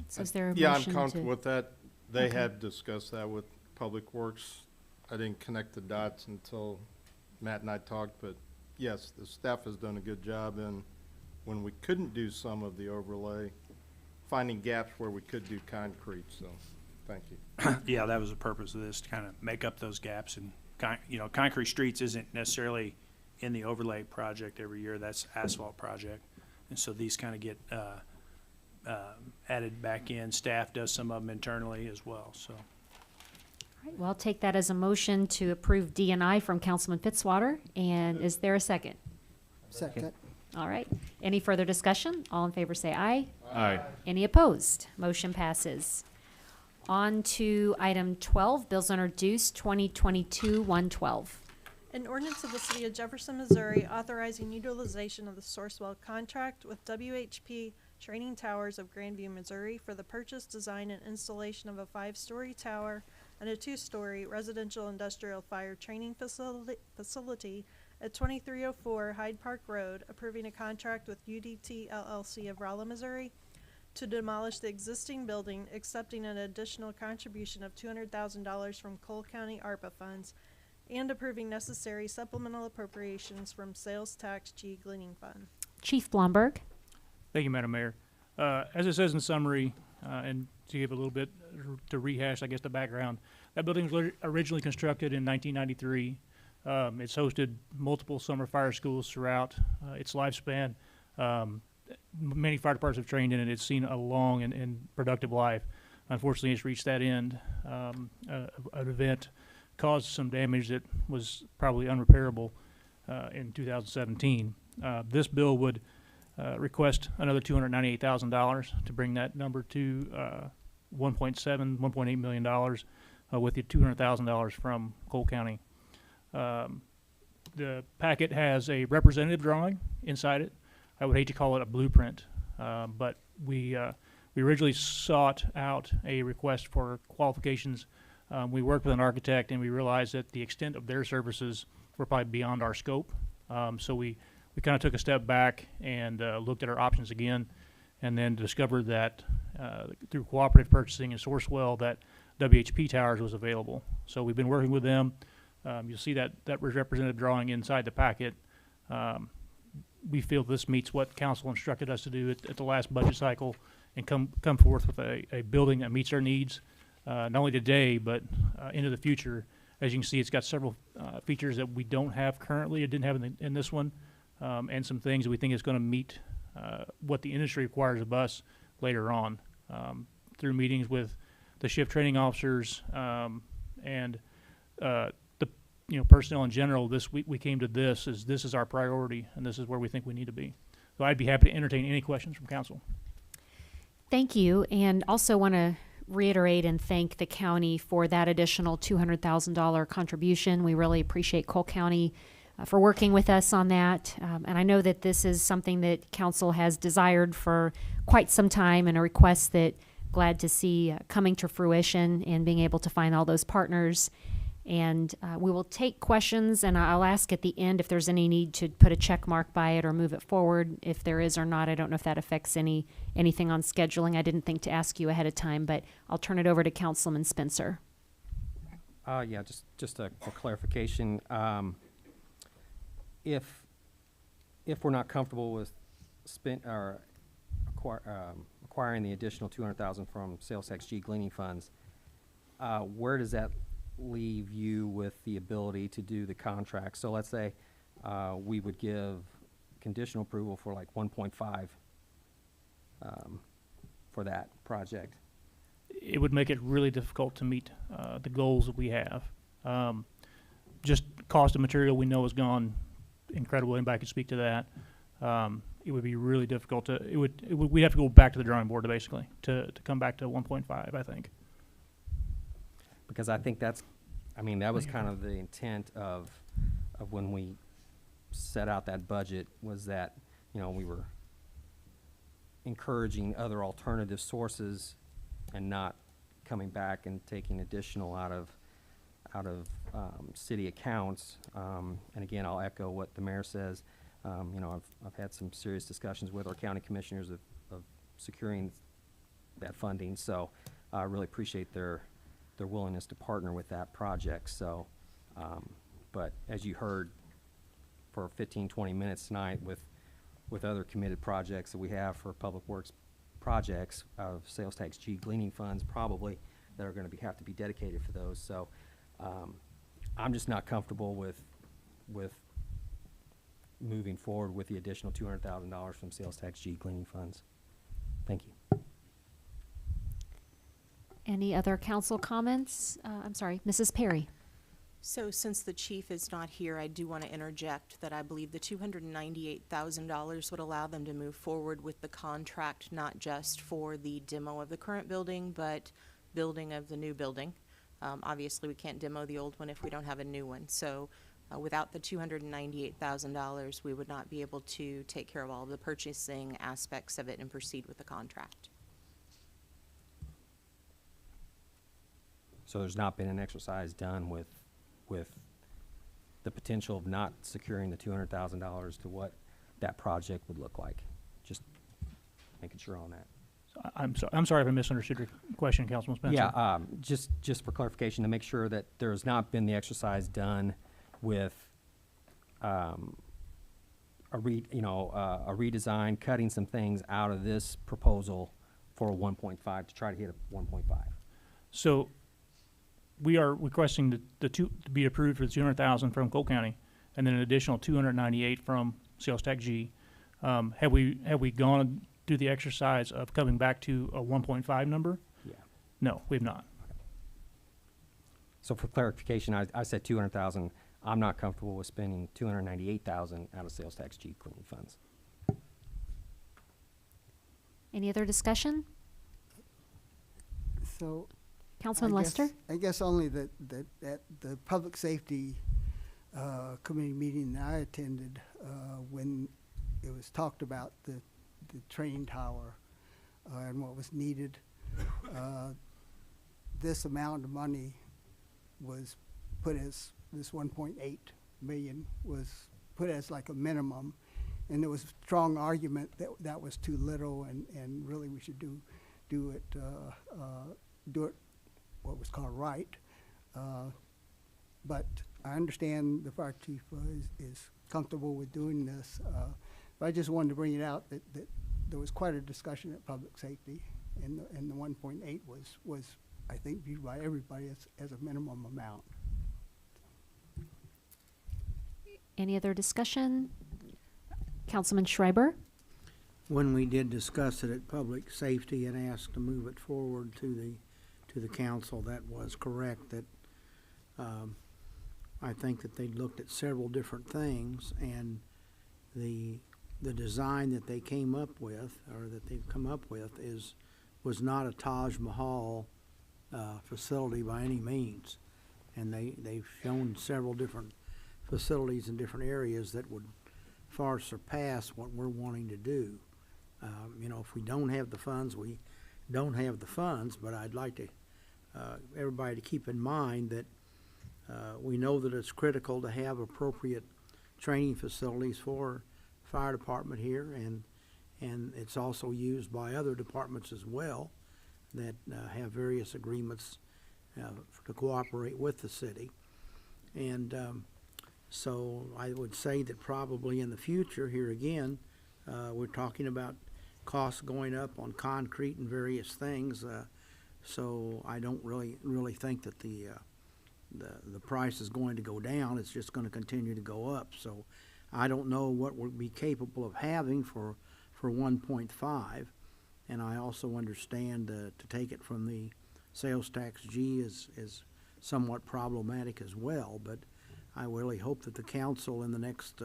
Speaker 1: So is there a
Speaker 17: Yeah, I'm
Speaker 1: motion
Speaker 17: comfortable
Speaker 1: to?
Speaker 17: with that. They
Speaker 1: Okay.
Speaker 17: had discussed that with Public Works. I didn't connect the dots until Matt and I talked, but yes, the staff has done a good job in when we couldn't do some of the overlay, finding gaps where we could do concrete, so thank you.
Speaker 10: Yeah, that was the purpose of this, to kind of make up those gaps. And, concrete streets isn't necessarily in the overlay project every year. That's asphalt project. And so these kind of get added back in. Staff does some of them internally as well, so.
Speaker 1: All right, well, I'll take that as a motion to approve D and I from Councilman Fitzwater. And is there a second?
Speaker 2: Second.
Speaker 1: All right. Any further discussion? All in favor say aye.
Speaker 14: Aye.
Speaker 1: Any opposed? Motion passes. On to item 12, bills introduced 2022-112.
Speaker 12: An ordinance of the City of Jefferson, Missouri authorizing utilization of the Sourcewell contract with WHP Training Towers of Grandview, Missouri for the purchase, design, and installation of a 5-story tower and a 2-story residential industrial fire training facility at 2304 Hyde Park Road, approving a contract with UDT LLC of Rolla, Missouri to demolish the existing building, accepting an additional contribution of $200,000 from Cole County ARPA funds, and approving necessary supplemental appropriations from Sales Tax G Gleaning Fund.
Speaker 1: Chief Blomberg.
Speaker 18: Thank you, Madam Mayor. As it says in summary, and to give a little bit to rehash, I guess, the background, that building was originally constructed in 1993. It's hosted multiple summer fire schools throughout its lifespan. Many fire departments have trained in it. It's seen a long and productive life. Unfortunately, it's reached that end. An event caused some damage that was probably unrepairable in 2017. This bill would request another $298,000 to bring that number to $1.8 million with the $200,000 from Cole County. The packet has a representative drawing inside it. I would hate to call it a blueprint, but we originally sought out a request for qualifications. We worked with an architect, and we realized that the extent of their services were probably beyond our scope. So we kind of took a step back and looked at our options again, and then discovered that through cooperative purchasing and Sourcewell that WHP Towers was available. So we've been working with them. You'll see that representative drawing inside the packet. We feel this meets what council instructed us to do at the last budget cycle, and come forth with a building that meets our needs, not only today, but into the future. As you can see, it's got several features that we don't have currently, it didn't have in this one, and some things that we think is going to meet what the industry requires of us later on. Through meetings with the shift training officers and the personnel in general, we came to this is our priority, and this is where we think we need to be. So I'd be happy to entertain any questions from council.
Speaker 1: Thank you, and also want to reiterate and thank the county for that additional $200,000 contribution. We really appreciate Cole County for working with us on that. And I know that this is something that council has desired for quite some time, and a request that glad to see coming to fruition and being able to find all those partners. And we will take questions, and I'll ask at the end if there's any need to put a check mark by it or move it forward. If there is or not, I don't know if that affects anything on scheduling. I didn't think to ask you ahead of time, but I'll turn it over to Councilman Spencer.
Speaker 11: Yeah, just for clarification, if we're not comfortable with acquiring the additional $200,000 from sales tax G gleaning funds, where does that leave you with the ability to do the contract? So let's say we would give conditional approval for like 1.5 for that project.
Speaker 18: It would make it really difficult to meet the goals that we have. Just cost of material we know has gone incredible. Anybody could speak to that. It would be really difficult we'd have to go back to the drawing board basically to come back to 1.5, I think.
Speaker 11: Because I think that was kind of the intent of when we set out that budget, was that, we were encouraging other alternative sources and not coming back and taking additional out of city accounts. And again, I'll echo what the mayor says. I've had some serious discussions with our county commissioners of securing that funding. So I really appreciate their willingness to partner with that project. So, but as you heard for 15, 20 minutes tonight with other committed projects that we have for public works projects of sales tax G gleaning funds probably that are going to have to be dedicated for those. So I'm just not comfortable with moving forward with the additional $200,000 from sales tax G gleaning funds. Thank you.
Speaker 1: Any other council comments? I'm sorry, Mrs. Perry.
Speaker 15: So since the chief is not here, I do want to interject that I believe the $298,000 would allow them to move forward with the contract, not just for the demo of the current building, but building of the new building. Obviously, we can't demo the old one if we don't have a new one. So without the $298,000, we would not be able to take care of all of the purchasing aspects of it and proceed with the contract.
Speaker 11: So there's not been an exercise done with the potential of not securing the $200,000 to what that project would look like. Just making sure on that.
Speaker 18: I'm sorry if I misunderstood your question, Councilman Spencer.
Speaker 11: Yeah, just for clarification, to make sure that there's not been the exercise done with a redesign, cutting some things out of this proposal for a 1.5 to try to hit a 1.5.
Speaker 18: So we are requesting to be approved for the $200,000 from Cole County, and then an additional $298 from sales tax G. Have we gone through the exercise of coming back to a 1.5 number?
Speaker 11: Yeah.
Speaker 18: No, we have not.
Speaker 11: So for clarification, I said 200,000. I'm not comfortable with spending 298,000 out of sales tax G cleaning funds.
Speaker 1: Any other discussion?
Speaker 2: So.
Speaker 1: Councilman Lester?
Speaker 2: I guess only that at the public safety committee meeting that I attended, when it was talked about the train tower and what was needed, this amount of money was put as, this 1.8 million was put as like a minimum, and there was a strong argument that that was too little, and really we should do it what was called right. But I understand the fire chief is comfortable with doing this. But I just wanted to bring it out that there was quite a discussion at public safety, and the 1.8 was I think viewed by everybody as a minimum amount.
Speaker 1: Any other discussion? Councilman Schreiber?
Speaker 13: When we did discuss it at public safety and asked to move it forward to the council, that was correct. That I think that they looked at several different things, and the design that they came up with, or that they've come up with, was not a Taj Mahal facility by any means, and they've shown several different facilities in different areas that would far surpass what we're wanting to do. You know, if we don't have the funds, we don't have the funds, but I'd like to everybody to keep in mind that we know that it's critical to have appropriate training facilities for fire department here, and it's also used by other departments as well that have various agreements to cooperate with the city. And so I would say that probably in the future, here again, we're talking about costs going up on concrete and various things. So I don't really think that the price is going to go down. It's just going to continue to go up. So I don't know what we'll be capable of having for 1.5. And I also understand to take it from the sales tax G is somewhat problematic as well. But I really hope that the council in the next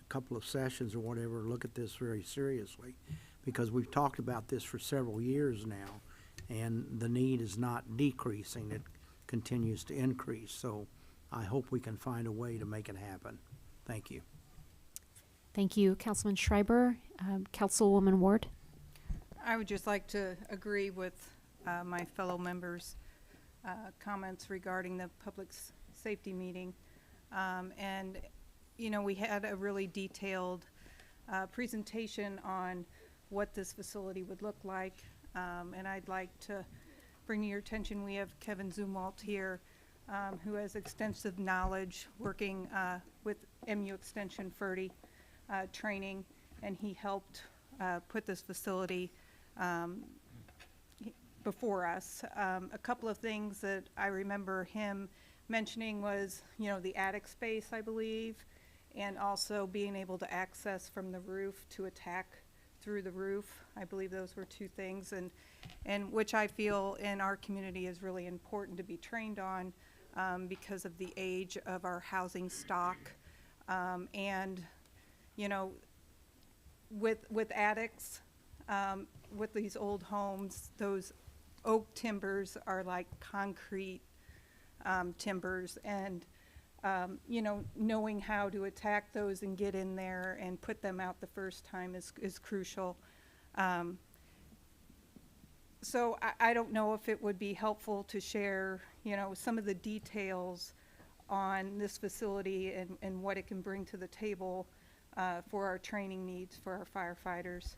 Speaker 13: couple of sessions or whatever look at this very seriously, because we've talked about this for several years now, and the need is not decreasing. It continues to increase. So I hope we can find a way to make it happen. Thank you.
Speaker 1: Thank you, Councilman Schreiber. Councilwoman Ward?
Speaker 16: I would just like to agree with my fellow members' comments regarding the public safety meeting. And, you know, we had a really detailed presentation on what this facility would look like. And I'd like to bring to your attention, we have Kevin Zumwalt here, who has extensive knowledge working with MU Extension 30 training, and he helped put this facility before us. A couple of things that I remember him mentioning was, you know, the attic space, I believe, and also being able to access from the roof to attack through the roof. I believe those were two things, and which I feel in our community is really important to be trained on because of the age of our housing stock. And, you know, with attics, with these old homes, those oak timbers are like concrete timbers, and you know, knowing how to attack those and get in there and put them out the first time is crucial. So I don't know if it would be helpful to share, you know, some of the details on this facility and what it can bring to the table for our training needs for our firefighters,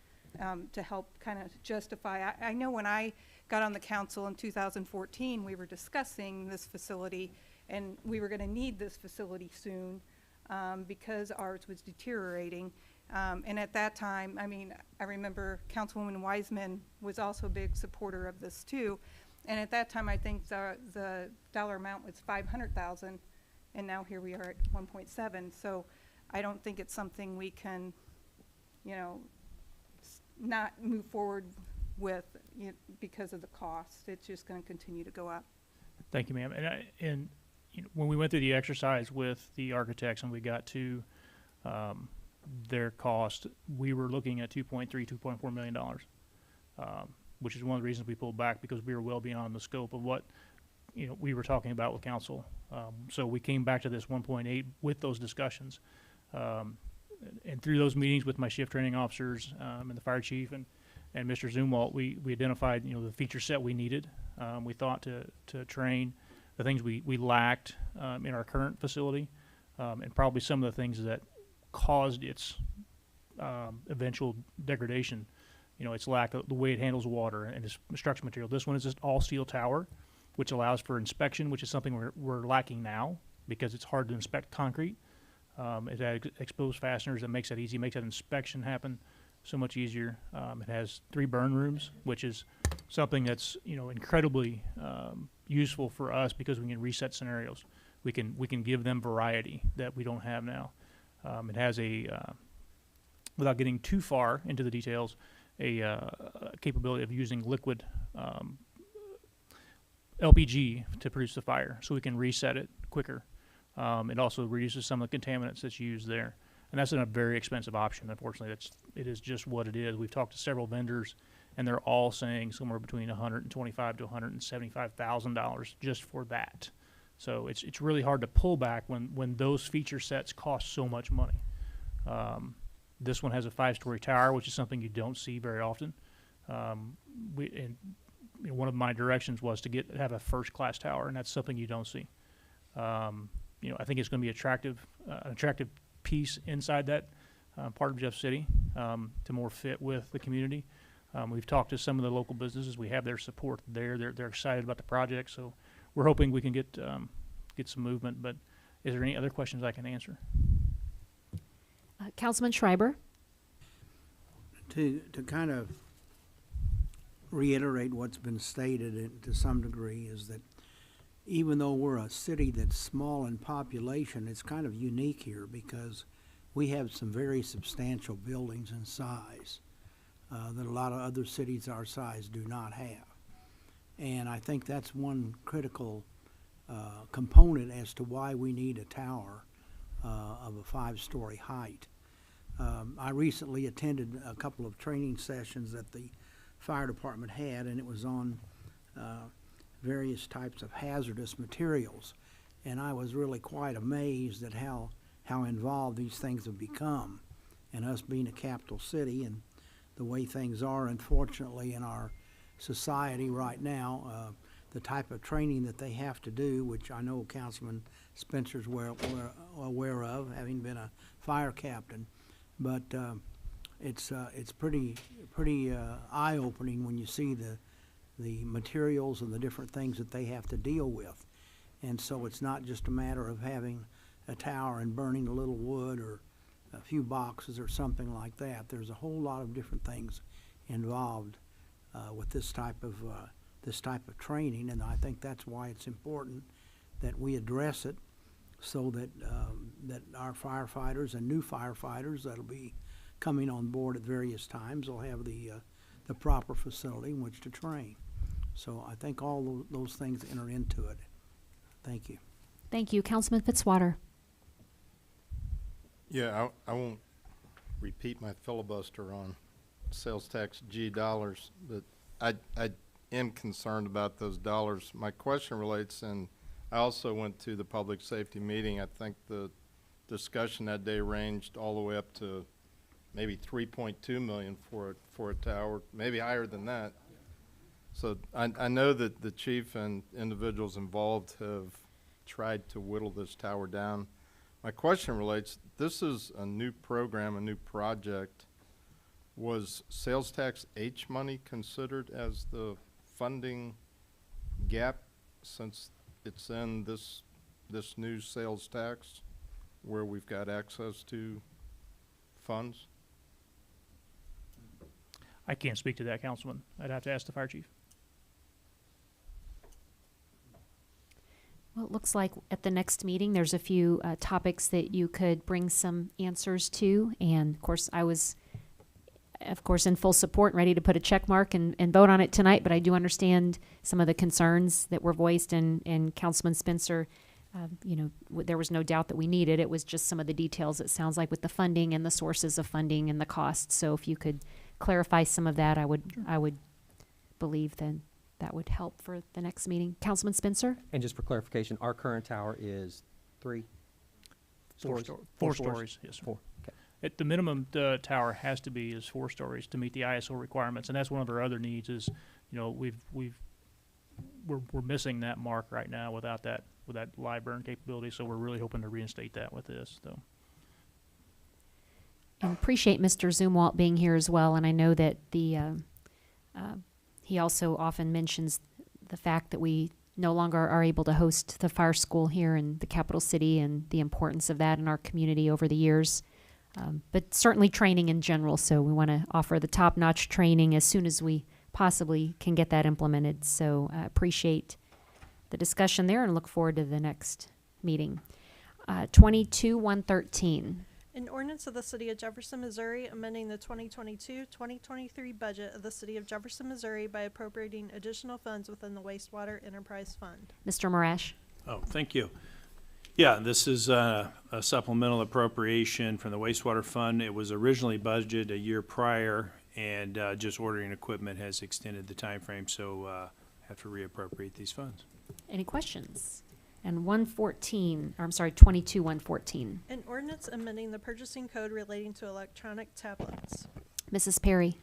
Speaker 16: to help kind of justify. I know when I got on the council in 2014, we were discussing this facility, and we were going to need this facility soon because ours was deteriorating. And at that time, I mean, I remember Councilwoman Wiseman was also a big supporter of this too. And at that time, I think the dollar amount was $500,000, and now here we are at 1.7. So I don't think it's something we can, you know, not move forward with, you know, because of the cost. It's just going to continue to go up.
Speaker 18: Thank you, ma'am. And you know, when we went through the exercise with the architects and we got to their cost, we were looking at $2.4 million. which is one of the reasons we pulled back, because we were well beyond the scope of what, we were talking about with council. So we came back to this 1.8 with those discussions. And through those meetings with my shift training officers, and the fire chief and Mr. Zumwalt, we identified, the feature set we needed. We thought to train the things we lacked in our current facility, and probably some of the things that caused its eventual degradation. Its lack of the way it handles water and its structural material. This one is just all steel tower, which allows for inspection, which is something we're lacking now because it's hard to inspect concrete. It has exposed fasteners that makes that easy, makes that inspection happen so much easier. It has 3 burn rooms, which is something that's incredibly useful for us because we can reset scenarios. We can give them variety that we don't have now. It has without getting too far into the details, a capability of using liquid LPG to produce the fire, so we can reset it quicker. It also reduces some of the contaminants that's used there, and that's a very expensive option. Unfortunately, it is just what it is. We've talked to several vendors, and they're all saying somewhere between $125,000 to $175,000 just for that. So it's really hard to pull back when those feature sets cost so much money. This one has a 5-story tower, which is something you don't see very often. One of my directions was to have a first-class tower, and that's something you don't see. I think it's going to be an attractive piece inside that part of Jeff City to more fit with the community. We've talked to some of the local businesses. We have their support there. They're excited about the project, so we're hoping we can get some movement. But is there any other questions I can answer?
Speaker 1: Councilman Schreiber?
Speaker 13: To kind of reiterate what's been stated to some degree is that even though we're a city that's small in population, it's kind of unique here because we have some very substantial buildings in size that a lot of other cities our size do not have. And I think that's one critical component as to why we need a tower of a 5-story height. I recently attended a couple of training sessions that the fire department had, and it was on various types of hazardous materials. And I was really quite amazed at how involved these things have become. And us being a capital city and the way things are, unfortunately, in our society right now, the type of training that they have to do, which I know Councilman Spencer's aware of, having been a fire captain. But it's pretty eye-opening when you see the materials and the different things that they have to deal with. And so it's not just a matter of having a tower and burning a little wood or a few boxes or something like that. There's a whole lot of different things involved with this type of training, and I think that's why it's important that we address it so that that our firefighters and new firefighters that'll be coming on board at various times will have the proper facility in which to train. So I think all those things enter into it. Thank you.
Speaker 1: Thank you. Councilman Fitzwater?
Speaker 17: Yeah, I won't repeat my filibuster on sales tax G dollars, but I am concerned about those dollars. My question relates, and I also went to the public safety meeting. I think the discussion that day ranged all the way up to maybe 3.2 million for a tower, maybe higher than that. So I know that the chief and individuals involved have tried to whittle this tower down. My question relates, this is a new program, a new project. Was sales tax H money considered as the funding gap since it's in this new sales tax where we've got access to funds?
Speaker 18: I can't speak to that, Councilman. I'd have to ask the fire chief.
Speaker 1: Well, it looks like at the next meeting, there's a few topics that you could bring some answers to. And of course, I was, in full support and ready to put a check mark and vote on it tonight. But I do understand some of the concerns that were voiced, and Councilman Spencer, there was no doubt that we needed it. It was just some of the details, it sounds like, with the funding and the sources of funding and the costs. So if you could clarify some of that, I would believe then that would help for the next meeting. Councilman Spencer?
Speaker 11: And just for clarification, our current tower is three stories?
Speaker 18: Four stories, yes, sir.
Speaker 11: Four, okay.
Speaker 18: At the minimum, the tower has to be is 4 stories to meet the ISO requirements, and that's one of our other needs is, you know, we're missing that mark right now with that live burn capability, so we're really hoping to reinstate that with this, so.
Speaker 1: And appreciate Mr. Zumwalt being here as well, and I know that he also often mentions the fact that we no longer are able to host the fire school here in the capital city and the importance of that in our community over the years. But certainly training in general, so we want to offer the top-notch training as soon as we possibly can get that implemented. So I appreciate the discussion there and look forward to the next meeting. 22-113.
Speaker 12: An ordinance of the City of Jefferson, Missouri, amending the 2022-2023 budget of the City of Jefferson, Missouri by appropriating additional funds within the wastewater enterprise fund.
Speaker 1: Mr. Marash?
Speaker 10: Oh, thank you. Yeah, this is a supplemental appropriation from the wastewater fund. It was originally budgeted a year prior, and just ordering equipment has extended the time frame, so have to reappropriate these funds.
Speaker 1: Any questions? And 22-114.
Speaker 12: An ordinance amending the purchasing code relating to electronic tablets.
Speaker 1: Mrs. Perry?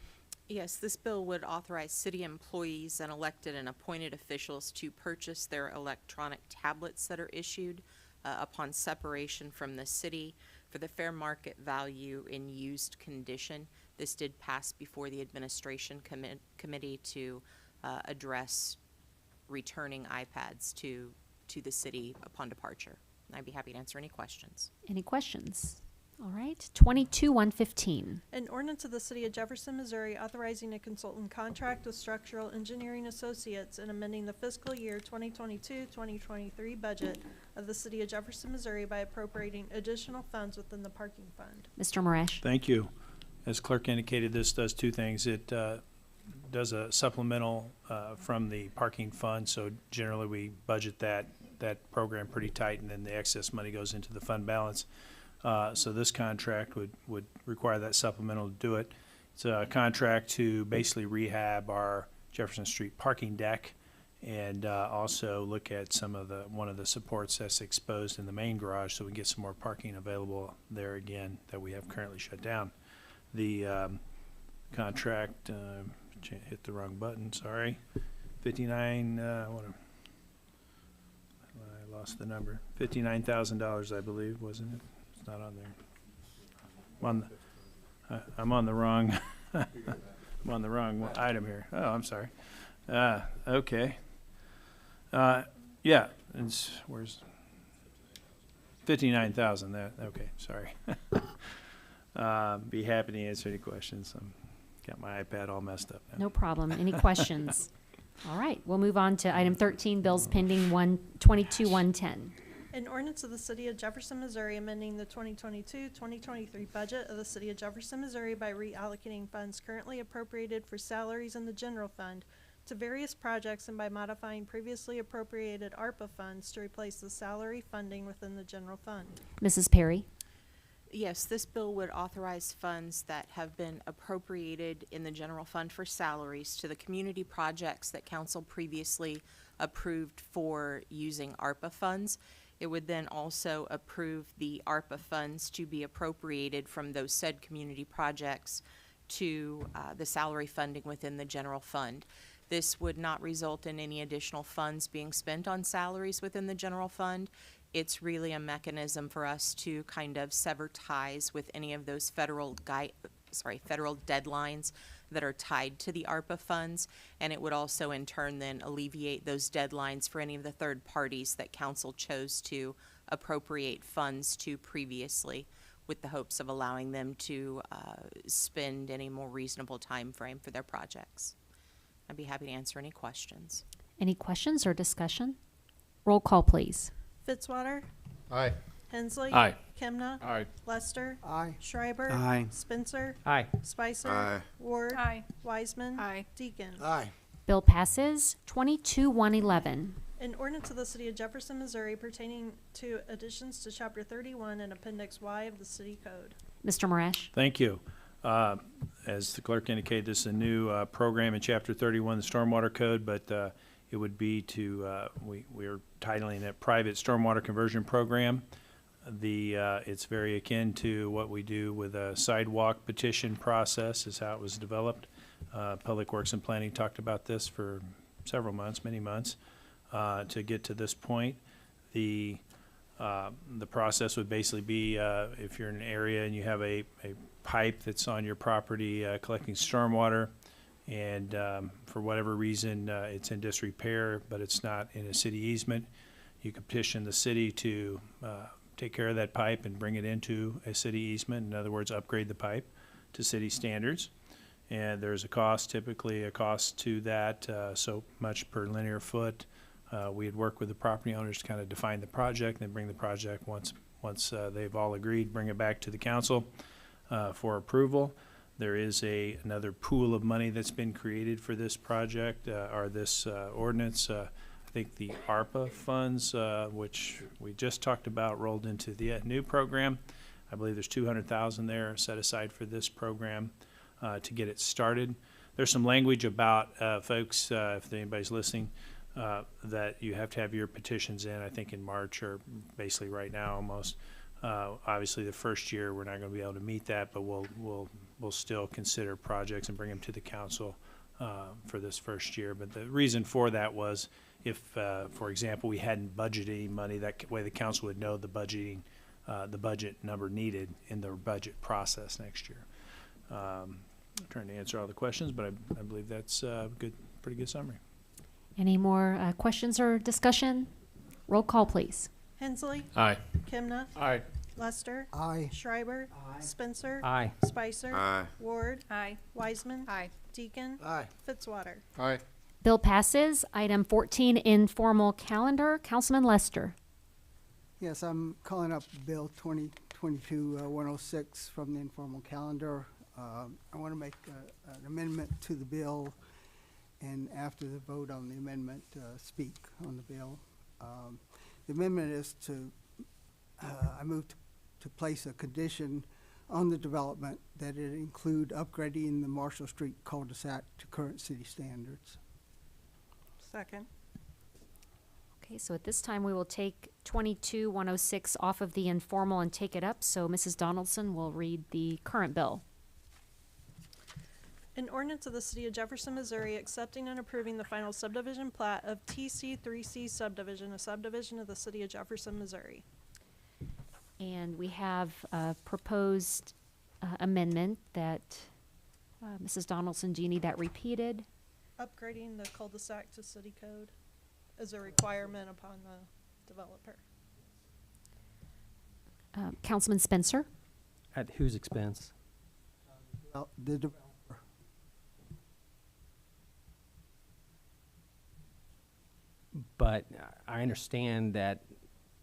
Speaker 15: Yes, this bill would authorize city employees and elected and appointed officials to purchase their electronic tablets that are issued upon separation from the city for the fair market value in used condition. This did pass before the administration committee to address returning iPads to the city upon departure. I'd be happy to answer any questions.
Speaker 1: Any questions? All right. 22-115.
Speaker 12: An ordinance of the City of Jefferson, Missouri, authorizing a consultant contract with Structural Engineering Associates and amending the fiscal year 2022-2023 budget of the City of Jefferson, Missouri by appropriating additional funds within the parking fund.
Speaker 1: Mr. Marash?
Speaker 10: Thank you. As clerk indicated, this does two things. It does a supplemental from the parking fund, so generally we budget that program pretty tight, and then the excess money goes into the fund balance. So this contract would require that supplemental to do it. It's a contract to basically rehab our Jefferson Street parking deck and also look at one of the supports that's exposed in the main garage, so we get some more parking available there again that we have currently shut down. The contract, hit the wrong button, sorry. 59, I lost the number. $59,000, I believe, wasn't it? It's not on there. I'm on the wrong. I'm on the wrong item here. Oh, I'm sorry. Okay. Yeah, where's 59,000? That okay. Sorry. Be happy to answer any questions. Got my iPad all messed up now.
Speaker 1: No problem. Any questions? All right. We'll move on to item 13, bills pending 22-110.
Speaker 12: An ordinance of the City of Jefferson, Missouri, amending the 2022-2023 budget of the City of Jefferson, Missouri by reallocating funds currently appropriated for salaries in the general fund to various projects and by modifying previously appropriated ARPA funds to replace the salary funding within the general fund.
Speaker 1: Mrs. Perry?
Speaker 15: Yes, this bill would authorize funds that have been appropriated in the general fund for salaries to the community projects that council previously approved for using ARPA funds. It would then also approve the ARPA funds to be appropriated from those said community projects to the salary funding within the general fund. This would not result in any additional funds being spent on salaries within the general fund. It's really a mechanism for us to kind of sever ties with any of those federal deadlines that are tied to the ARPA funds, and it would also in turn then alleviate those deadlines for any of the third parties that council chose to appropriate funds to previously, with the hopes of allowing them to spend any more reasonable time frame for their projects. I'd be happy to answer any questions.
Speaker 1: Any questions or discussion? Roll call, please.
Speaker 12: Fitzwater?
Speaker 17: Aye.
Speaker 12: Hensley?
Speaker 14: Aye.
Speaker 12: Kemna?
Speaker 14: Aye.
Speaker 12: Lester?
Speaker 2: Aye.
Speaker 12: Schreiber?
Speaker 13: Aye.
Speaker 12: Spencer?
Speaker 11: Aye.
Speaker 12: Spicer?
Speaker 17: Aye.
Speaker 12: Ward?
Speaker 16: Aye.
Speaker 12: Wiseman?
Speaker 16: Aye.
Speaker 12: Deacon?
Speaker 2: Aye.
Speaker 1: Bill passes. 22-111.
Speaker 12: An ordinance of the City of Jefferson, Missouri pertaining to additions to Chapter 31 and Appendix Y of the City Code.
Speaker 1: Mr. Marash?
Speaker 10: Thank you. as the clerk indicated, this is a new program in Chapter 31 of the Stormwater Code, but it would be to, we are titling it Private Stormwater Conversion Program. It's very akin to what we do with a sidewalk petition process, is how it was developed. Public Works and Planning talked about this for several months, many months, to get to this point. The process would basically be if you're in an area and you have a pipe that's on your property collecting stormwater, and for whatever reason it's in disrepair, but it's not in a city easement, you could petition the city to take care of that pipe and bring it into a city easement. In other words, upgrade the pipe to city standards. And there's a cost, typically a cost to that, so much per linear foot. We'd work with the property owners to kind of define the project, and then bring the project, once they've all agreed, bring it back to the council for approval. There is another pool of money that's been created for this project, or this ordinance. I think the ARPA funds, which we just talked about, rolled into the new program. I believe there's $200,000 there set aside for this program to get it started. There's some language about folks, if anybody's listening, that you have to have your petitions in, I think in March, or basically right now almost. Obviously the first year we're not going to be able to meet that, but we'll still consider projects and bring them to the council for this first year. But the reason for that was if, for example, we hadn't budgeted money, that way the council would know the budget number needed in the budget process next year. Trying to answer all the questions, but I believe that's a pretty good summary.
Speaker 1: Any more questions or discussion? Roll call, please.
Speaker 12: Hensley.
Speaker 14: Aye.
Speaker 12: Kimna.
Speaker 4: Aye.
Speaker 12: Lester.
Speaker 13: Aye.
Speaker 12: Schreiber. Spencer.
Speaker 11: Aye.
Speaker 12: Spicer.
Speaker 19: Aye.
Speaker 12: Ward.
Speaker 16: Aye.
Speaker 12: Wiseman.
Speaker 16: Aye.
Speaker 12: Deacon.
Speaker 2: Aye.
Speaker 12: Fitzwater.
Speaker 17: Aye.
Speaker 1: Bill passes. Item 14, informal calendar. Councilman Lester.
Speaker 2: Yes, I'm calling up Bill 2022-106 from the informal calendar. I want to make an amendment to the bill, and after the vote on the amendment, speak on the bill. The amendment is I move to place a condition on the development that it include upgrading the Marshall Street cul-de-sac to current city standards.
Speaker 12: Second.
Speaker 1: Okay, so at this time we will take 22-106 off of the informal and take it up. So Mrs. Donaldson will read the current bill.
Speaker 12: An ordinance of the City of Jefferson, Missouri, accepting and approving the final subdivision plat of TC3C subdivision, a subdivision of the City of Jefferson, Missouri.
Speaker 1: And we have a proposed amendment that, Mrs. Donaldson, do you need that repeated?
Speaker 12: Upgrading the cul-de-sac to city code is a requirement upon the developer.
Speaker 1: Councilman Spencer?
Speaker 11: At whose expense?
Speaker 2: The developer.
Speaker 11: But I understand that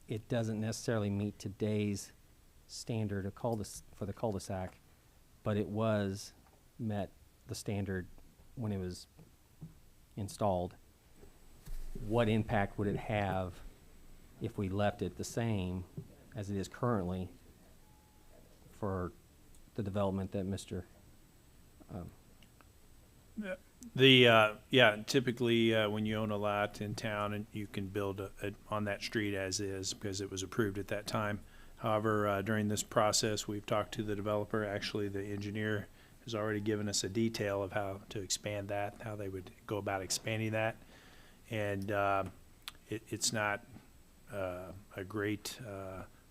Speaker 11: it doesn't necessarily meet today's standard of for the cul-de-sac, but it met the standard when it was installed. What impact would it have if we left it the same as it is currently for the development that Mr.
Speaker 10: Typically when you own a lot in town, and you can build on that street as is because it was approved at that time. However, during this process, we've talked to the developer. Actually, the engineer has already given us a detail of how to expand that, how they would go about expanding that. And it's not a great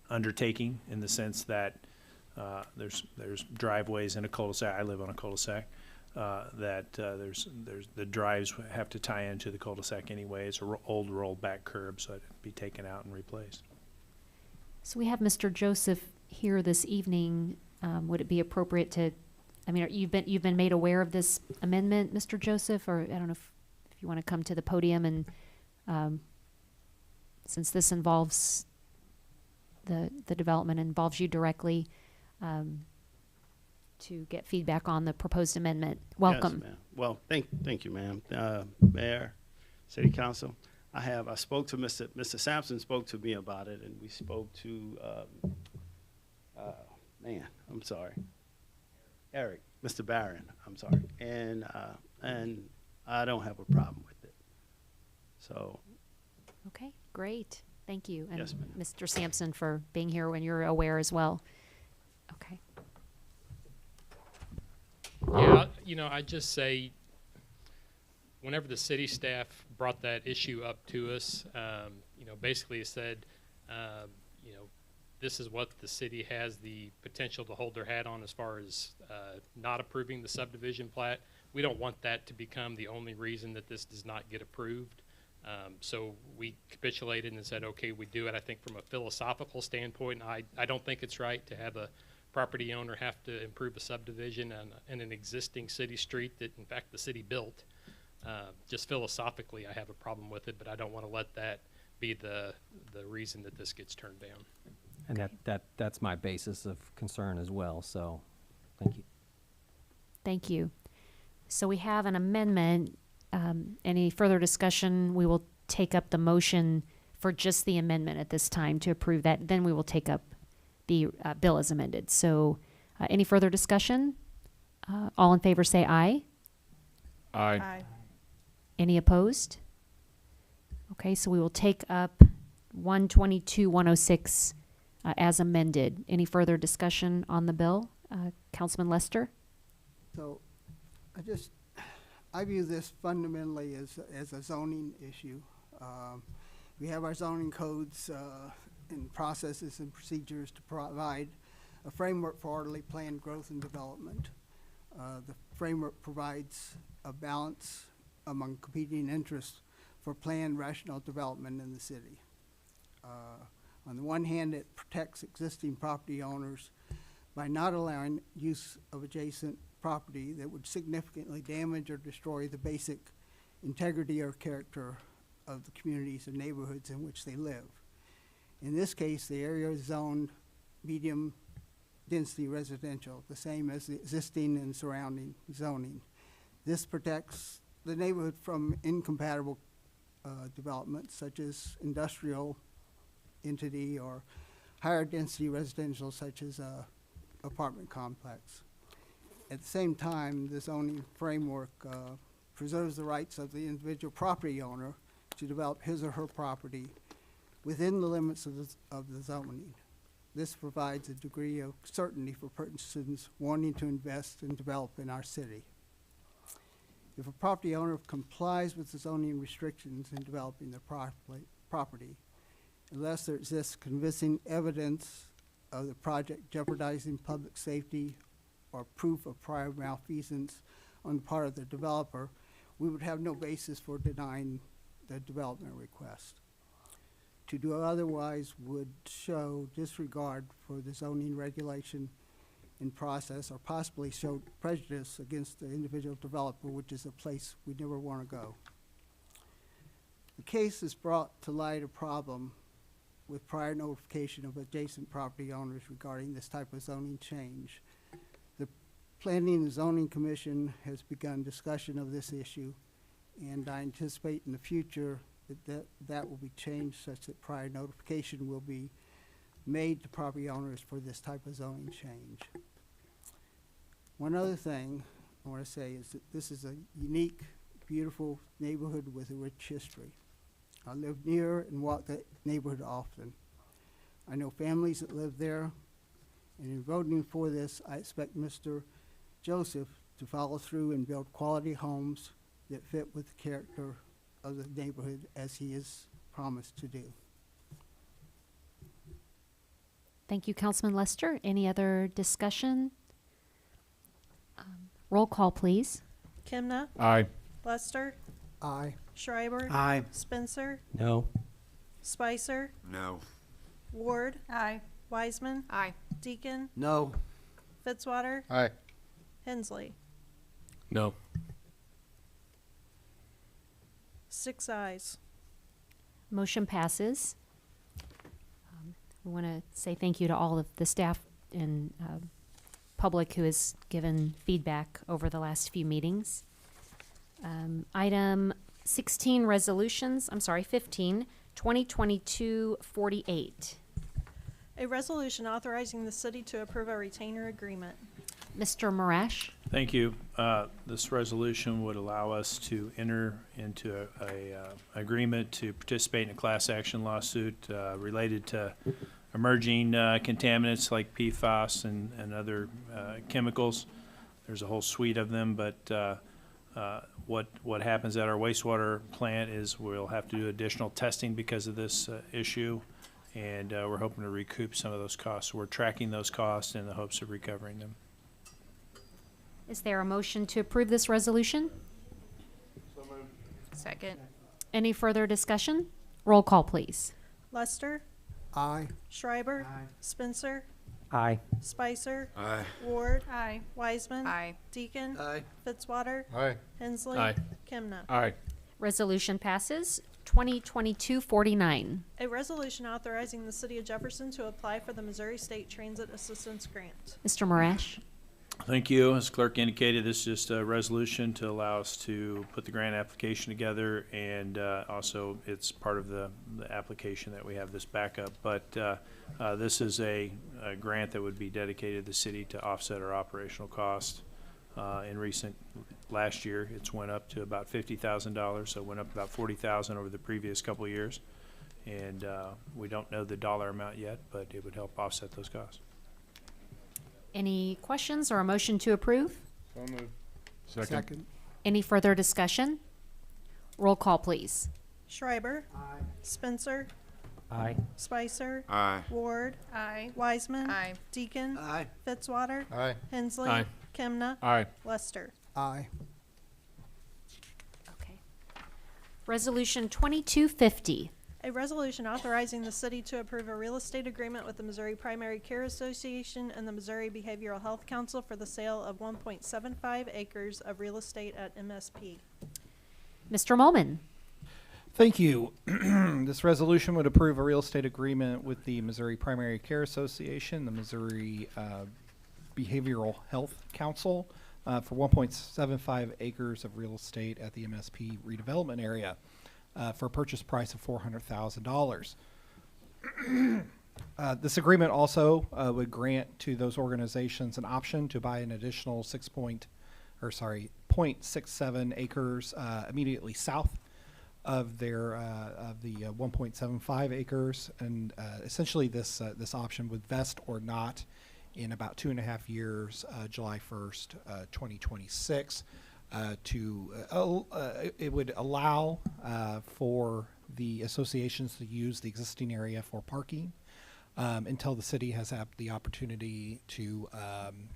Speaker 10: undertaking in the sense that there's driveways in a cul-de-sac. I live on a cul-de-sac. There's the drives have to tie into the cul-de-sac anyway. It's an old rolled back curb, so it'd be taken out and replaced.
Speaker 1: So we have Mr. Joseph here this evening. Would it be appropriate to, I mean, you've been made aware of this amendment, Mr. Joseph, or I don't know if you want to come to the podium and since this involves the development, involves you directly, to get feedback on the proposed amendment. Welcome.
Speaker 20: Yes, ma'am. Well, thank you, ma'am. Mayor, City Council. I spoke to Mr. Sampson spoke to me about it, and we spoke to, I'm sorry. Eric, Mr. Barron, I'm sorry, and I don't have a problem with it. So,
Speaker 1: Okay, great. Thank you. And
Speaker 20: Yes, ma'am.
Speaker 1: Mr. Sampson for being here when you're aware as well. Okay.
Speaker 9: Yeah, I just say, whenever the city staff brought that issue up to us, basically it said, this is what the city has the potential to hold their hat on as far as not approving the subdivision plat. We don't want that to become the only reason that this does not get approved. So we capitulated and said, okay, we do it. I think from a philosophical standpoint, I don't think it's right to have a property owner have to improve a subdivision on an existing city street that, in fact, the city built. Just philosophically, I have a problem with it, but I don't want to let that be the reason that this gets turned down.
Speaker 11: And that's my basis of concern as well, so, thank you.
Speaker 1: Thank you. So we have an amendment. Any further discussion? We will take up the motion for just the amendment at this time to approve that. Then we will take up the bill as amended. So any further discussion? All in favor say aye.
Speaker 17: Aye.
Speaker 12: Aye.
Speaker 1: Any opposed? Okay, so we will take up 122-106 as amended. Any further discussion on the bill? Councilman Lester?
Speaker 2: So, I view this fundamentally as a zoning issue. We have our zoning codes and processes and procedures to provide a framework for orderly planned growth and development. The framework provides a balance among competing interests for planned rational development in the city. On the one hand, it protects existing property owners by not allowing use of adjacent property that would significantly damage or destroy the basic integrity or character of the communities and neighborhoods in which they live. In this case, the area is zoned medium density residential, the same as the existing and surrounding zoning. This protects the neighborhood from incompatible developments such as industrial entity or higher density residential such as a apartment complex. At the same time, the zoning framework preserves the rights of the individual property owner to develop his or her property within the limits of the zoning. This provides a degree of certainty for persons wanting to invest and develop in our city. If a property owner complies with the zoning restrictions in developing their property, unless there exists convincing evidence of the project jeopardizing public safety or proof of prior malfeasance on the part of the developer, we would have no basis for denying the development request. To do otherwise would show disregard for the zoning regulation in process or possibly show prejudice against the individual developer, which is a place we never want to go. The case has brought to light a problem with prior notification of adjacent property owners regarding this type of zoning change. The Planning and Zoning Commission has begun discussion of this issue, and I anticipate in the future that will be changed such that prior notification will be made to property owners for this type of zoning change. One other thing I want to say is that this is a unique, beautiful neighborhood with a rich history. I live near and walk that neighborhood often. I know families that live there, and in voting for this, I expect Mr. Joseph to follow through and build quality homes that fit with the character of the neighborhood as he has promised to do.
Speaker 1: Thank you, Councilman Lester. Any other discussion? Roll call, please.
Speaker 12: Kimna,
Speaker 17: Aye.
Speaker 12: Lester,
Speaker 2: Aye.
Speaker 12: Schreiber.
Speaker 13: Aye.
Speaker 12: Spencer,
Speaker 11: No.
Speaker 12: Spicer,
Speaker 17: No.
Speaker 12: Ward,
Speaker 16: Aye.
Speaker 12: Wiseman,
Speaker 16: Aye.
Speaker 12: Deacon,
Speaker 13: No.
Speaker 12: Fitzwater,
Speaker 17: Aye.
Speaker 12: Hensley.
Speaker 14: No.
Speaker 12: 6 ayes.
Speaker 1: Motion passes. We want to say thank you to all of the staff and public who has given feedback over the last few meetings. Item 15, 2022-48.
Speaker 12: A resolution authorizing the city to approve a retainer agreement.
Speaker 1: Mr. Marash?
Speaker 10: Thank you. This resolution would allow us to enter into a agreement to participate in a class action lawsuit related to emerging contaminants like PFAS and other chemicals. There's a whole suite of them, but what happens at our wastewater plant is we'll have to do additional testing because of this issue, and we're hoping to recoup some of those costs. We're tracking those costs in the hopes of recovering them.
Speaker 1: Is there a motion to approve this resolution?
Speaker 16: Second.
Speaker 1: Any further discussion? Roll call, please.
Speaker 12: Lester,
Speaker 2: Aye.
Speaker 12: Schreiber, Spencer,
Speaker 11: Aye.
Speaker 12: Spicer,
Speaker 17: Aye.
Speaker 12: Ward,
Speaker 16: Aye.
Speaker 12: Wiseman,
Speaker 16: Aye.
Speaker 12: Deacon,
Speaker 2: Aye.
Speaker 12: Fitzwater,
Speaker 17: Aye.
Speaker 12: Hensley,
Speaker 14: Aye.
Speaker 12: Kimna.
Speaker 14: Aye.
Speaker 1: Resolution passes. 2022-49.
Speaker 12: A resolution authorizing the city of Jefferson to apply for the Missouri State Transit Assistance Grant.
Speaker 1: Mr. Marash?
Speaker 10: Thank you. As clerk indicated, this is just a resolution to allow us to put the grant application together, and also it's part of the application that we have this backup. But this is a grant that would be dedicated to the city to offset our operational costs. Last year, it's went up to about $50,000, so it went up about $40,000 over the previous couple of years. And we don't know the dollar amount yet, but it would help offset those costs.
Speaker 1: Any questions or a motion to approve?
Speaker 17: So moved.
Speaker 2: Second.
Speaker 1: Any further discussion? Roll call, please.
Speaker 12: Schreiber,
Speaker 2: Aye.
Speaker 12: Spencer,
Speaker 11: Aye.
Speaker 12: Spicer,
Speaker 17: Aye.
Speaker 12: Ward,
Speaker 16: Aye.
Speaker 12: Wiseman,
Speaker 16: Aye.
Speaker 12: Deacon,
Speaker 2: Aye.
Speaker 12: Fitzwater,
Speaker 17: Aye.
Speaker 12: Hensley,
Speaker 14: Aye.
Speaker 12: Kimna,
Speaker 14: Aye.
Speaker 12: Lester.
Speaker 2: Aye.
Speaker 1: Okay. Resolution 2250.
Speaker 12: A resolution authorizing the city to approve a real estate agreement with the Missouri Primary Care Association and the Missouri Behavioral Health Council for the sale of 1.75 acres of real estate at MSP.
Speaker 1: Mr. Molman?
Speaker 19: Thank you. This resolution would approve a real estate agreement with the Missouri Primary Care Association, the Missouri Behavioral Health Council, for 1.75 acres of real estate at the MSP redevelopment area for a purchase price of $400,000. This agreement also would grant to those organizations an option to buy an additional 0.67 acres immediately south of their of the 1.75 acres, and essentially this option would vest or not in about 2.5 years, July 1st, 2026. It would allow for the associations to use the existing area for parking until the city has the opportunity to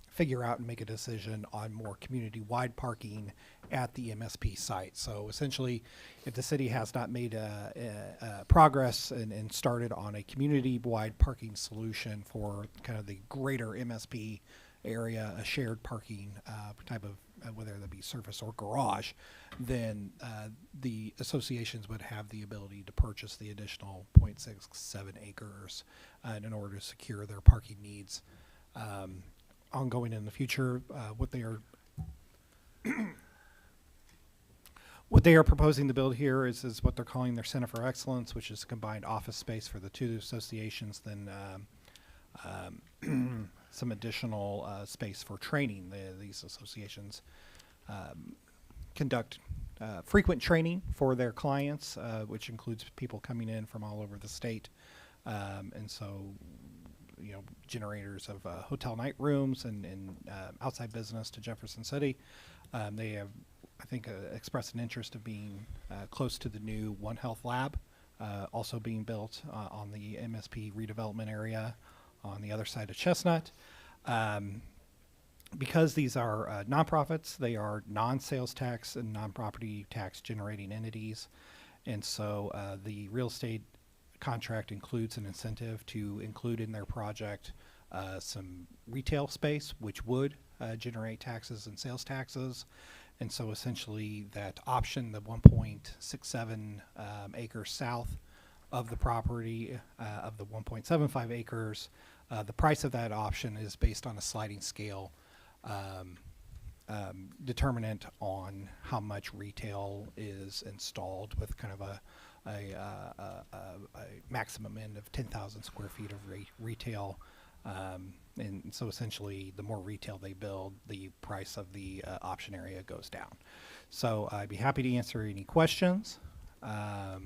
Speaker 19: figure out and make a decision on more community-wide parking at the MSP site. So essentially, if the city has not made progress and started on a community-wide parking solution for kind of the greater MSP area, a shared parking type of, whether that be surface or garage, then the associations would have the ability to purchase the additional 0.67 acres in order to secure their parking needs ongoing in the future. What they are proposing to build here is what they're calling their Center for Excellence, which is combined office space for the two associations, then some additional space for training. These associations conduct frequent training for their clients, which includes people coming in from all over the state. And so, generators of hotel night rooms and outside business to Jefferson City. They have, I think, expressed an interest of being close to the new One Health Lab, also being built on the MSP redevelopment area on the other side of Chestnut. Because these are nonprofits, they are non-sales tax and non-property tax generating entities. And so the real estate contract includes an incentive to include in their project some retail space, which would generate taxes and sales taxes. And so essentially that option, the 1.67 acres south of the property of the 1.75 acres, the price of that option is based on a sliding scale determinant on how much retail is installed, with kind of a maximum end of 10,000 square feet of retail And so essentially, the more retail they build, the price of the option area goes down. So I'd be happy to answer any questions. Yeah,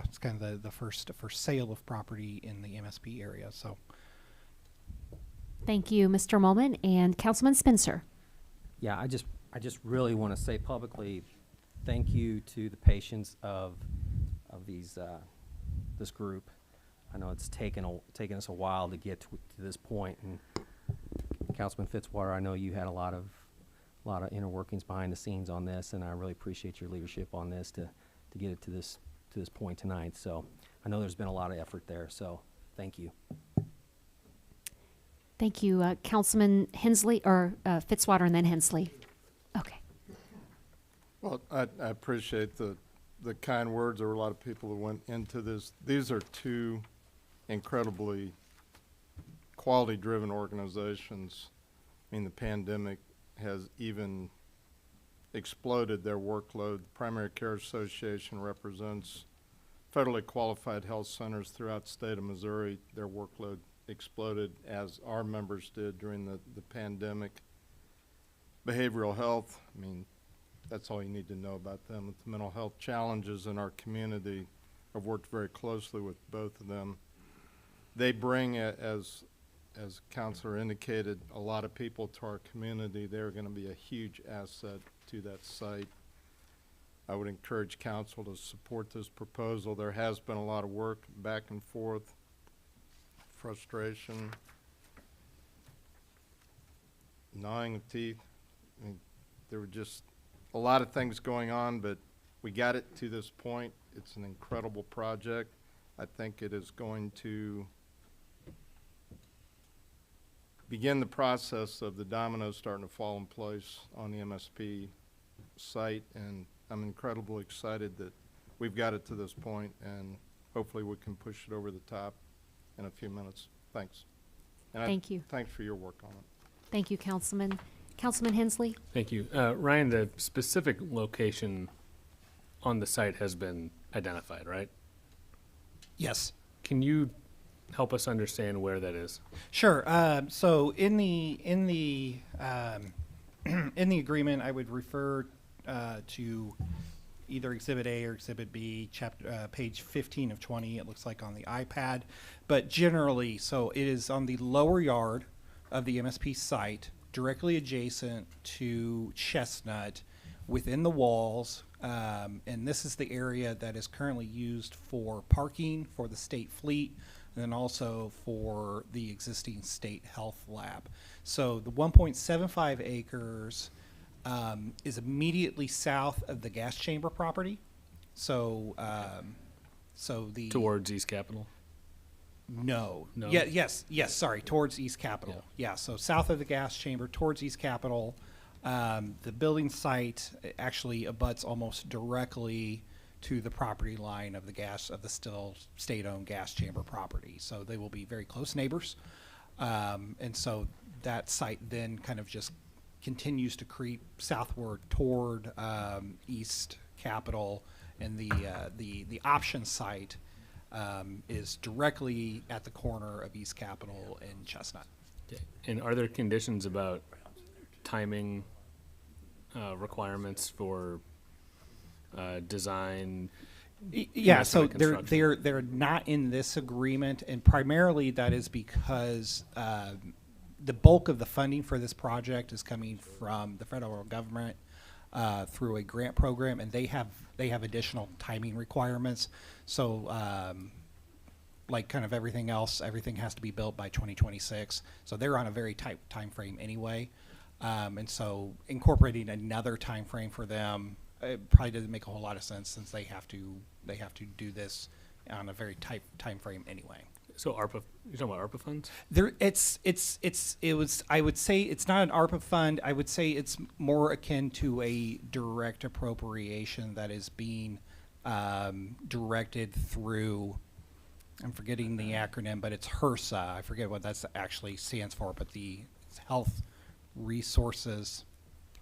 Speaker 19: it's kind of the first sale of property in the MSP area. So
Speaker 1: Thank you, Mr. Molman. And Councilman Spencer.
Speaker 11: Yeah, I just really want to say publicly, thank you to the patience of these, this group. I know it's taken us a while to get to this point, and Councilman Fitzwater, I know you had a lot of inner workings behind the scenes on this, and I really appreciate your leadership on this to get it to this point tonight. So I know there's been a lot of effort there, so thank you.
Speaker 1: Thank you, Councilman Hensley, or Fitzwater and then Hensley. Okay.
Speaker 17: Well, I appreciate the kind words. There were a lot of people who went into this. These are two incredibly quality-driven organizations. I mean, the pandemic has even exploded their workload. The Primary Care Association represents federally qualified health centers throughout the state of Missouri. Their workload exploded, as our members did during the pandemic. Behavioral health, I mean, that's all you need to know about them. With the mental health challenges in our community, I've worked very closely with both of them. They bring, as Councilor indicated, a lot of people to our community. They're going to be a huge asset to that site. I would encourage council to support this proposal. There has been a lot of work back and forth, frustration, gnawing of teeth. I mean, there were just a lot of things going on, but we got it to this point. It's an incredible project. I think it is going to begin the process of the dominoes starting to fall in place on the MSP site, and I'm incredibly excited that we've got it to this point, and hopefully we can push it over the top in a few minutes. Thanks. And
Speaker 1: Thank you.
Speaker 17: Thanks for your work on it.
Speaker 1: Thank you, Councilman. Councilman Hensley.
Speaker 14: Thank you. Ryan, the specific location on the site has been identified, right?
Speaker 19: yes.
Speaker 14: Can you help us understand where that is?
Speaker 19: Sure. So in the in the agreement, I would refer to either Exhibit A or Exhibit B, page 15 of 20. It looks like on the iPad, but generally, so it is on the lower yard of the MSP site, directly adjacent to Chestnut, within the walls. And this is the area that is currently used for parking for the state fleet, and then also for the existing state health lab. So the 1.75 acres is immediately south of the gas chamber property. So, the
Speaker 14: Towards East Capitol?
Speaker 19: no.
Speaker 14: No?
Speaker 19: Yeah, yes, sorry, towards East Capitol. Yeah, so south of the gas chamber, towards East Capitol. The building site actually abuts almost directly to the property line of the still state-owned gas chamber property. So they will be very close neighbors. And so that site then kind of just continues to creep southward toward East Capitol, and the option site is directly at the corner of East Capitol and Chestnut.
Speaker 14: Okay. And are there conditions about timing requirements for design?
Speaker 19: Yeah, so
Speaker 14: construction?
Speaker 19: they're not in this agreement, and primarily that is because the bulk of the funding for this project is coming from the federal government through a grant program, and they have additional timing requirements. So like kind of everything else, everything has to be built by 2026. So they're on a very tight time frame anyway. And so incorporating another time frame for them, it probably doesn't make a whole lot of sense, since they have to do this on a very tight time frame anyway.
Speaker 14: So ARPA, you're talking about ARPA funds?
Speaker 19: I would say it's not an ARPA fund. I would say it's more akin to a direct appropriation that is being directed through, I'm forgetting the acronym, but it's HRSA. I forget what that actually stands for, but it's Health Resources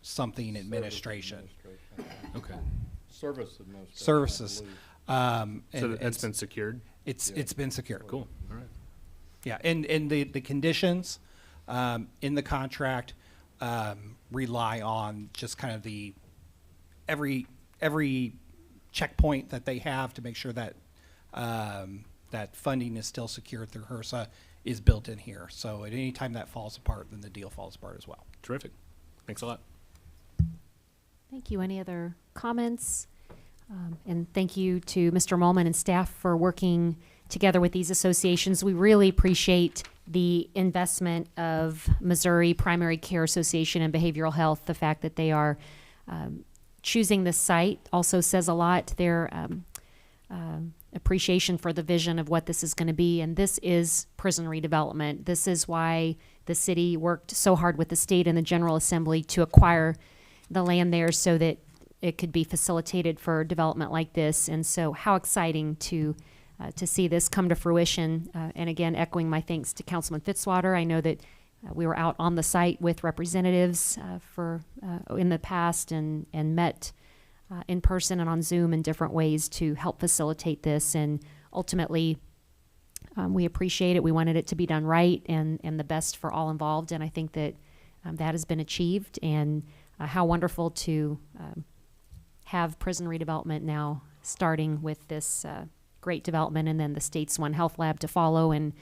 Speaker 19: something administration.
Speaker 14: Okay.
Speaker 17: Service administration.
Speaker 19: Services.
Speaker 14: So that's been secured?
Speaker 19: It's been secured.
Speaker 14: Cool, all right.
Speaker 19: Yeah, and the conditions in the contract rely on just kind of the every checkpoint that they have to make sure that that funding is still secured through HRSA is built in here. So at any time that falls apart, then the deal falls apart as well.
Speaker 14: Terrific. Thanks a lot.
Speaker 1: Thank you. Any other comments? And thank you to Mr. Molman and staff for working together with these associations. We really appreciate the investment of Missouri Primary Care Association and Behavioral Health. The fact that they are choosing this site also says a lot. Their appreciation for the vision of what this is going to be. And this is prison redevelopment. This is why the city worked so hard with the state and the General Assembly to acquire the land there so that it could be facilitated for development like this. And so how exciting to see this come to fruition. And again, echoing my thanks to Councilman Fitzwater. I know that we were out on the site with representatives in the past and met in person and on Zoom in different ways to help facilitate this. And ultimately, we appreciate it. We wanted it to be done right and the best for all involved. And I think that that has been achieved. And how wonderful to have prison redevelopment now starting with this great development, and then the state's One Health Lab to follow, and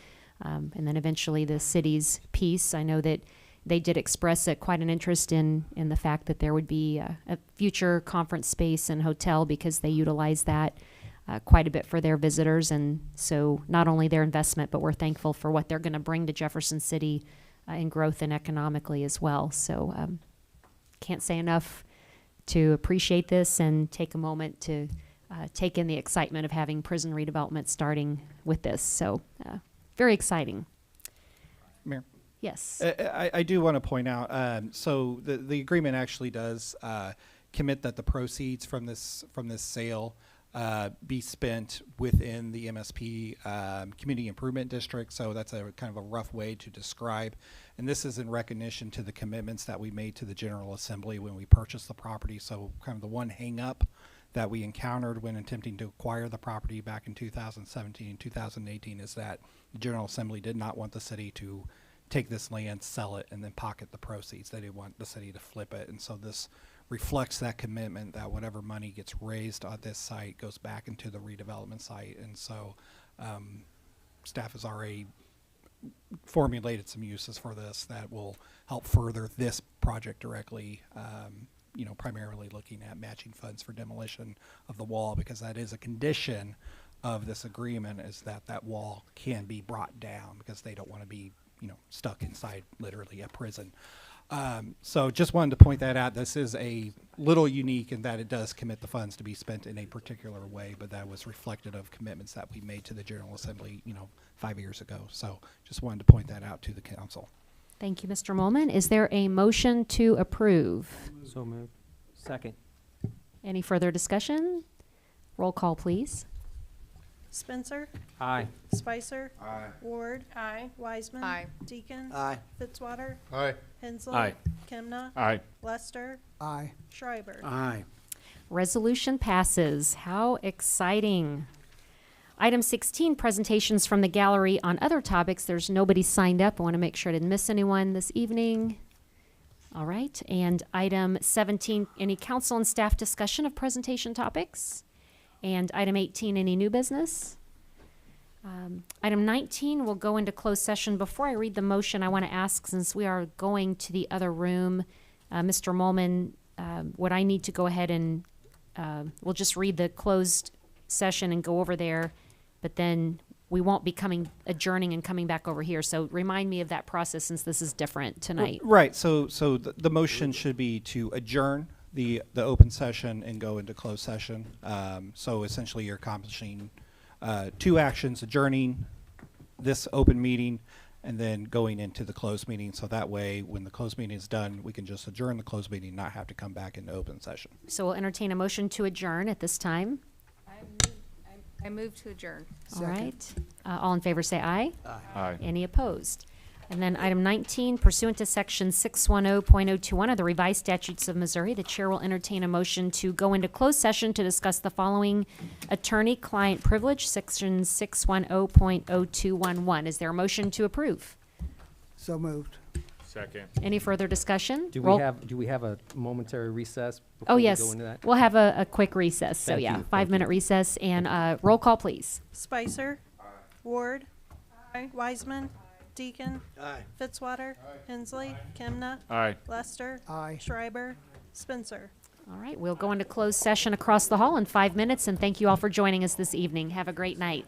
Speaker 1: then eventually the city's piece. I know that they did express quite an interest in the fact that there would be a future conference space and hotel, because they utilize that quite a bit for their visitors. And so not only their investment, but we're thankful for what they're going to bring to Jefferson City in growth and economically as well. So can't say enough to appreciate this and take a moment to take in the excitement of having prison redevelopment starting with this. So very exciting.
Speaker 19: Mayor?
Speaker 1: Yes.
Speaker 19: I do want to point out, so the agreement actually does commit that the proceeds from this sale be spent within the MSP Community Improvement District. So that's a kind of a rough way to describe. And this is in recognition to the commitments that we made to the General Assembly when we purchased the property. So kind of the one hang up that we encountered when attempting to acquire the property back in 2017 and 2018 is that the General Assembly did not want the city to take this land, sell it, and then pocket the proceeds. They didn't want the city to flip it. And so this reflects that commitment that whatever money gets raised on this site goes back into the redevelopment site. And so staff has already formulated some uses for this that will help further this project directly, primarily looking at matching funds for demolition of the wall, because that is a condition of this agreement, is that that wall can be brought down, because they don't want to be stuck inside literally a prison. So just wanted to point that out. This is a little unique in that it does commit the funds to be spent in a particular way, but that was reflective of commitments that we made to the General Assembly, 5 years ago. So just wanted to point that out to the council.
Speaker 1: Thank you, Mr. Molman. Is there a motion to approve?
Speaker 11: So moved. Second.
Speaker 1: Any further discussion? Roll call, please.
Speaker 12: Spencer.
Speaker 11: Aye.
Speaker 12: Spicer.
Speaker 17: Aye.
Speaker 12: Ward. Aye. Wiseman.
Speaker 16: Aye.
Speaker 12: Deacon.
Speaker 13: Aye.
Speaker 12: Fitzwater.
Speaker 17: Aye.
Speaker 12: Hensel.
Speaker 14: Aye.
Speaker 12: Kimna.
Speaker 17: Aye.
Speaker 12: Lester.
Speaker 13: Aye.
Speaker 12: Schreiber.
Speaker 13: Aye.
Speaker 1: Resolution passes. How exciting. Item 16, presentations from the gallery on other topics. There's nobody signed up. I want to make sure I didn't miss anyone this evening. All right. And item 17, any council and staff discussion of presentation topics? And item 18, any new business? Item 19 will go into closed session. Before I read the motion, I want to ask, since we are going to the other room, Mr. Molman, would I need to go ahead and we'll just read the closed session and go over there, but then we won't be adjourning and coming back over here. So remind me of that process, since this is different tonight.
Speaker 19: Right. So the motion should be to adjourn the open session and go into closed session. So essentially you're accomplishing two actions: adjourning this open meeting and then going into the closed meeting. So that way, when the closed meeting is done, we can just adjourn the closed meeting, not have to come back into open session.
Speaker 1: So we'll entertain a motion to adjourn at this time.
Speaker 16: I move to adjourn.
Speaker 1: All right. All in favor say aye.
Speaker 17: Aye.
Speaker 1: Any opposed? And then item 19, pursuant to section 610.021 of the revised statutes of Missouri, the chair will entertain a motion to go into closed session to discuss the following attorney-client privilege, section 610.0211. Is there a motion to approve?
Speaker 13: So moved.
Speaker 14: Second.
Speaker 1: Any further discussion?
Speaker 11: Do
Speaker 1: Roll-
Speaker 11: we have a momentary recess
Speaker 1: Oh,
Speaker 11: before we
Speaker 1: yes.
Speaker 11: go into that?
Speaker 1: We'll have a quick recess. So,
Speaker 11: Thank
Speaker 1: yeah,
Speaker 11: you.
Speaker 1: 5-minute recess. And roll call, please.
Speaker 12: Spicer. Ward. Wiseman. Deacon.
Speaker 2: Aye.
Speaker 12: Fitzwater. Hensley. Kimna.
Speaker 14: Aye.
Speaker 12: Lester.
Speaker 13: Aye.
Speaker 12: Schreiber. Spencer.
Speaker 1: All right, we'll go into closed session across the hall in 5 minutes, and thank you all for joining us this evening. Have a great night.